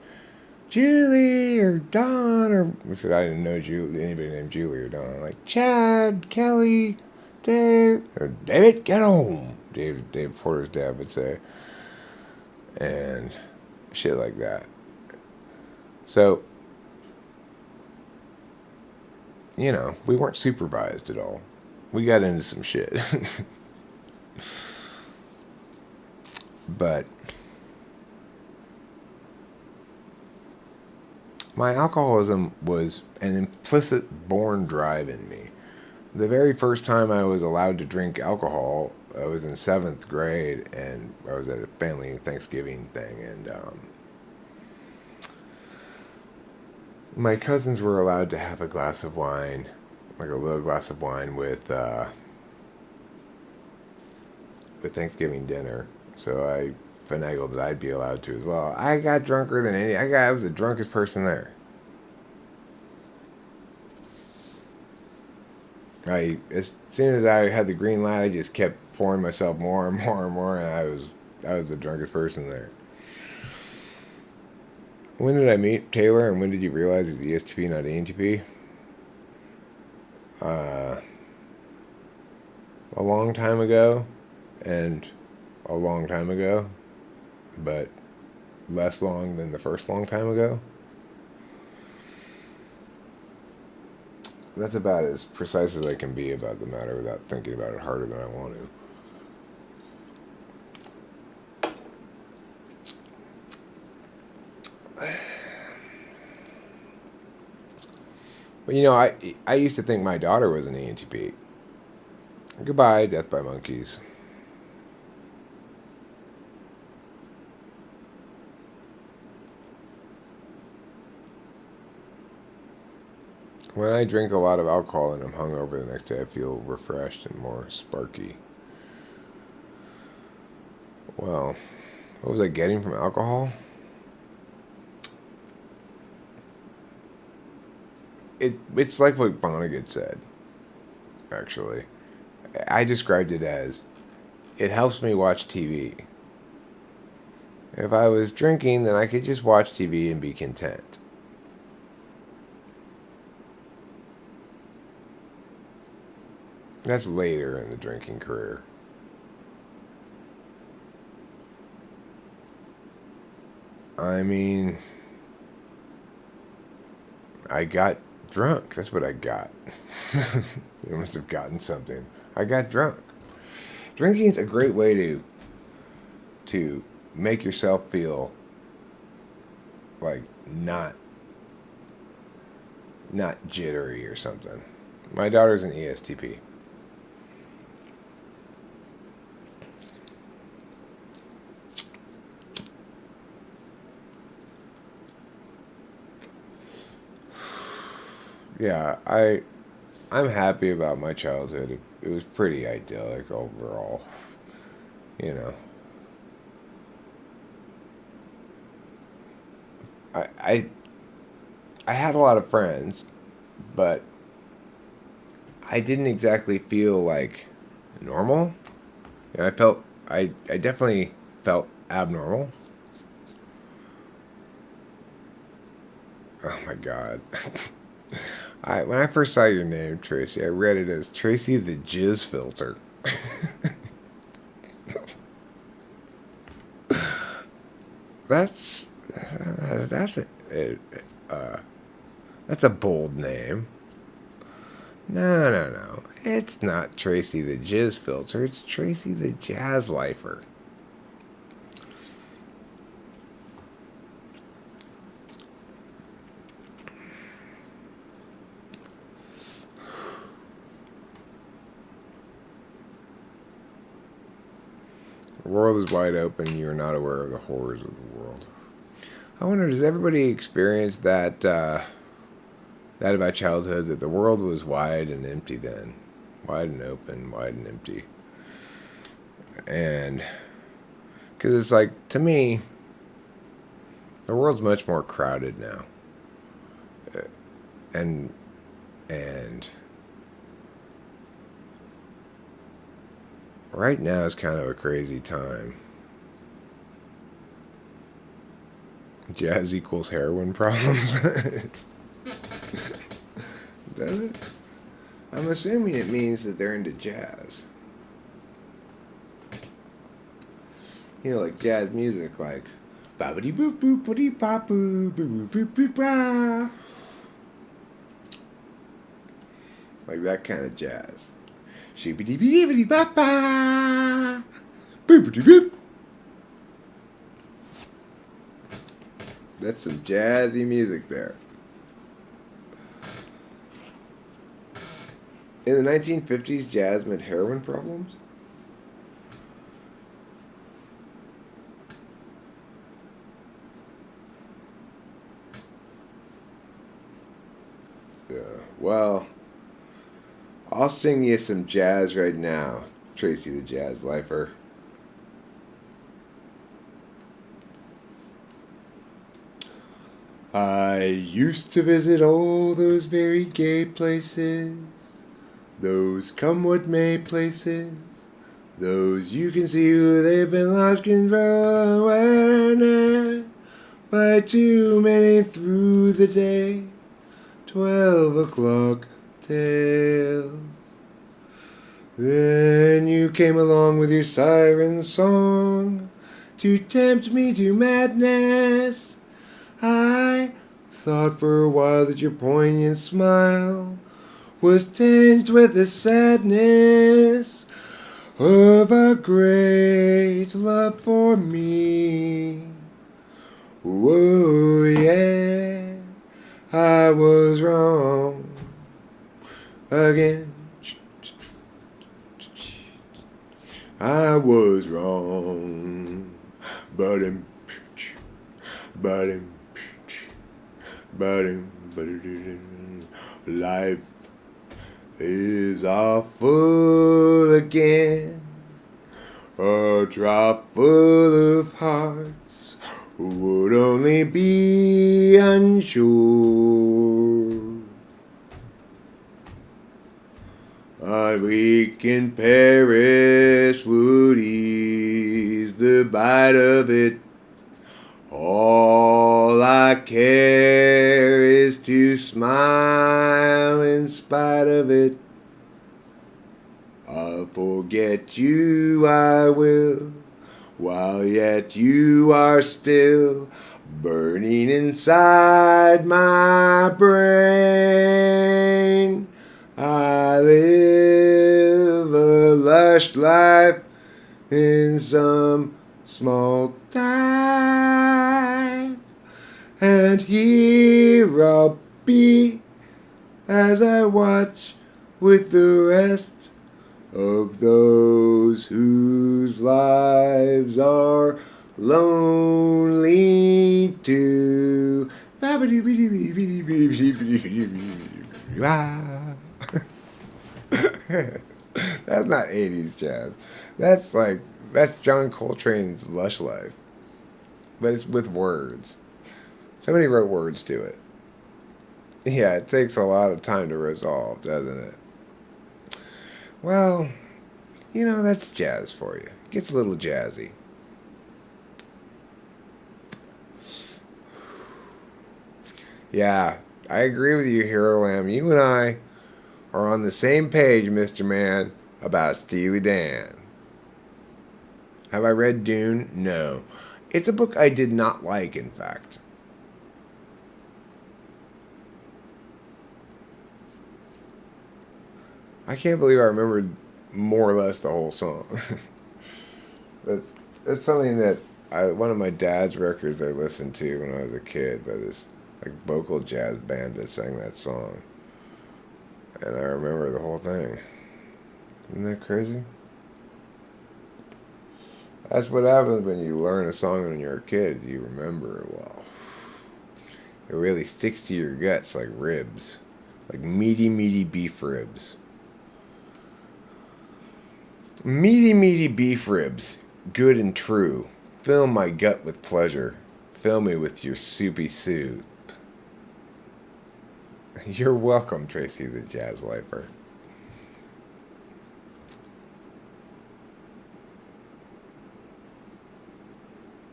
Julie or Don, or I said I didn't know anybody named Julie or Don. Like, Chad, Kelly, Dave, or David, get home. Dave Porter's dad would say, and shit like that. So, we weren't supervised at all. We got into some shit. But my alcoholism was an implicit born drive in me. The very first time I was allowed to drink alcohol, I was in 7th grade, and I was at a family Thanksgiving thing, and my cousins were allowed to have a glass of wine, like a little glass of wine with the Thanksgiving dinner. So I finagled that I'd be allowed to as well. I got drunker than I was the drunkest person there. As soon as I had the green light, I just kept pouring myself more and more and more, and I was the drunkest person there. When did I meet Taylor, and when did you realize it's ESTP, not ENTP? A long time ago, and a long time ago, but less long than the first long time ago. That's about as precise as I can be about the matter without thinking about it harder than I want to. But I used to think my daughter was an ENTP. Goodbye, Death by Monkeys. When I drink a lot of alcohol and I'm hungover the next day, I feel refreshed and more sparky. Well, what was I getting from alcohol? It's like what Vonnegut said, actually. I described it as, it helps me watch TV. If I was drinking, then I could just watch TV and be content. That's later in the drinking career. I mean, I got drunk. That's what I got. I must have gotten something. I got drunk. Drinking is a great way to make yourself feel like not jittery or something. My daughter's an ESTP. Yeah, I'm happy about my childhood. It was pretty idyllic overall. You know. I I I had a lot of friends, but I didn't exactly feel like normal. And I definitely felt abnormal. Oh my god. When I first saw your name, Tracy, I read it as Tracy the Jizz Filter. that's that's uh, that's a bold name. No, no, no. It's not Tracy the Jizz Filter. It's Tracy the Jazz Lifer. The world is wide open. You are not aware of the horrors of the world. I wonder, does everybody experience that about childhood, that the world was wide and empty then? Wide and open, wide and empty. And, because it's like, to me, the world's much more crowded now. And right now is kind of a crazy time. Jazz equals heroin problems. Does it? I'm assuming it means that they're into jazz. You know, like jazz music, like babidi boop boop boop bop boop boop boop boop blah. Like that kind of jazz. Sheepity beepity bop ba boopity boop. That's some jazzy music there. In the 1950s, jazz meant heroin problems. Yeah. Well, I'll sing you some jazz right now, Tracy the Jazz Lifer. I used to visit all those very gay places, those come what may places, those you can see who they've been lost control of awareness by too many through the day. 12 o'clock tale. Then you came along with your siren song to tempt me to madness. I thought for a while that your poignant smile was tinged with the sadness of a great love for me. Whoa, yeah, I was wrong again. I was wrong, but life is awful again. A drop full of hearts would only be unsure. A week in Paris would ease the bite of it. All I care is to smile in spite of it. I'll forget you, I will, while yet you are still burning inside my brain. I live a lush life in some small dive, and here I'll be as I watch with the rest of those whose lives are lonely too. That's not 80s jazz. That's John Coltrane's Lush Life. But it's with words. Somebody wrote words to it. Yeah, it takes a lot of time to resolve, doesn't it? Well, that's jazz for you. It gets a little jazzy. Yeah, I agree with you, Hero Lamb. You and I are on the same page, Mr. Man, about Steely Dan. Have I read Dune? No. It's a book I did not like, in fact. I can't believe I remembered more or less the whole song. That's something that one of my dad's records I listened to when I was a kid by this vocal jazz band that sang that song. And I remember the whole thing. Isn't that crazy? That's what happens when you learn a song when you're a kid. You remember it well. It really sticks to your guts like ribs. Like meaty, meaty beef ribs. Meaty, meaty beef ribs. Good and true. Fill my gut with pleasure. Fill me with your soupy soup. You're welcome, Tracy the Jazz Lifer.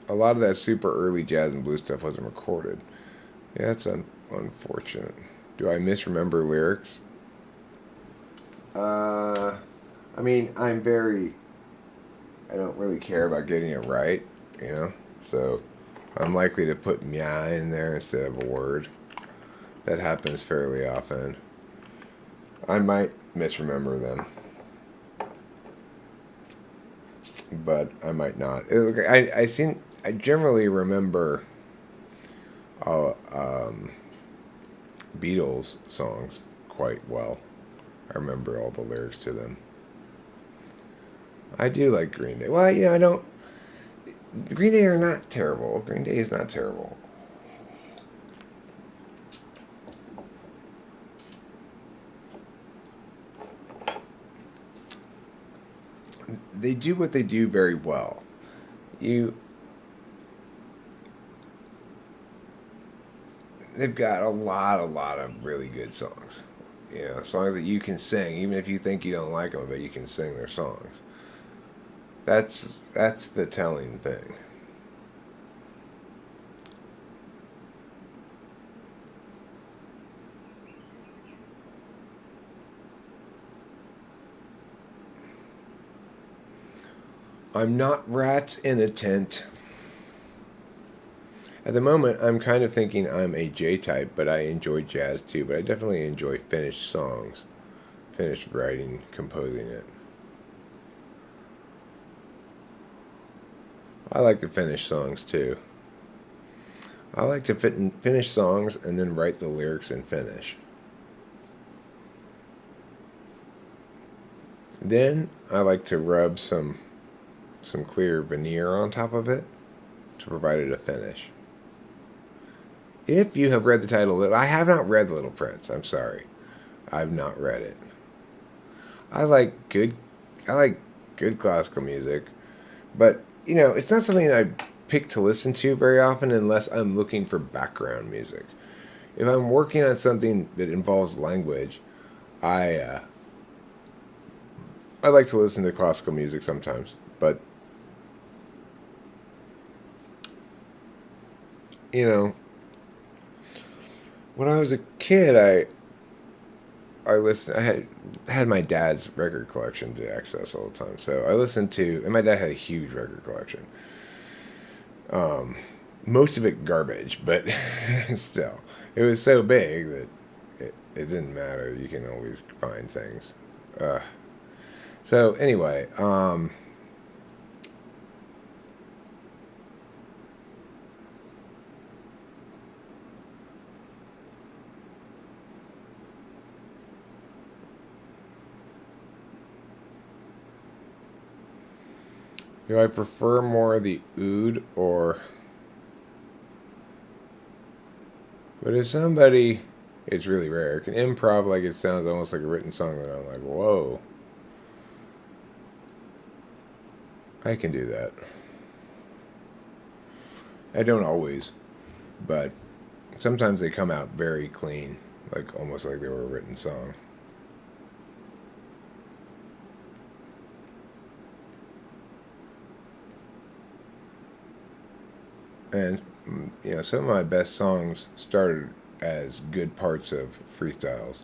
A lot of that super early jazz and blues stuff wasn't recorded. Yeah, that's unfortunate. Do I misremember lyrics? I mean, I'm very I don't really care about getting it right, you know. So I'm likely to put mya in there instead of a word. That happens fairly often. I might misremember them, but I might not. I generally remember all Beatles songs quite well. I remember all the lyrics to them. I do like Green Day. Well, I don't. Green Day are not terrible. Green Day is not terrible. They do what they do very well. You, they've got a lot of really good songs. Songs that you can sing, even if you think you don't like them, but you can sing their songs. That's the telling thing. I'm not rats in a tent. At the moment, I'm kind of thinking I'm a J type, but I enjoy jazz too. But I definitely enjoy finished songs, finished writing, composing it. I like to finish songs too. I like to finish songs and then write the lyrics and finish. Then I like to rub some clear veneer on top of it to provide it a finish. If you have read the title, I have not read Little Prince. I'm sorry, I've not read it. I like good, I like good classical music, but it's not something I pick to listen to very often unless I'm looking for background music. If I'm working on something that involves language, I I like to listen to classical music sometimes, but you know, when I was a kid, I listened. I had my dad's record collection to access all the time, so I listened to. And my dad had a huge record collection. Most of it garbage, but still, it was so big that it didn't matter. You can always find things. So anyway, do I prefer more the oud or? But if somebody, it's really rare, can improv like it sounds almost like a written song, that I'm like, whoa, I can do that. I don't always, but sometimes they come out very clean, like almost like they were a written song. And some of my best songs started as good parts of freestyles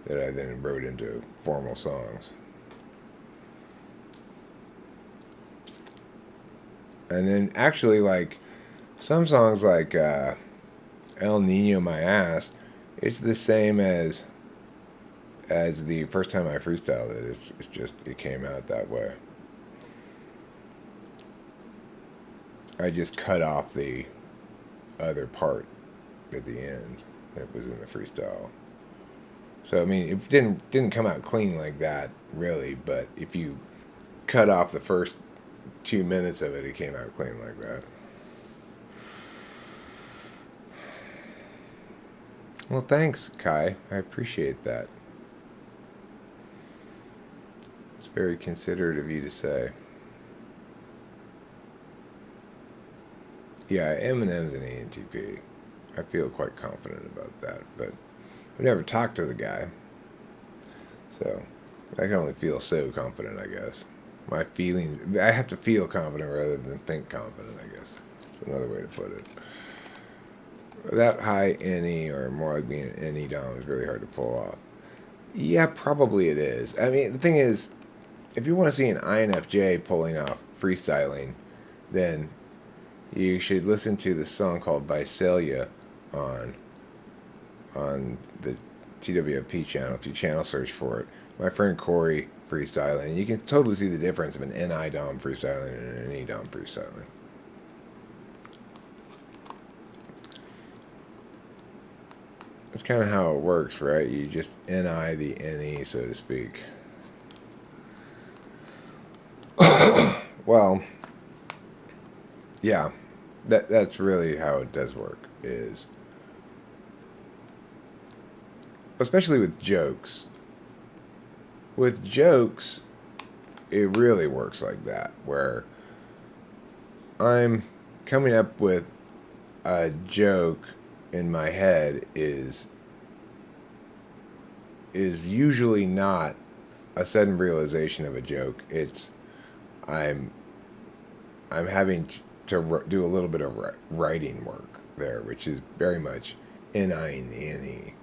that I then wrote into formal songs. And then actually, like some songs like El Nino My Ass, it's the same as the first time I freestyled it. It's just it came out that way. I just cut off the other part at the end that was in the freestyle. So I mean, it didn't come out clean like that, really. But if you cut off the first 2 minutes of it, it came out clean like that. Well, thanks, Kai. I appreciate that. It's very considerate of you to say. Yeah, Eminem's an ENTP. I feel quite confident about that, but I've never talked to the guy, so I can only feel so confident, I guess. My feelings, I have to feel confident rather than think confident, I guess. That's another way to put it. That high NE, or more like being an NE dom, is really hard to pull off. Yeah, probably it is. I mean, the thing is, if you want to see an INFJ pulling off freestyling, then you should listen to the song called Visalia on the TWFP channel. If you channel search for it, my friend Corey freestyling, you can totally see the difference of an NI dom freestyling and an NE dom freestyling. That's kind of how it works, right? You just NI the NE, so to speak. Well, yeah, that's really how it does work. Is especially with jokes. With jokes, it really works like that, where I'm coming up with a joke in my head is usually not a sudden realization of a joke. It's I'm having to do a little bit of writing work there, which is very much NIing the NE.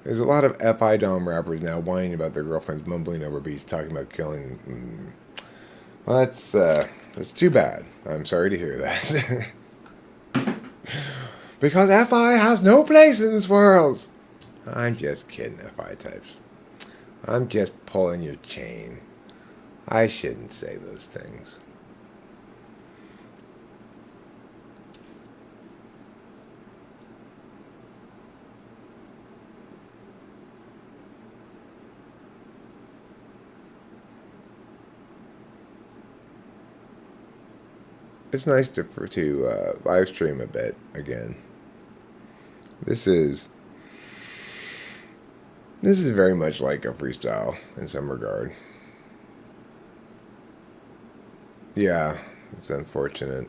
There's a lot of FI Dom rappers now whining about their girlfriends mumbling over beats, talking about killing. Well, that's too bad. I'm sorry to hear that. Because FI has no place in this world. I'm just kidding, FI types. I'm just pulling your chain. I shouldn't say those things. It's nice to live stream a bit again. This is very much like a freestyle in some regard. Yeah, it's unfortunate.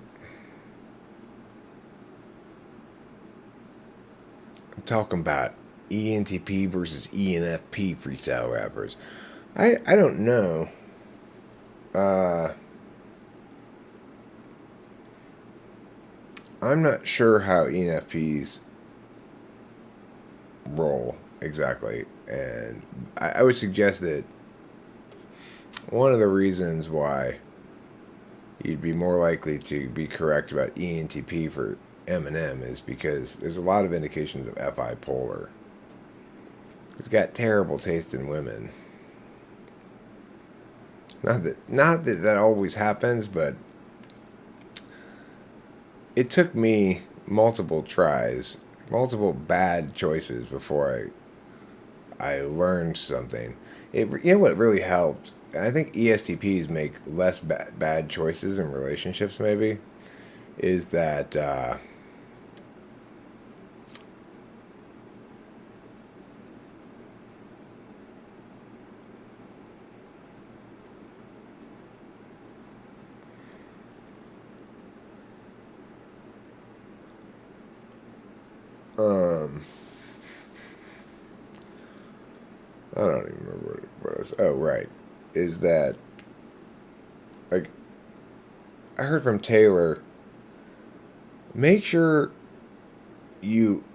I'm talking about ENTP versus ENFP freestyle rappers. I don't know. I'm not sure how ENFPs roll exactly, and I would suggest that one of the reasons why you'd be more likely to be correct about ENTP for Eminem is because there's a lot of indications of FI polar. He's got terrible taste in women. Not that always happens, but it took me multiple tries, multiple bad choices before I learned something. You know what really helped? I think ESTPs make less bad choices in relationships. Maybe is that I don't even remember what it was. Oh, right. Is that, like, I heard from Taylor, make sure you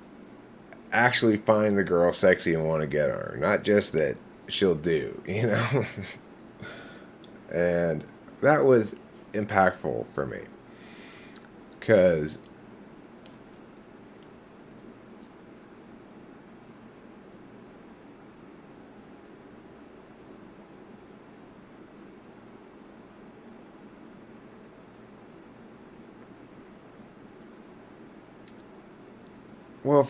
actually find the girl sexy and want to get on her. Not just that she'll do, you know? And that was impactful for me. Because well,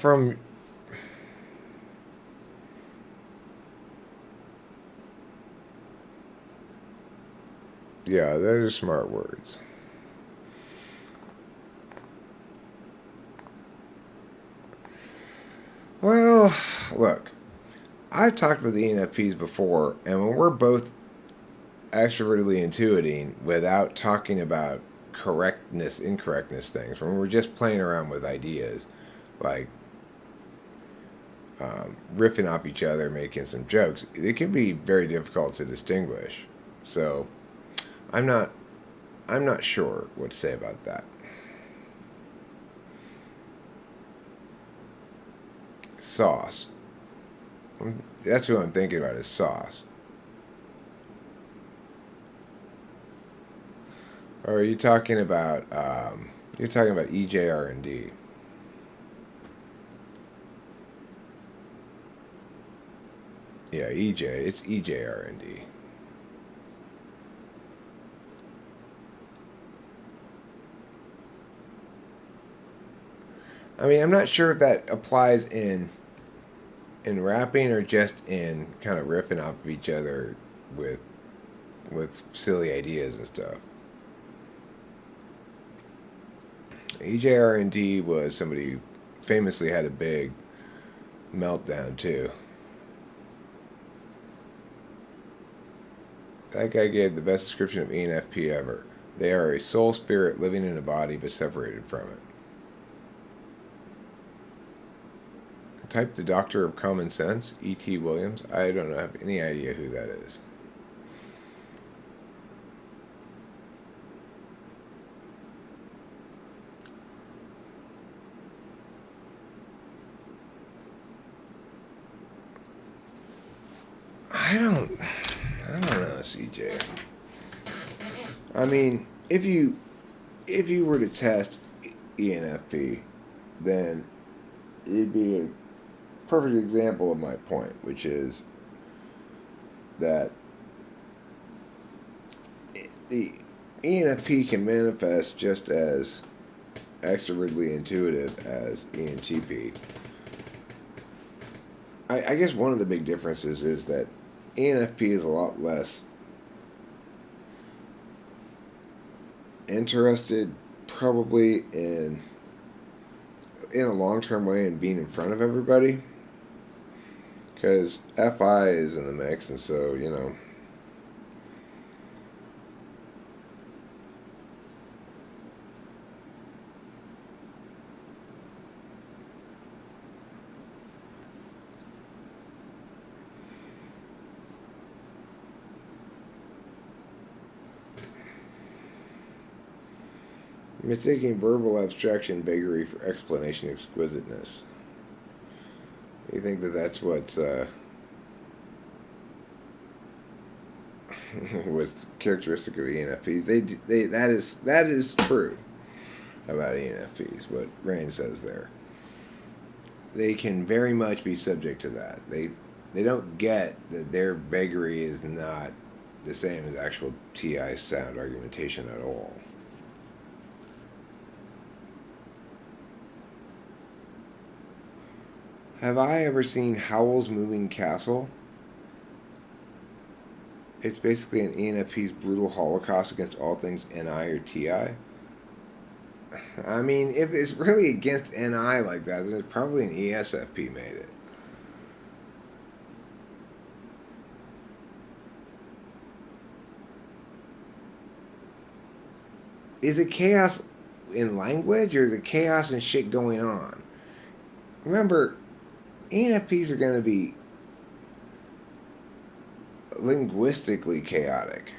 yeah, those are smart words. Well, look, I've talked with ENFPs before, and when we're both extrovertedly intuiting without talking about correctness, incorrectness things, when we're just playing around with ideas, like riffing off each other, making some jokes, it can be very difficult to distinguish. So, I'm not, I'm not sure what to say about that. Sauce. That's what I'm thinking about is sauce. Or are you talking about you're talking about EJR&D? Yeah, EJ. It's EJR&D. I mean, I'm not sure if that applies in rapping or just in kind of riffing off of each other with silly ideas and stuff. EJR&D was somebody who famously had a big meltdown too. That guy gave the best description of ENFP ever. They are a soul spirit living in a body but separated from it. Type the Doctor of Common Sense, E.T. Williams. I don't have any idea who that is. I don't know, CJ. I mean, if you were to test ENFP, then it'd be a perfect example of my point, which is that the ENFP can manifest just as extrovertly intuitive as ENTP. I guess one of the big differences is that ENFP is a lot less interested, probably in a long-term way, in being in front of everybody, because FI is in the mix, and so mistaking verbal abstraction vagary for explanation exquisiteness. You think that that's what's was characteristic of ENFPs? That is true about ENFPs. What Rain says there, they can very much be subject to that. They don't get that their vagary is not the same as actual TI sound argumentation at all. Have I ever seen Howl's Moving Castle? It's basically an ENFP's brutal holocaust against all things NI or TI. I mean, if it's really against NI like that, then it's probably an ESFP made it. Is it chaos in language or is it chaos and shit going on? Remember, ENFPs are going to be linguistically chaotic.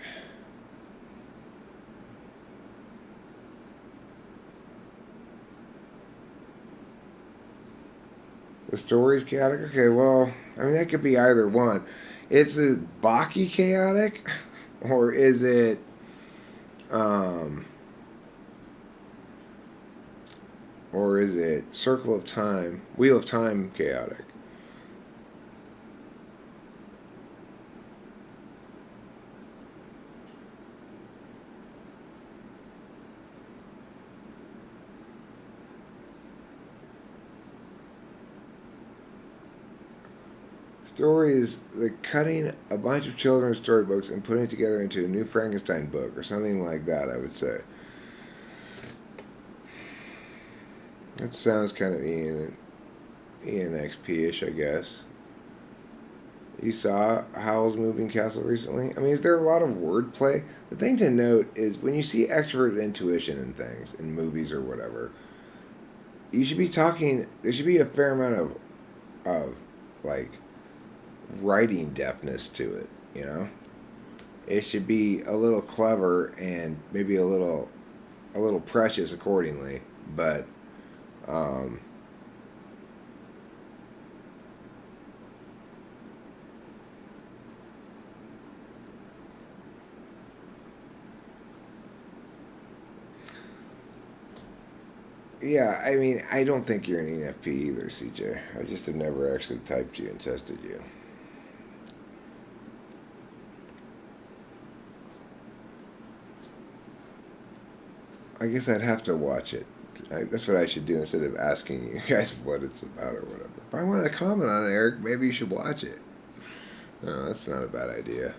The story's chaotic? Okay, well, I mean, that could be either one. Is it Baki chaotic? Or is it, um, Circle of Time, Wheel of Time chaotic? Story is the cutting a bunch of children's storybooks and putting it together into a new Frankenstein book or something like that, I would say. That sounds kind of ENXP-ish, I guess. You saw Howl's Moving Castle recently? I mean, is there a lot of wordplay? The thing to note is when you see extroverted intuition in things, in movies or whatever, you should be talking, there should be a fair amount of like, writing deftness to it, you know? It should be a little clever and maybe a little precious accordingly, but um, Yeah, I mean, I don't think you're an ENFP either, CJ. I just have never actually typed you and tested you. I guess I'd have to watch it. That's what I should do instead of asking you guys what it's about or whatever. If I want to comment on it, Eric, maybe you should watch it. No, that's not a bad idea.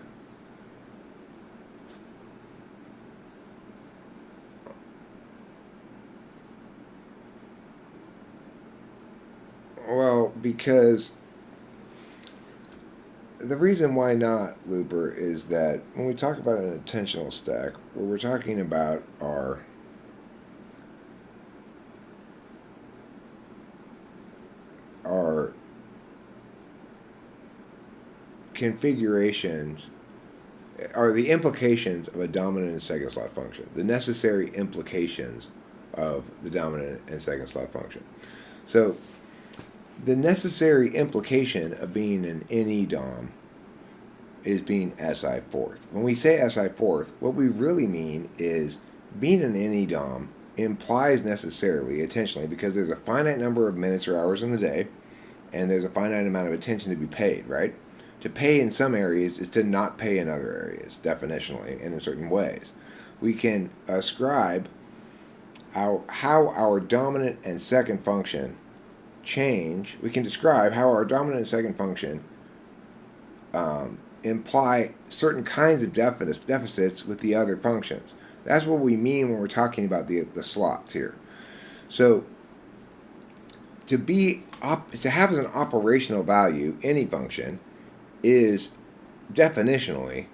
Well, because the reason why not, Looper, is that when we talk about an intentional stack, what we're talking about are configurations, are the implications of a dominant and second slot function, the necessary implications of the dominant and second slot function. So the necessary implication of being an NE DOM is being SI fourth. When we say SI fourth, what we really mean is being an NE DOM implies necessarily, intentionally, because there's a finite number of minutes or hours in the day, and there's a finite amount of attention to be paid, right? To pay in some areas is to not pay in other areas, definitionally, and in certain ways. We can ascribe how our dominant and second function change. We can describe how our dominant and second function imply certain kinds of deficits with the other functions. That's what we mean when we're talking about the slots here. So to have as an operational value any function is definitionally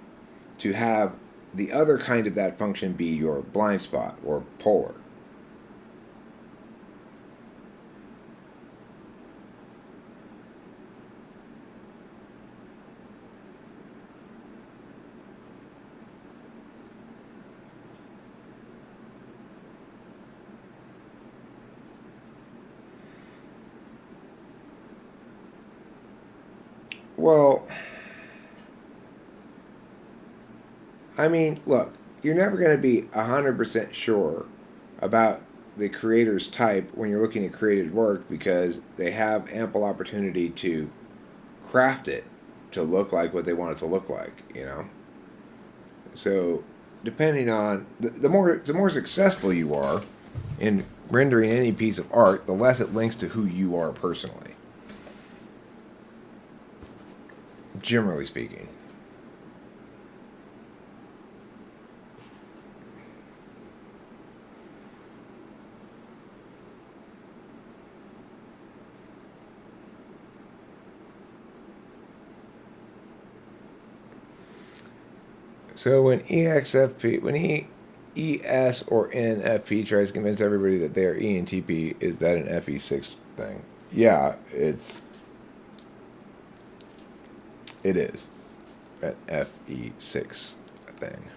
to have the other kind of that function be your blind spot or polar. Well, I mean, look, you're never going to be 100% sure about the creator's type when you're looking at created work because they have ample opportunity to craft it to look like what they want it to look like, you know? So, depending on the more successful you are in rendering any piece of art, the less it links to who you are personally. Generally speaking. So when ES or NFP tries to convince everybody that they are ENTP, is that an FE6 thing? Yeah, it is an FE6 thing.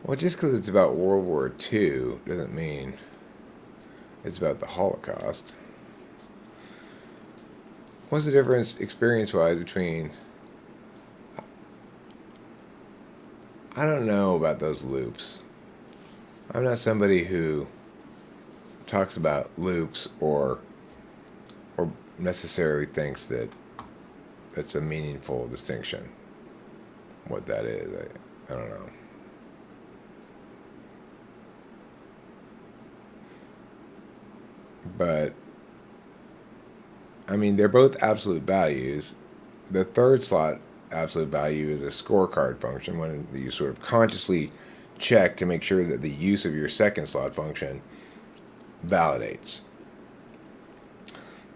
Well, just because it's about World War II doesn't mean it's about the Holocaust. What's the difference experience-wise between... I don't know about those loops. I'm not somebody who talks about loops or necessarily thinks that that's a meaningful distinction. What that is, I don't know. But I mean, they're both absolute values. The third slot absolute value is a scorecard function, when you sort of consciously check to make sure that the use of your second slot function validates.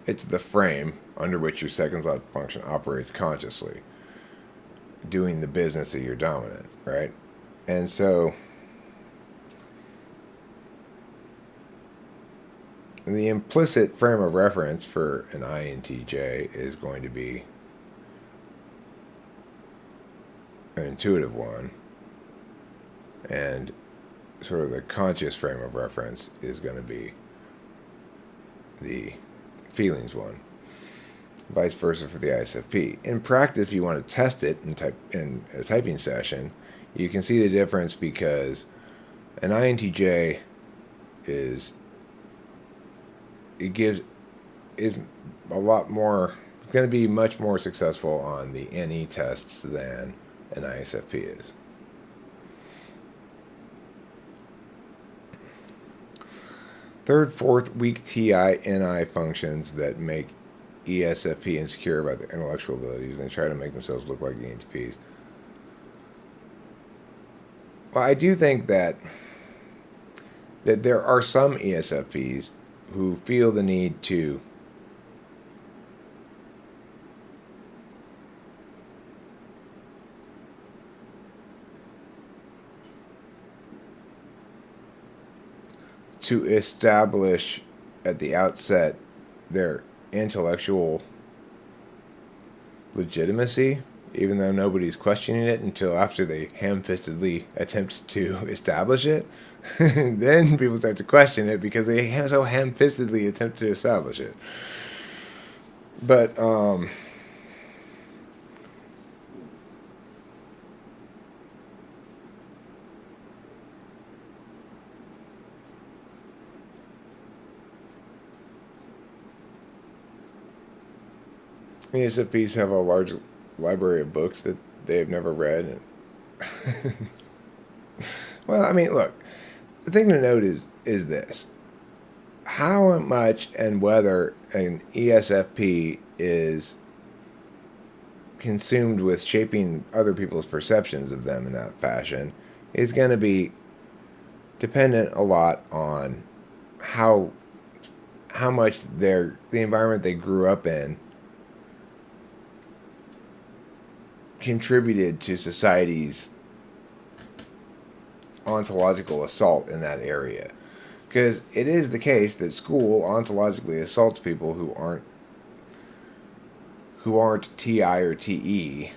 It's the frame under which your second slot function operates consciously, doing the business of your dominant, right? And so the implicit frame of reference for an INTJ is going to be an intuitive one, and sort of the conscious frame of reference is going to be the feelings one. vice versa for the ISFP. In practice, if you want to test it in a typing session, you can see the difference because an INTJ is it gives is a lot more going to be much more successful on the NE tests than an ISFP is. Third, fourth weak TI NI functions that make ESFP insecure about their intellectual abilities and they try to make themselves look like ENTPs. Well, I do think that there are some ESFPs who feel the need to establish at the outset their intellectual legitimacy, even though nobody's questioning it until after they ham-fistedly attempt to establish it. Then people start to question it because they so ham-fistedly attempt to establish it. But ESFPs have a large library of books that they have never read. And well, I mean, look, the thing to note is this: how much and whether an ESFP is consumed with shaping other people's perceptions of them in that fashion is going to be dependent a lot on how much the environment they grew up in contributed to society's ontological assault in that area. Because it is the case that school ontologically assaults people who aren't TI or TE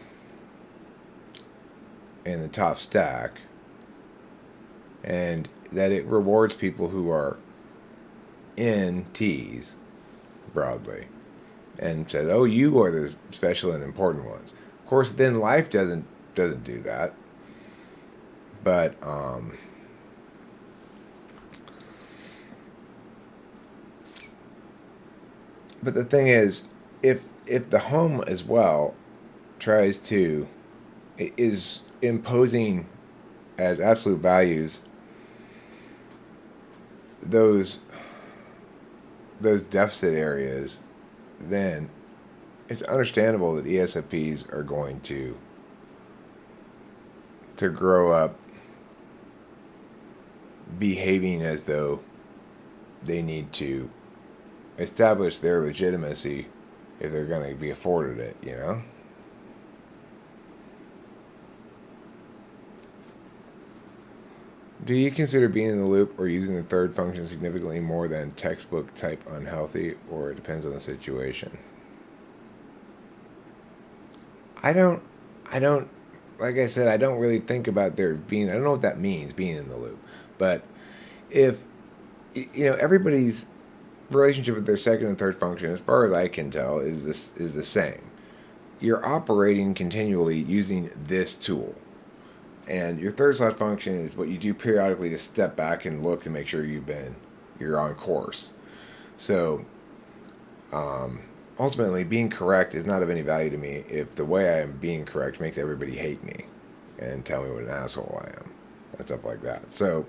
in the top stack, and that it rewards people who are in T's broadly and says, oh, you are the special and important ones. Of course, then life doesn't do that. But the thing is, if the home as well is imposing as absolute values those deficit areas, then it's understandable that ESFPs are going to grow up behaving as though they need to establish their legitimacy if they're going to be afforded it, you know? Do you consider being in the loop or using the third function significantly more than textbook type unhealthy, or it depends on the situation? I don't, like I said, I don't really think about there being, I don't know what that means, being in the loop. But if, everybody's relationship with their second and third function, as far as I can tell, is the same. You're operating continually using this tool. And your third slot function is what you do periodically to step back and look to make sure you're on course. So, ultimately, being correct is not of any value to me if the way I am being correct makes everybody hate me and tell me what an asshole I am and stuff like that. So,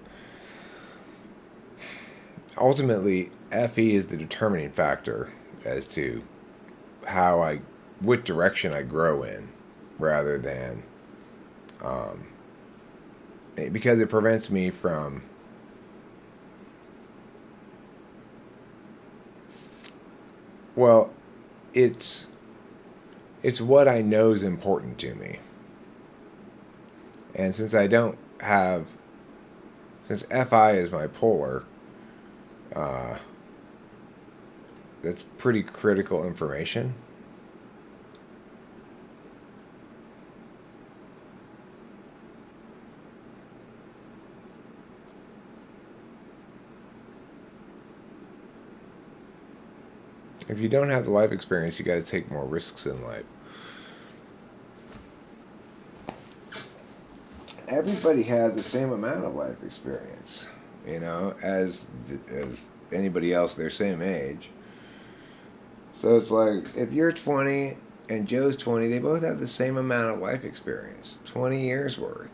ultimately, FE is the determining factor as to what direction I grow in, rather than, because it prevents me from it's what I know is important to me. And since FI is my polar, that's pretty critical information. If you don't have the life experience, you got to take more risks in life. Everybody has the same amount of life experience, as anybody else their same age. So it's like if you're 20 and Joe's 20, they both have the same amount of life experience, 20 years worth.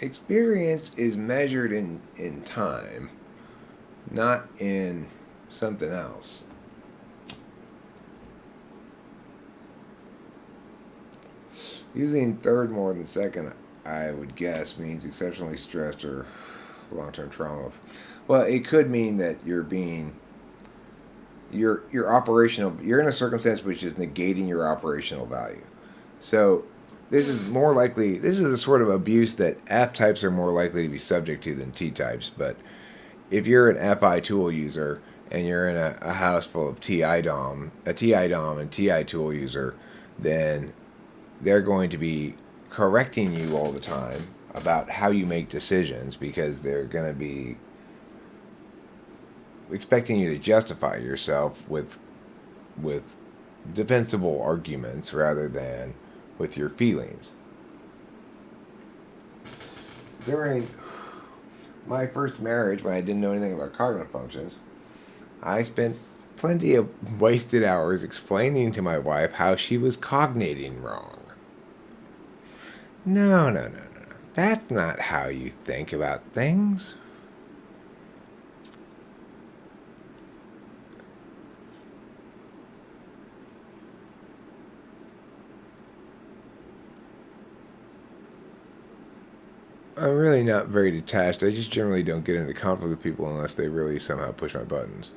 Experience is measured in time, not in something else. Using third more than second, I would guess, means exceptionally stressed or long-term trauma. Well, it could mean that you're operational. You're in a circumstance which is negating your operational value. So this is more likely. This is a sort of abuse that F types are more likely to be subject to than T types. But if you're an FI tool user and you're in a house full of TI DOM, a TI DOM and TI tool user, then they're going to be correcting you all the time about how you make decisions because they're going to be expecting you to justify yourself with defensible arguments rather than with your feelings. During my first marriage, when I didn't know anything about cognitive functions, I spent plenty of wasted hours explaining to my wife how she was cognating wrong. No. That's not how you think about things. I'm really not very detached. I just generally don't get into conflict with people unless they really somehow push my buttons.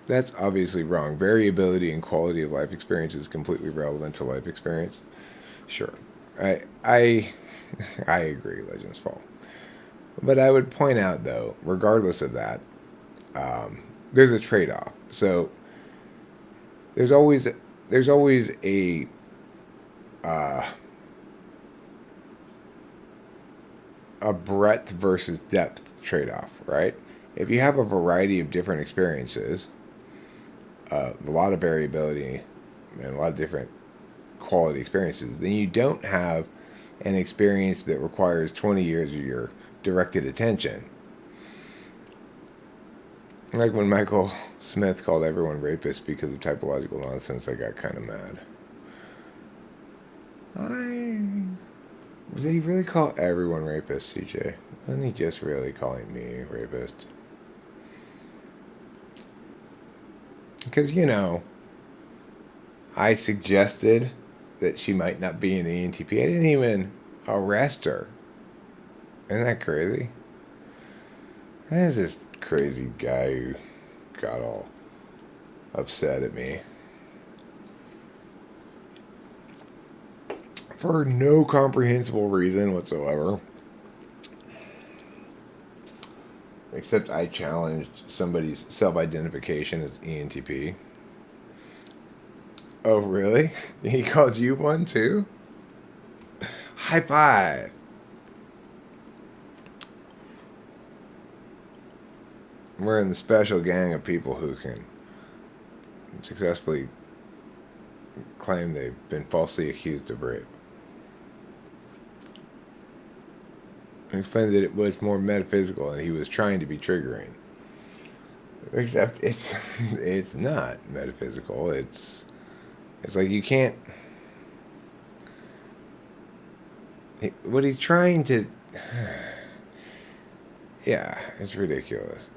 That's obviously wrong. Variability and quality of life experience is completely relevant to life experience. Sure. I agree, Legends Fall. But I would point out, though, regardless of that, there's a trade-off. So there's always uh, a breadth versus depth trade-off, right? If you have a variety of different experiences, a lot of variability, and a lot of different quality experiences, then you don't have an experience that requires 20 years of your directed attention. Like when Michael Smith called everyone rapists because of typological nonsense, I got kind of mad. Did he really call everyone rapist, CJ? Wasn't he just really calling me rapist? Because, I suggested that she might not be an ENTP. I didn't even arrest her. Isn't that crazy? There's this crazy guy who got all upset at me for no comprehensible reason whatsoever. Except I challenged somebody's self-identification as ENTP. Oh, really? He called you one, too? High five! We're in the special gang of people who can successfully claim they've been falsely accused of rape. He explained that it was more metaphysical and he was trying to be triggering. Except it's not metaphysical. It's like you can't. What he's trying to. Yeah, it's ridiculous.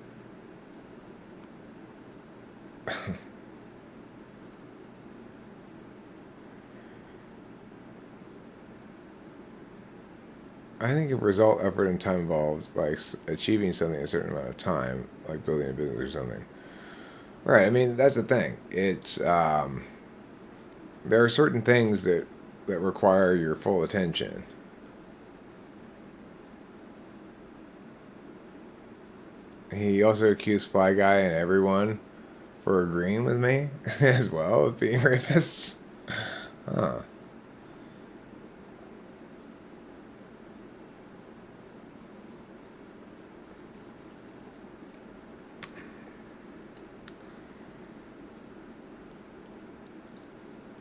I think if result, effort, and time involved, like achieving something in a certain amount of time, like building a business or something. Right. I mean, that's the thing. It's there are certain things that require your full attention. He also accused Fly Guy and everyone for agreeing with me as well of being rapists. Huh.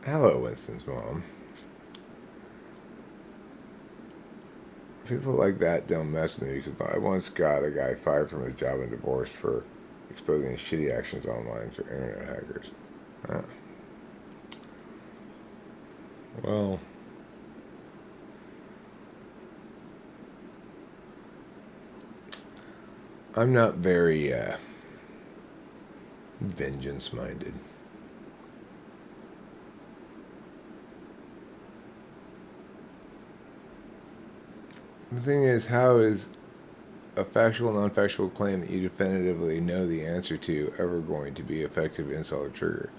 Hello, Winston's mom. People like that don't mess with me because I once got a guy fired from his job and divorced for exposing his shitty actions online for internet hackers. Huh. Well, I'm not very vengeance minded. The thing is, how is a factual, non-factual claim that you definitively know the answer to ever going to be effective insult or trigger?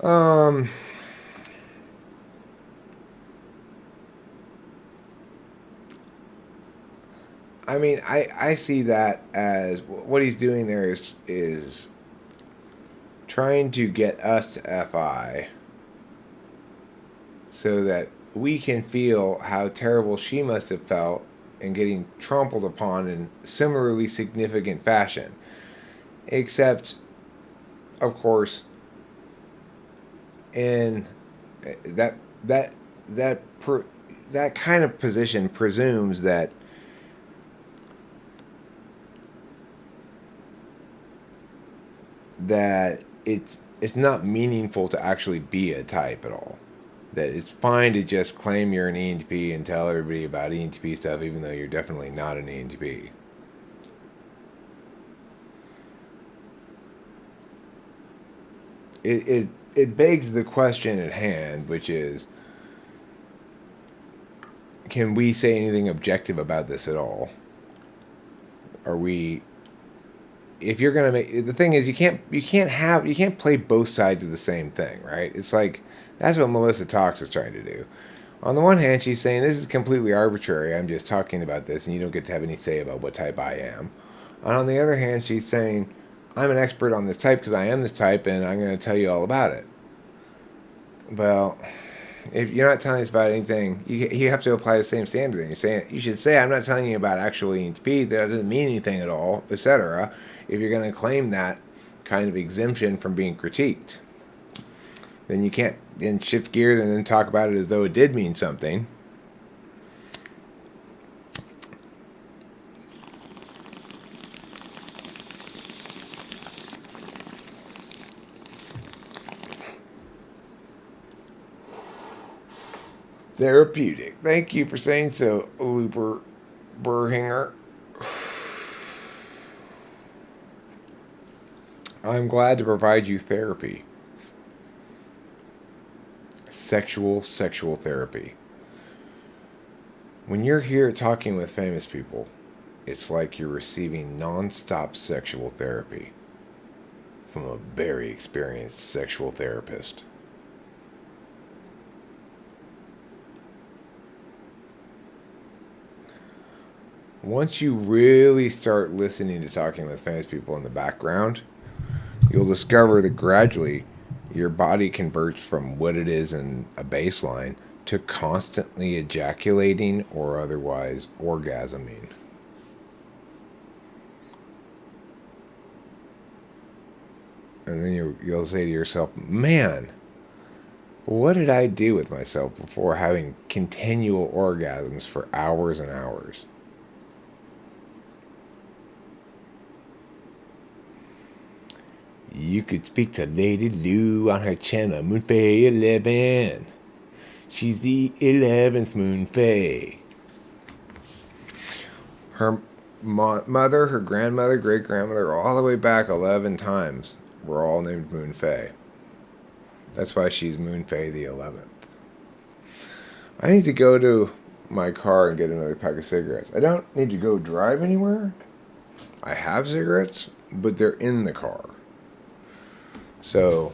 Um, I mean, I see that as what he's doing there is trying to get us to FI so that we can feel how terrible she must have felt in getting trampled upon in similarly significant fashion. Except, of course, in that that that per, that kind of position presumes that it's not meaningful to actually be a type at all. That it's fine to just claim you're an ENTP and tell everybody about ENTP stuff, even though you're definitely not an ENTP. It begs the question at hand, which is, can we say anything objective about this at all? Are we? If you're gonna make the thing is, you can't play both sides of the same thing, right? It's like that's what Melissa Talks is trying to do. On the one hand, she's saying this is completely arbitrary. I'm just talking about this, and you don't get to have any say about what type I am. And on the other hand, she's saying I'm an expert on this type because I am this type, and I'm going to tell you all about it. Well, if you're not telling us about anything, you have to apply the same standard. Then you should say I'm not telling you about actual ENTP. That doesn't mean anything at all, etc. If you're going to claim that kind of exemption from being critiqued, then you can't then shift gears and then talk about it as though it did mean something. Therapeutic. Thank you for saying so, Looper Burhinger. I'm glad to provide you therapy. Sexual therapy. When you're here talking with famous people, it's like you're receiving non-stop sexual therapy from a very experienced sexual therapist. Once you really start listening to talking with famous people in the background, you'll discover that gradually your body converts from what it is in a baseline to constantly ejaculating or otherwise orgasming. And then you'll say to yourself, man, what did I do with myself before having continual orgasms for hours and hours? You could speak to Lady Lou on her channel, Moonfei 11. She's the 11th Moonfei. Her mother, her grandmother, great grandmother, all the way back 11 times were all named Moonfei. That's why she's Moonfei the 11th. I need to go to my car and get another pack of cigarettes. I don't need to go drive anywhere. I have cigarettes, but they're in the car. So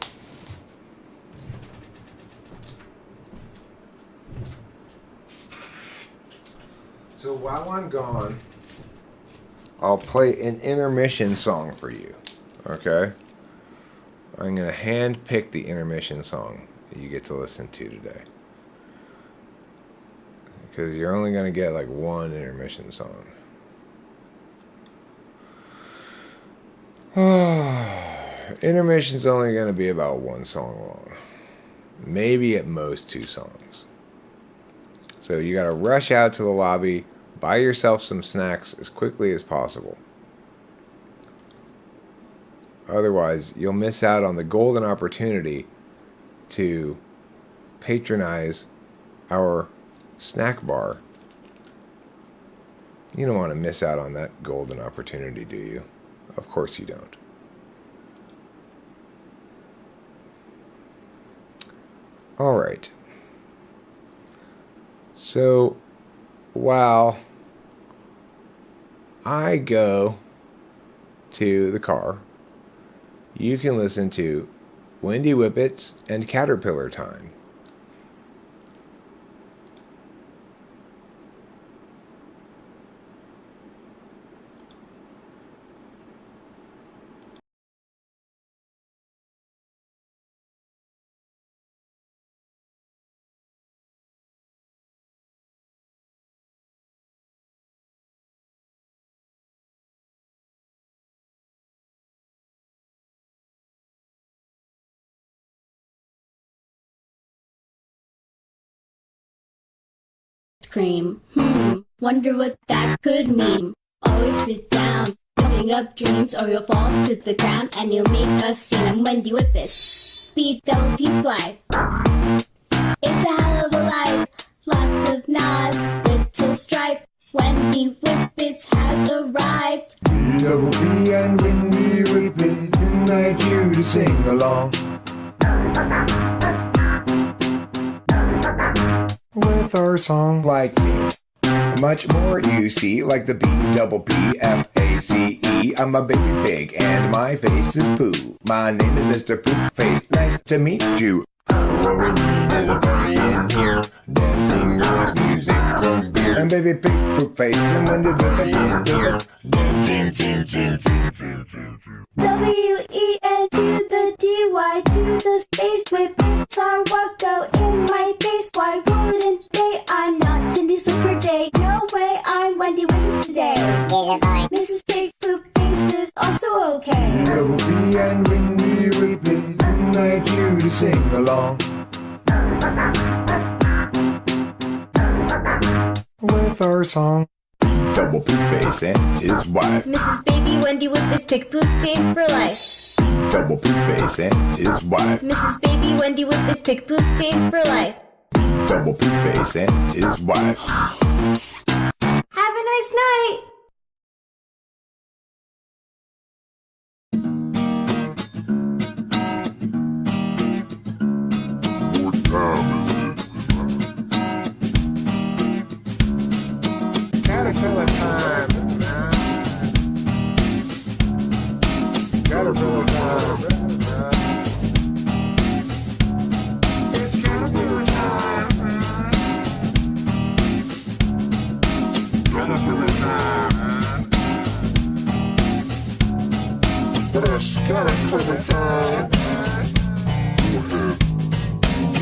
while I'm gone, I'll play an intermission song for you. Okay? I'm going to hand pick the intermission song that you get to listen to today. Because you're only going to get like one intermission song. Intermission's only going to be about one song long. Maybe at most 2 songs. So you got to rush out to the lobby, buy yourself some snacks as quickly as possible. Otherwise, you'll miss out on the golden opportunity to patronize our snack bar. You don't want to miss out on that golden opportunity, do you? Of course you don't. All right. So, while I go to the car, you can listen to Windy Whippets and Caterpillar Time. Cream. Wonder what that could mean. Always sit down, coming up dreams, or you'll fall to the ground and you'll make a scene. I'm Wendy Whippets. Beat double peace fly. It's a hell of a life. Lots of nods, little stripe. Wendy Whippets has arrived. Double P and Wendy Whippets invite you to sing along with our song Like me. Much more you see, like the B-double-P-F-A-C-E. I'm a baby pig and my face is poo. My name is Mr. Poop Face. Nice to meet you. What we need is a party in here. Dancing girls, music, drugs, beer. And baby pig poop face and when did Party in here. Dancing, W-E-N to the D-Y to the space. Whippets are what go in my face. Why wouldn't they? I'm not Cindy Slipper Day. No way, I'm Wendy Whippets today. Mrs. Pig Poop Face is also okay. Double P and Wendy Whippets invite you to sing along with our song double poop face and his wife. Mrs. Baby Wendy Whippets Pig Poop Face for life. Double poop face and his wife. Mrs. Baby Wendy Whippets Pig Poop Face for life. Double poop face and his wife. Have a nice night. What time Caterpillar time. Caterpillar time. It's Caterpillar time. Caterpillar time. It's Caterpillar time. Go ahead.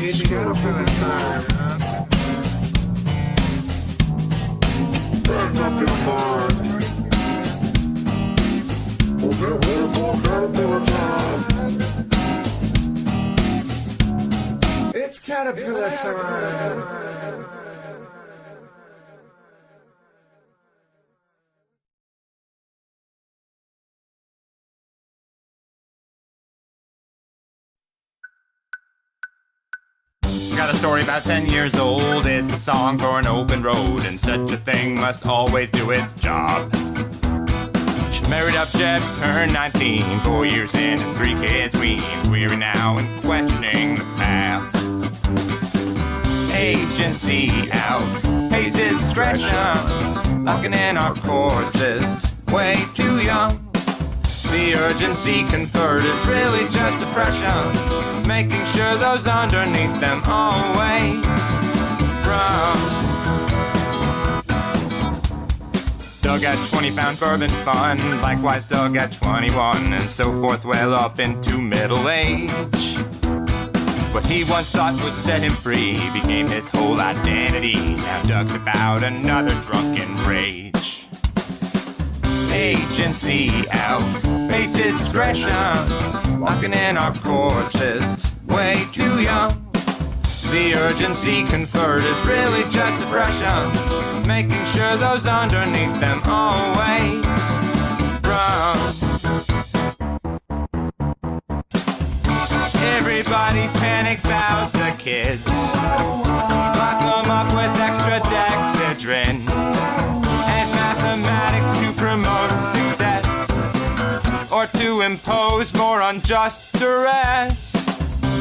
It's Caterpillar time. Back up your mind. Okay, we're for Caterpillar time. It's Caterpillar time. Got a story about 10 years old. It's a song for an open road, and such a thing must always do its job. She married up Jeff, turned 19, 4 years in and 3 kids weaned. Weary now and questioning the past. Agency out, pays his discretion, locking in our courses, way too young. The urgency conferred is really just depression, making sure those underneath them always run. Doug at 20 found bourbon fun, likewise Doug at 21, and so forth well up into middle age. What he once thought would set him free became his whole identity. Now Doug's about another drunken rage. Agency out, basis discretion, locking in our courses, way too young. The urgency conferred is really just depression, making sure those underneath them always run. Everybody's panicked about the kids, lock them up with extra dexedrine and mathematics to promote success, or to impose more unjust duress.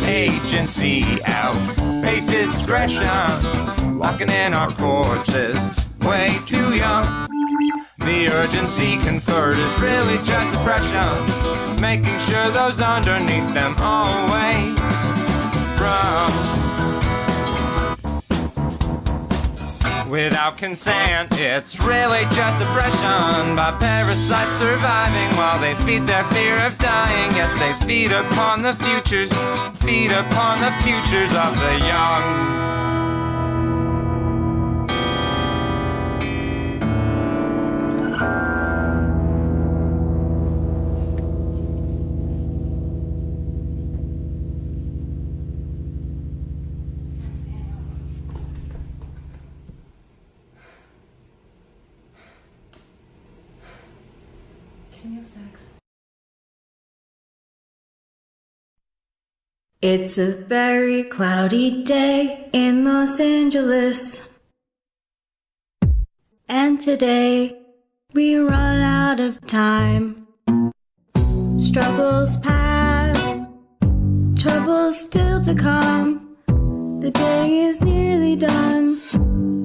Agency out, basis discretion, locking in our courses, way too young. The urgency conferred is really just depression, making sure those underneath them always run. Without consent, it's really just oppression by parasites surviving while they feed their fear of dying. Yes, they feed upon the futures of the young. Can you have sex? It's a very cloudy day in Los Angeles, and today we run out of time. Struggles past, troubles still to come. The day is nearly done.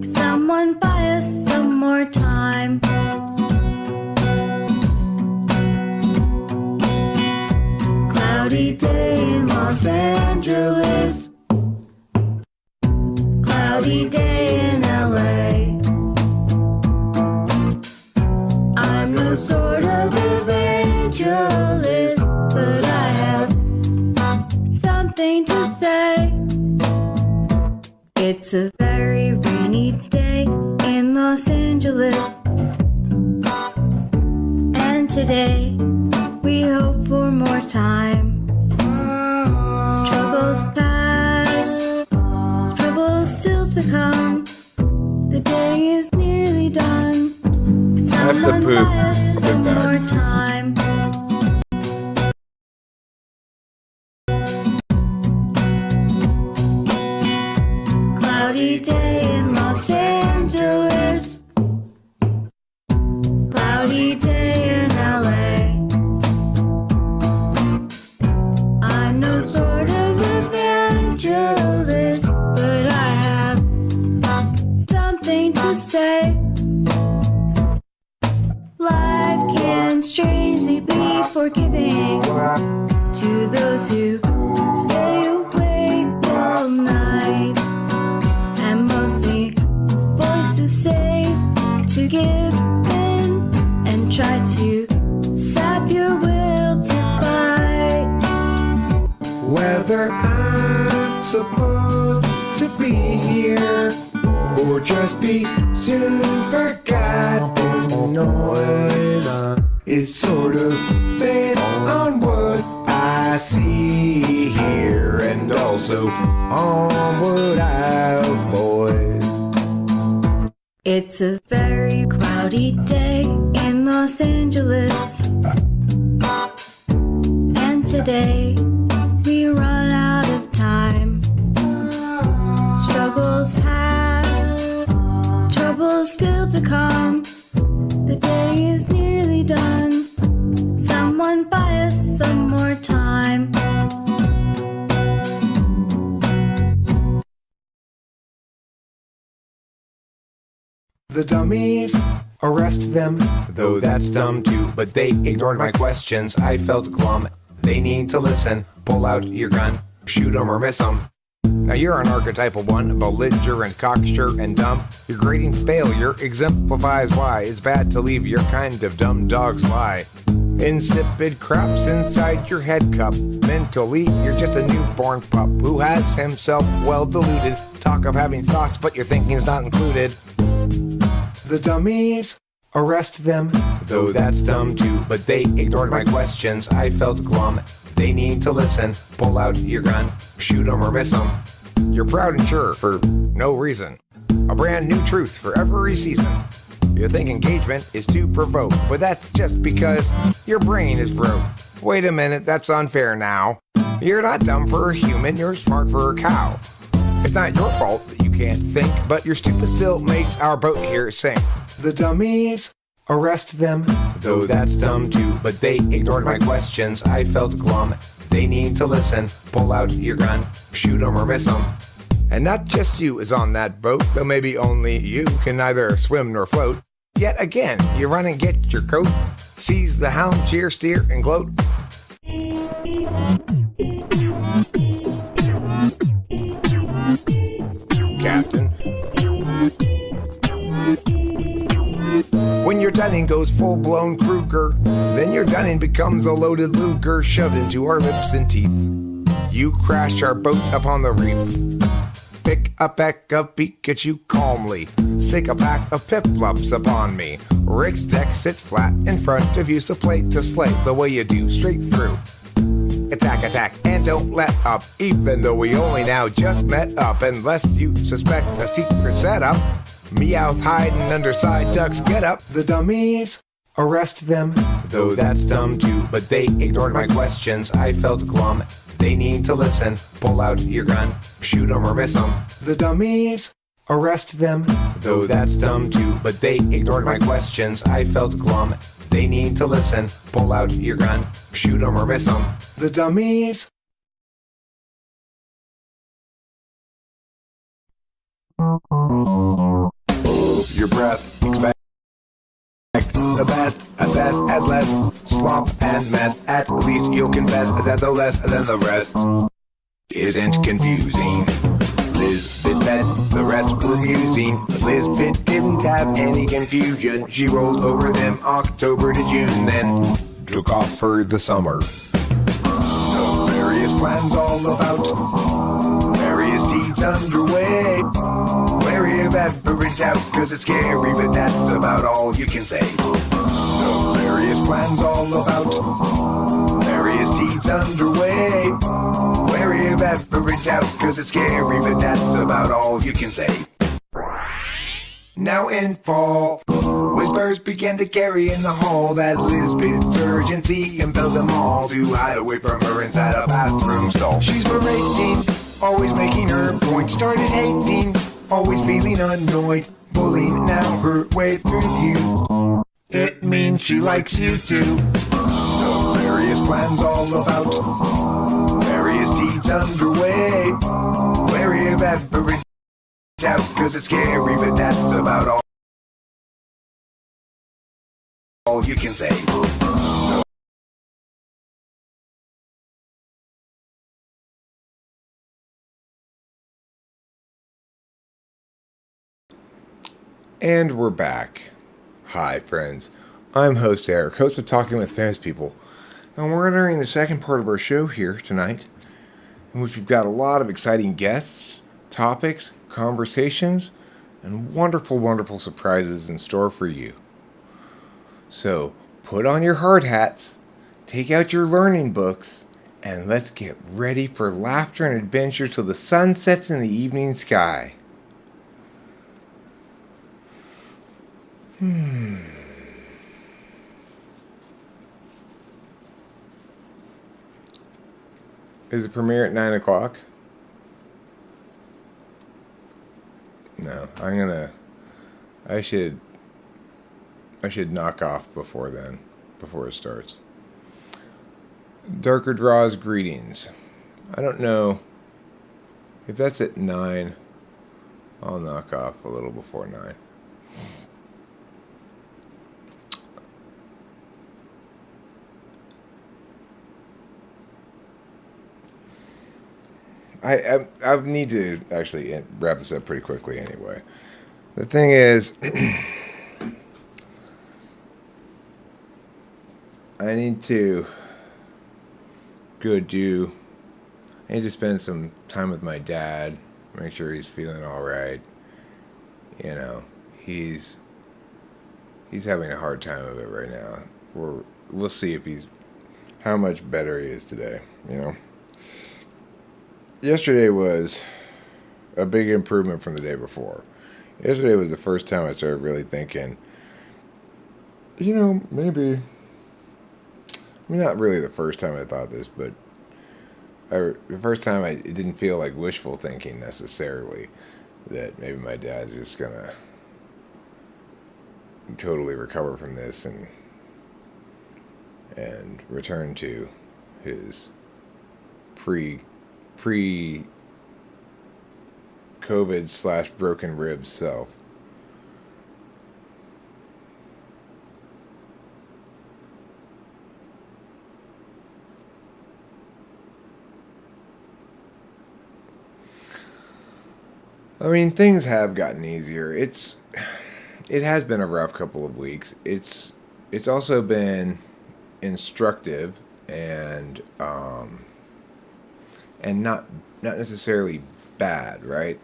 Could someone buy us some more time? Cloudy day in Los Angeles, cloudy day in LA. I'm no sort of evangelist, but I have something to say. It's a very rainy day in Los Angeles, and today we hope for more time. Struggles past, troubles still to come. The day is nearly done. Could someone buy us some more time? Cloudy day in Los Angeles, cloudy day in LA. I'm no sort of evangelist, but I have something to say. Life can strangely be forgiving to those who stay awake all night, and mostly voices say to give in and try to sap your will to fight. Whether I'm supposed to be here or just be soon forgotten noise, it's sort of based on what I see here and also on what I avoid. It's a very cloudy day in Los Angeles, and today we run out of time. Struggles past, troubles still to come. The day is nearly done. Someone buy us some more time. The dummies, arrest them, though that's dumb too, but they ignored my questions. I felt glum. They need to listen. Pull out your gun, shoot 'em or miss 'em. Now you're an archetypal one, belligerent, cocksure, and dumb. Your grading failure exemplifies why it's bad to leave your kind of dumb dogs lie. Insipid craps inside your head cup. Mentally, you're just a newborn pup who has himself well deluded. Talk of having thoughts, but your thinking's not included. The dummies, arrest them, though that's dumb too. But they ignored my questions, I felt glum. They need to listen, pull out your gun, shoot 'em or miss 'em. You're proud and sure for no reason. A brand new truth for every season. You think engagement is to provoke, but that's just because your brain is broke. Wait a minute, that's unfair now. You're not dumb for a human, you're smart for a cow. It's not your fault that you can't think, but your stupid still makes our boat here sink. The dummies, arrest them, though that's dumb too. But they ignored my questions, I felt glum. They need to listen, pull out your gun, shoot 'em or miss 'em. And not just you is on that boat, though maybe only you can neither swim nor float. Yet again, you run and get your coat, seize the helm, cheer, steer, and gloat. Captain. When your dunning goes full-blown Kruger, then your dunning becomes a loaded Luger shoved into our lips and teeth. You crash our boat upon the reef. Pick a peck of Pikachu calmly. Sick a pack of piplups upon me. Rick's deck sits flat in front of you, so play to slay the way you do, straight through. Attack, attack, and don't let up, even though we only now just met up. Unless you suspect a secret setup. Meowth hiding under side ducks, get up. The dummies, arrest them, though that's dumb too. But they ignored my questions, I felt glum. They need to listen, pull out your gun, shoot 'em or miss 'em. The dummies, arrest them, though that's dumb too. But they ignored my questions, I felt glum. They need to listen, pull out your gun, shoot 'em or miss 'em. The dummies. Hold your breath, expect the best, assess as less, slop and mess. At least you'll confess that the less than the rest isn't confusing. Lisbeth bet the rest were musing. Lisbeth didn't have any confusion. She rolled over them October to June, then took off for the summer. So various plans all about, various deeds underway. Wary of every doubt, cause it's scary, but that's about all you can say. So various plans all about, various deeds underway. Wary of every doubt, cause it's scary, but that's about all you can say. Now in fall, whispers began to carry in the hall that Lisbeth's urgency impelled them all to hide away from her inside a bathroom stall. She's berating, always making her point. Started hating, always feeling annoyed. Bullying now her way through you. It means she likes you too. So various plans all about, various deeds underway. Wary of every doubt, cause it's scary, but that's about all you can say. And we're back. Hi, friends. I'm host Eric, host of Talking with Famous People. And we're entering the second part of our show here tonight, in which we've got a lot of exciting guests, topics, conversations, and wonderful, wonderful surprises in store for you. So, put on your hard hats, take out your learning books, and let's get ready for laughter and adventure till the sun sets in the evening sky. Is the premiere at 9 o'clock? No, I should knock off before then, before it starts. Darker Draws greetings. I don't know if that's at 9. I'll knock off a little before 9. I need to actually wrap this up pretty quickly anyway. The thing is, I need to I need to spend some time with my dad, make sure he's feeling all right. You know, he's having a hard time of it right now. We'll see if how much better he is today. You know, yesterday was a big improvement from the day before. Yesterday was the first time I started really thinking, you know, maybe. I mean, not really the first time I thought this, but the first time it didn't feel like wishful thinking necessarily. That maybe my dad's just gonna totally recover from this and return to his pre COVID / broken ribs self. I mean, things have gotten easier. It has been a rough couple of weeks. It's also been instructive and not necessarily bad, right?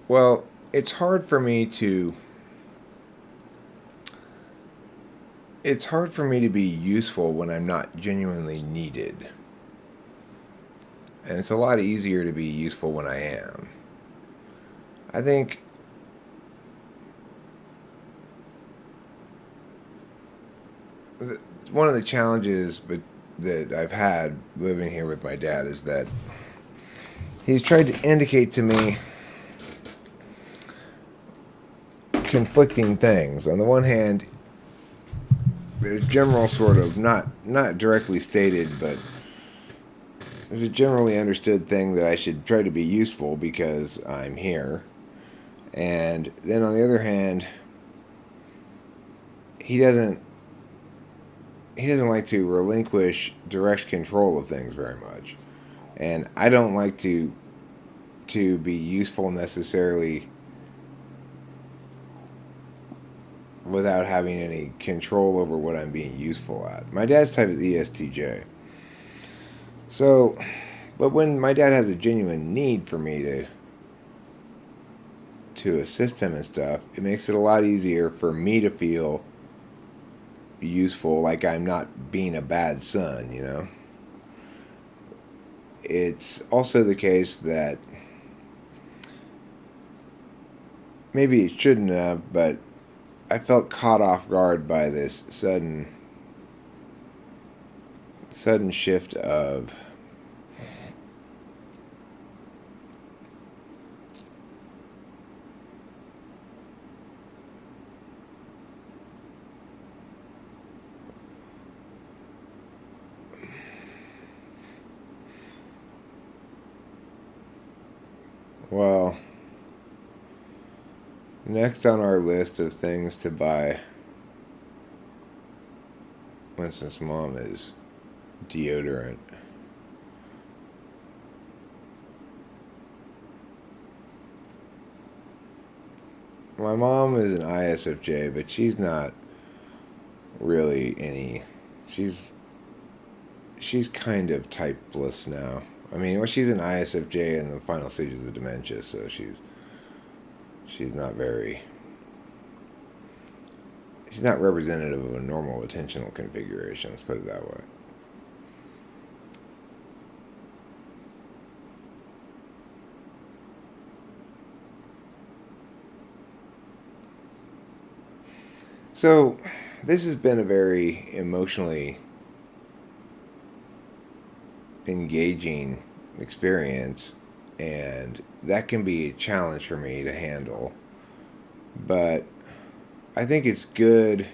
Well, it's hard for me to be useful when I'm not genuinely needed. And it's a lot easier to be useful when I am. I think one of the challenges that I've had living here with my dad is that he's tried to indicate to me conflicting things. On the one hand, there's general sort of not directly stated, but there's a generally understood thing that I should try to be useful because I'm here. And then on the other hand, he doesn't like to relinquish direct control of things very much. And I don't like to be useful necessarily without having any control over what I'm being useful at. My dad's type is ESTJ. So, but when my dad has a genuine need for me to assist him and stuff, it makes it a lot easier for me to feel useful, like I'm not being a bad son, you know? It's also the case that maybe it shouldn't have, but I felt caught off guard by this sudden shift of well, next on our list of things to buy Winston's mom is deodorant. My mom is an ISFJ, but she's not really any. She's kind of typeless now. I mean, well, she's an ISFJ in the final stages of dementia, so she's not very. She's not representative of a normal attentional configuration. Let's put it that way. So, this has been a very emotionally engaging experience, and that can be a challenge for me to handle. But I think it's good.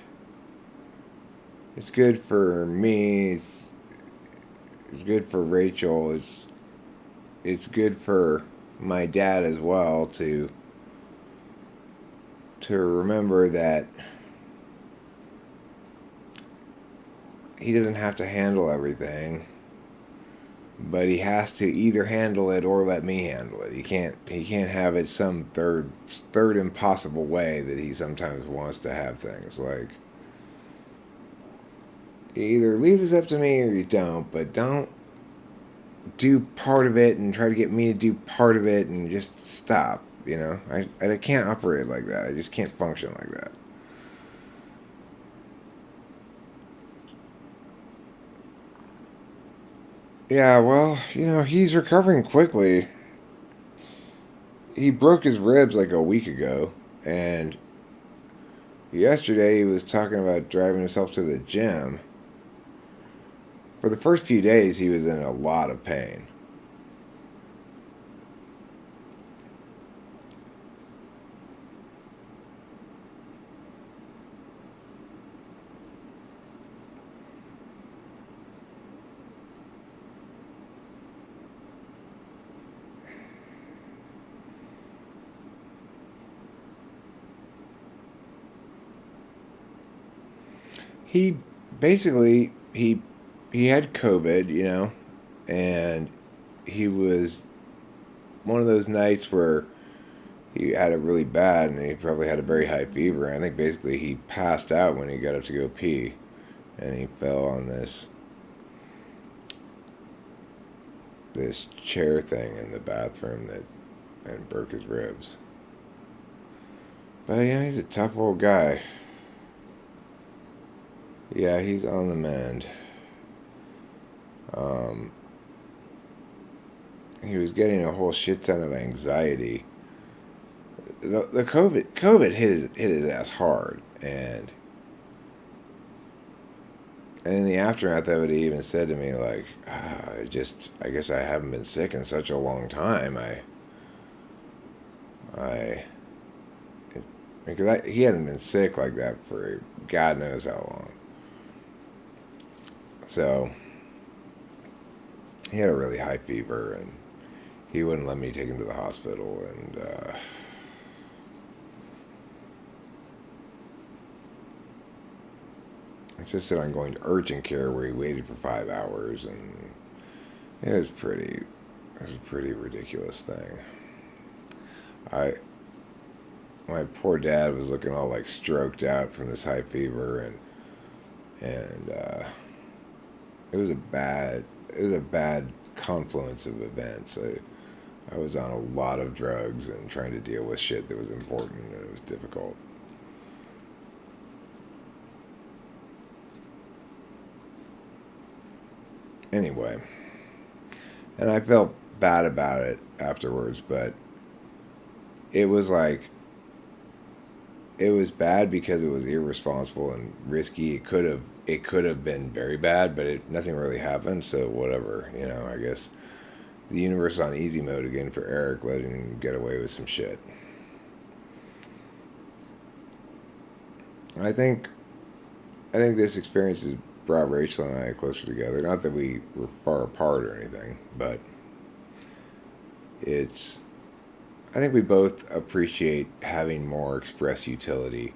It's good for me. It's good for Rachel. It's good for my dad as well to remember that he doesn't have to handle everything, but he has to either handle it or let me handle it. He can't have it some third impossible way that he sometimes wants to have things. Like, you either leave this up to me or you don't, but don't do part of it and try to get me to do part of it and just stop. You know, I can't operate like that. I just can't function like that. Yeah, well, he's recovering quickly. He broke his ribs like a week ago, and yesterday he was talking about driving himself to the gym. For the first few days, he was in a lot of pain. He basically he had COVID, and he was one of those nights where he had it really bad, and he probably had a very high fever. I think basically he passed out when he got up to go pee, and he fell on this chair thing in the bathroom and broke his ribs. But he's a tough old guy. Yeah, he's on the mend. He was getting a whole shit ton of anxiety. The COVID hit his ass hard, and in the aftermath of it, he even said to me like, I guess I haven't been sick in such a long time. Because he hasn't been sick like that for God knows how long. So he had a really high fever, and he wouldn't let me take him to the hospital, and insisted on going to urgent care, where he waited for 5 hours, and it was a pretty ridiculous thing. My poor dad was looking all like stroked out from this high fever, and it was a bad confluence of events. I was on a lot of drugs and trying to deal with shit that was important, and it was difficult. Anyway, and I felt bad about it afterwards, but it was bad because it was irresponsible and risky. It could have been very bad, but nothing really happened, so whatever. I guess the universe is on easy mode again for Eric, letting him get away with some shit. I think this experience has brought Rachel and I closer together. Not that we were far apart or anything, but I think we both appreciate having more express utility,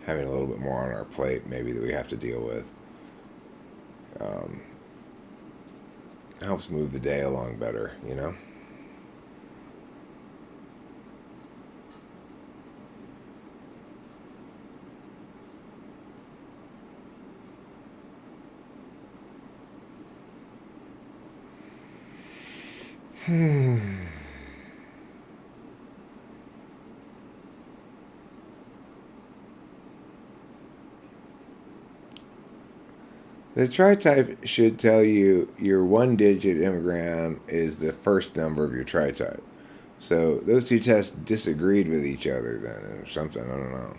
having a little bit more on our plate, maybe, that we have to deal with. Helps move the day along better, The tri-type should tell you your 1-digit immogram is the first number of your tri-type. So those two tests disagreed with each other then, or something, I don't know.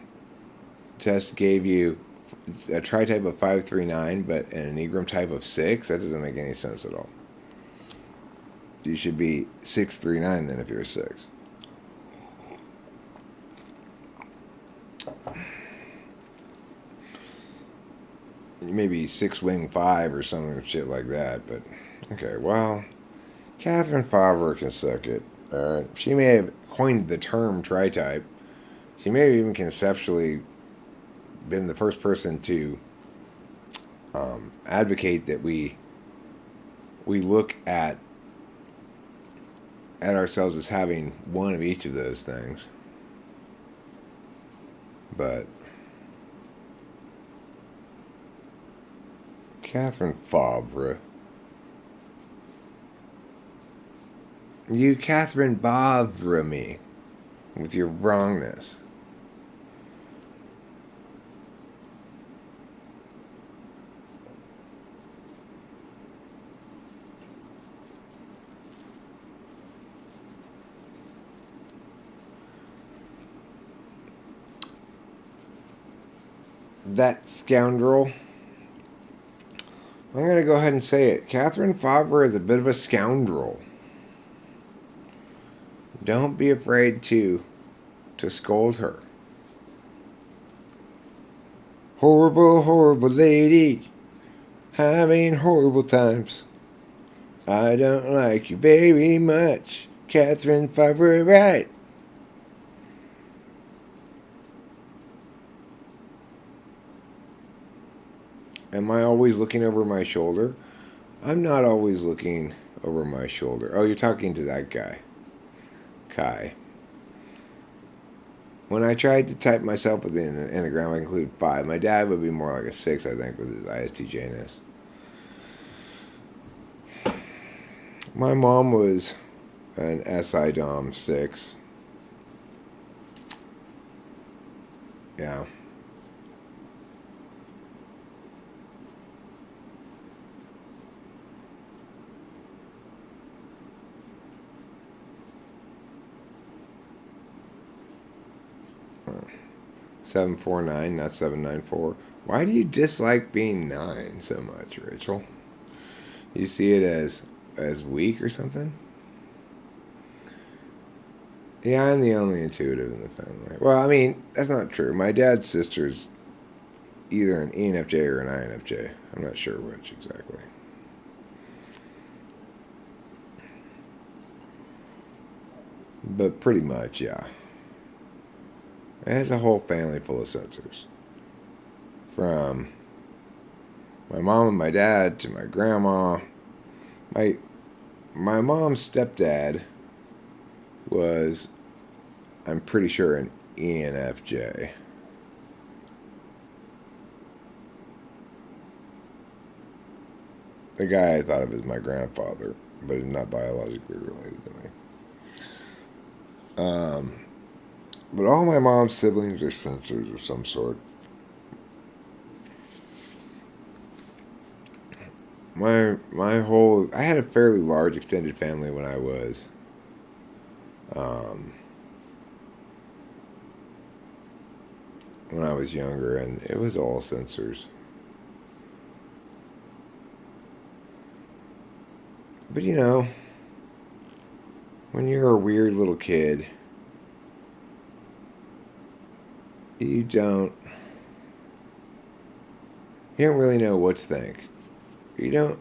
The test gave you a tri-type of 539, but an enneagram type of 6. That doesn't make any sense at all. You should be 639 then if you're a 6. Maybe 6-wing 5 or something shit like that, but okay, well, Catherine Favre can suck it. She may have coined the term tri-type. She may have even conceptually been the first person to advocate that we look at ourselves as having one of each of those things. But Catherine Favre, you Catherine bother me with your wrongness. That scoundrel. I'm going to go ahead and say it. Catherine Favre is a bit of a scoundrel. Don't be afraid to scold her. Horrible, horrible lady. Having horrible times. I don't like you very much. Catherine Favre, right? Am I always looking over my shoulder? I'm not always looking over my shoulder. Oh, you're talking to that guy. Kai. When I tried to type myself with the Enneagram, I included 5. My dad would be more like a 6, I think, with his ISTJness. My mom was an SI-DOM 6. Yeah. Huh. 749, not 794. Why do you dislike being 9 so much, Rachel? You see it as weak or something? Yeah, I'm the only intuitive in the family. Well, I mean, that's not true. My dad's sister's either an ENFJ or an INFJ. I'm not sure which exactly. But pretty much, yeah. It has a whole family full of sensors. From my mom and my dad to my grandma. My mom's stepdad was, I'm pretty sure, an ENFJ. The guy I thought of as my grandfather, but is not biologically related to me. But all my mom's siblings are sensors of some sort. I had a fairly large extended family when I was younger, and it was all sensors. But you know, when you're a weird little kid, you don't really know what to think. You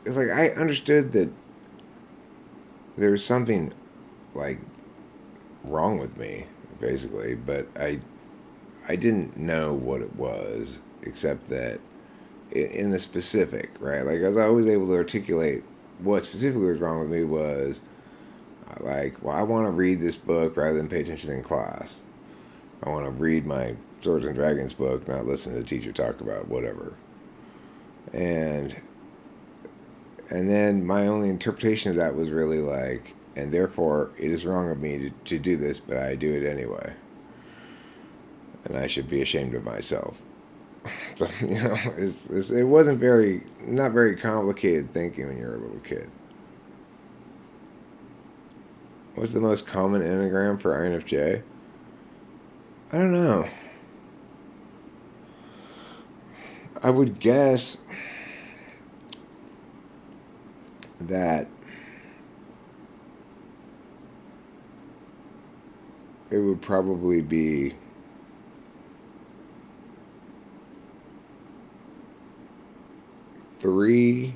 it's like I understood that there was something like wrong with me, basically, but I didn't know what it was, except that in the specific, right? Like, I was always able to articulate what specifically was wrong with me was, like, well, I want to read this book rather than pay attention in class. I want to read my Swords and Dragons book, not listen to the teacher talk about whatever. And then my only interpretation of that was really like, and therefore it is wrong of me to do this, but I do it anyway. And I should be ashamed of myself. So, you know, it wasn't not very complicated thinking when you're a little kid. What's the most common Enneagram for INFJ? I don't know. I would guess that it would probably be three,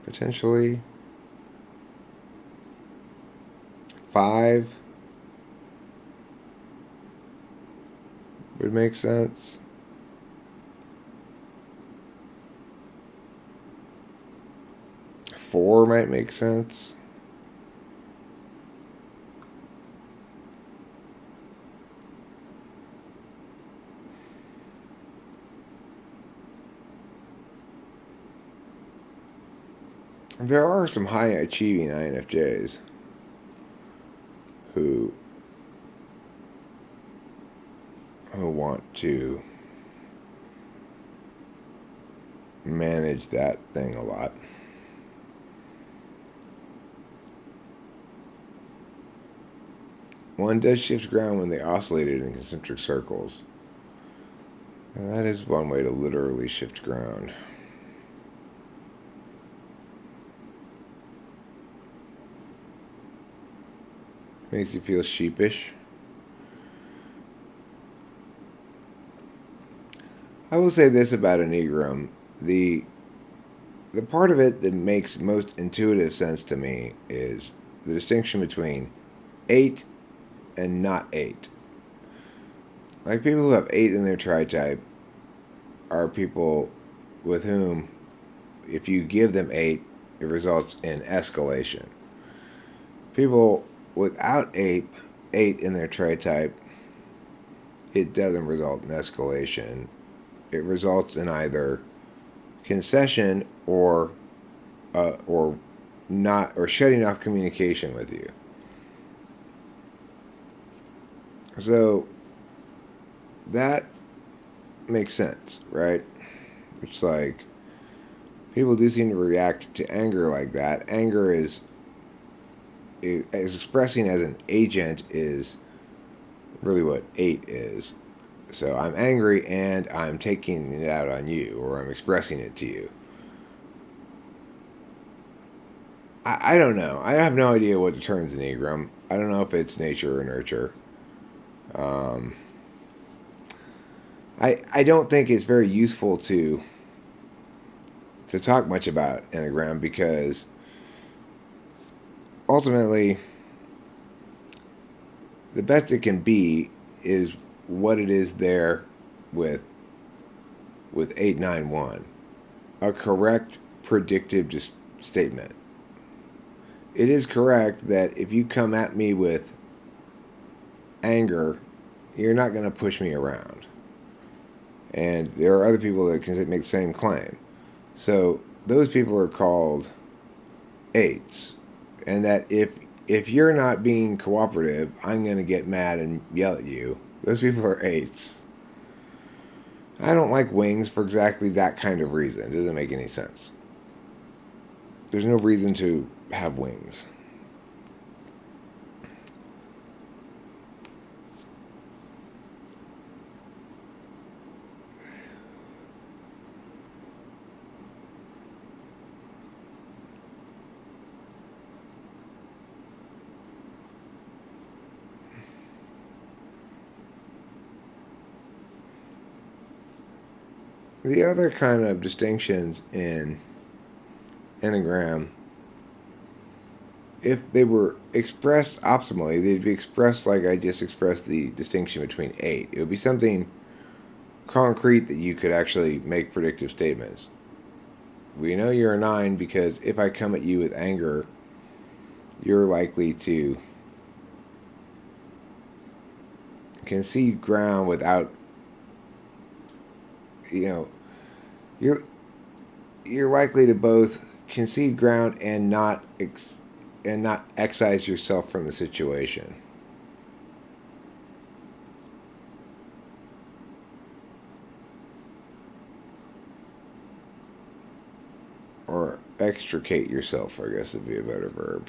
potentially 5 would make sense. 4 might make sense. There are some high achieving INFJs who want to manage that thing a lot. One does shift ground when they oscillated in concentric circles. And that is one way to literally shift ground. Makes you feel sheepish. I will say this about Enneagram. The part of it that makes most intuitive sense to me is the distinction between 8 and not 8. Like, people who have 8 in their tri-type are people with whom, if you give them 8, it results in escalation. People without 8 in their tri-type, it doesn't result in escalation. It results in either concession or shutting off communication with you. So that makes sense, right? It's like, people do seem to react to anger like that. Anger is expressing as an agent is really what 8 is. So I'm angry and I'm taking it out on you, or I'm expressing it to you. I don't know. I have no idea what determines Enneagram. I don't know if it's nature or nurture. I don't think it's very useful to talk much about Enneagram, because ultimately the best it can be is what it is there with 891, a correct predictive statement. It is correct that if you come at me with anger, you're not going to push me around. And there are other people that can make the same claim. So those people are called 8s. And that if you're not being cooperative, I'm going to get mad and yell at you. Those people are 8s. I don't like wings for exactly that kind of reason. It doesn't make any sense. There's no reason to have wings. The other kind of distinctions in Enneagram, if they were expressed optimally, they'd be expressed like I just expressed the distinction between 8. It would be something concrete that you could actually make predictive statements. We know you're a 9 because if I come at you with anger, you're likely to concede ground without, you're likely to both concede ground and not excise yourself from the situation. Or extricate yourself, I guess would be a better verb.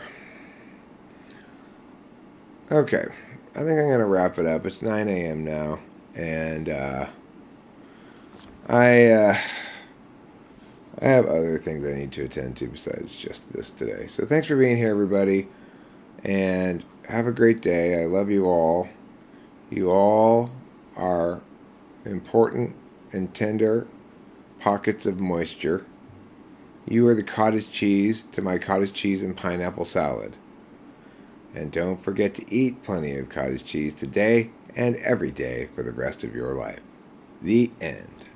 Okay, I think I'm going to wrap it up. It's 9 a.m. now, and I have other things I need to attend to besides just this today. So thanks for being here, everybody, and have a great day. I love you all. You all are important and tender pockets of moisture. You are the cottage cheese to my cottage cheese and pineapple salad. And don't forget to eat plenty of cottage cheese today and every day for the rest of your life. The end.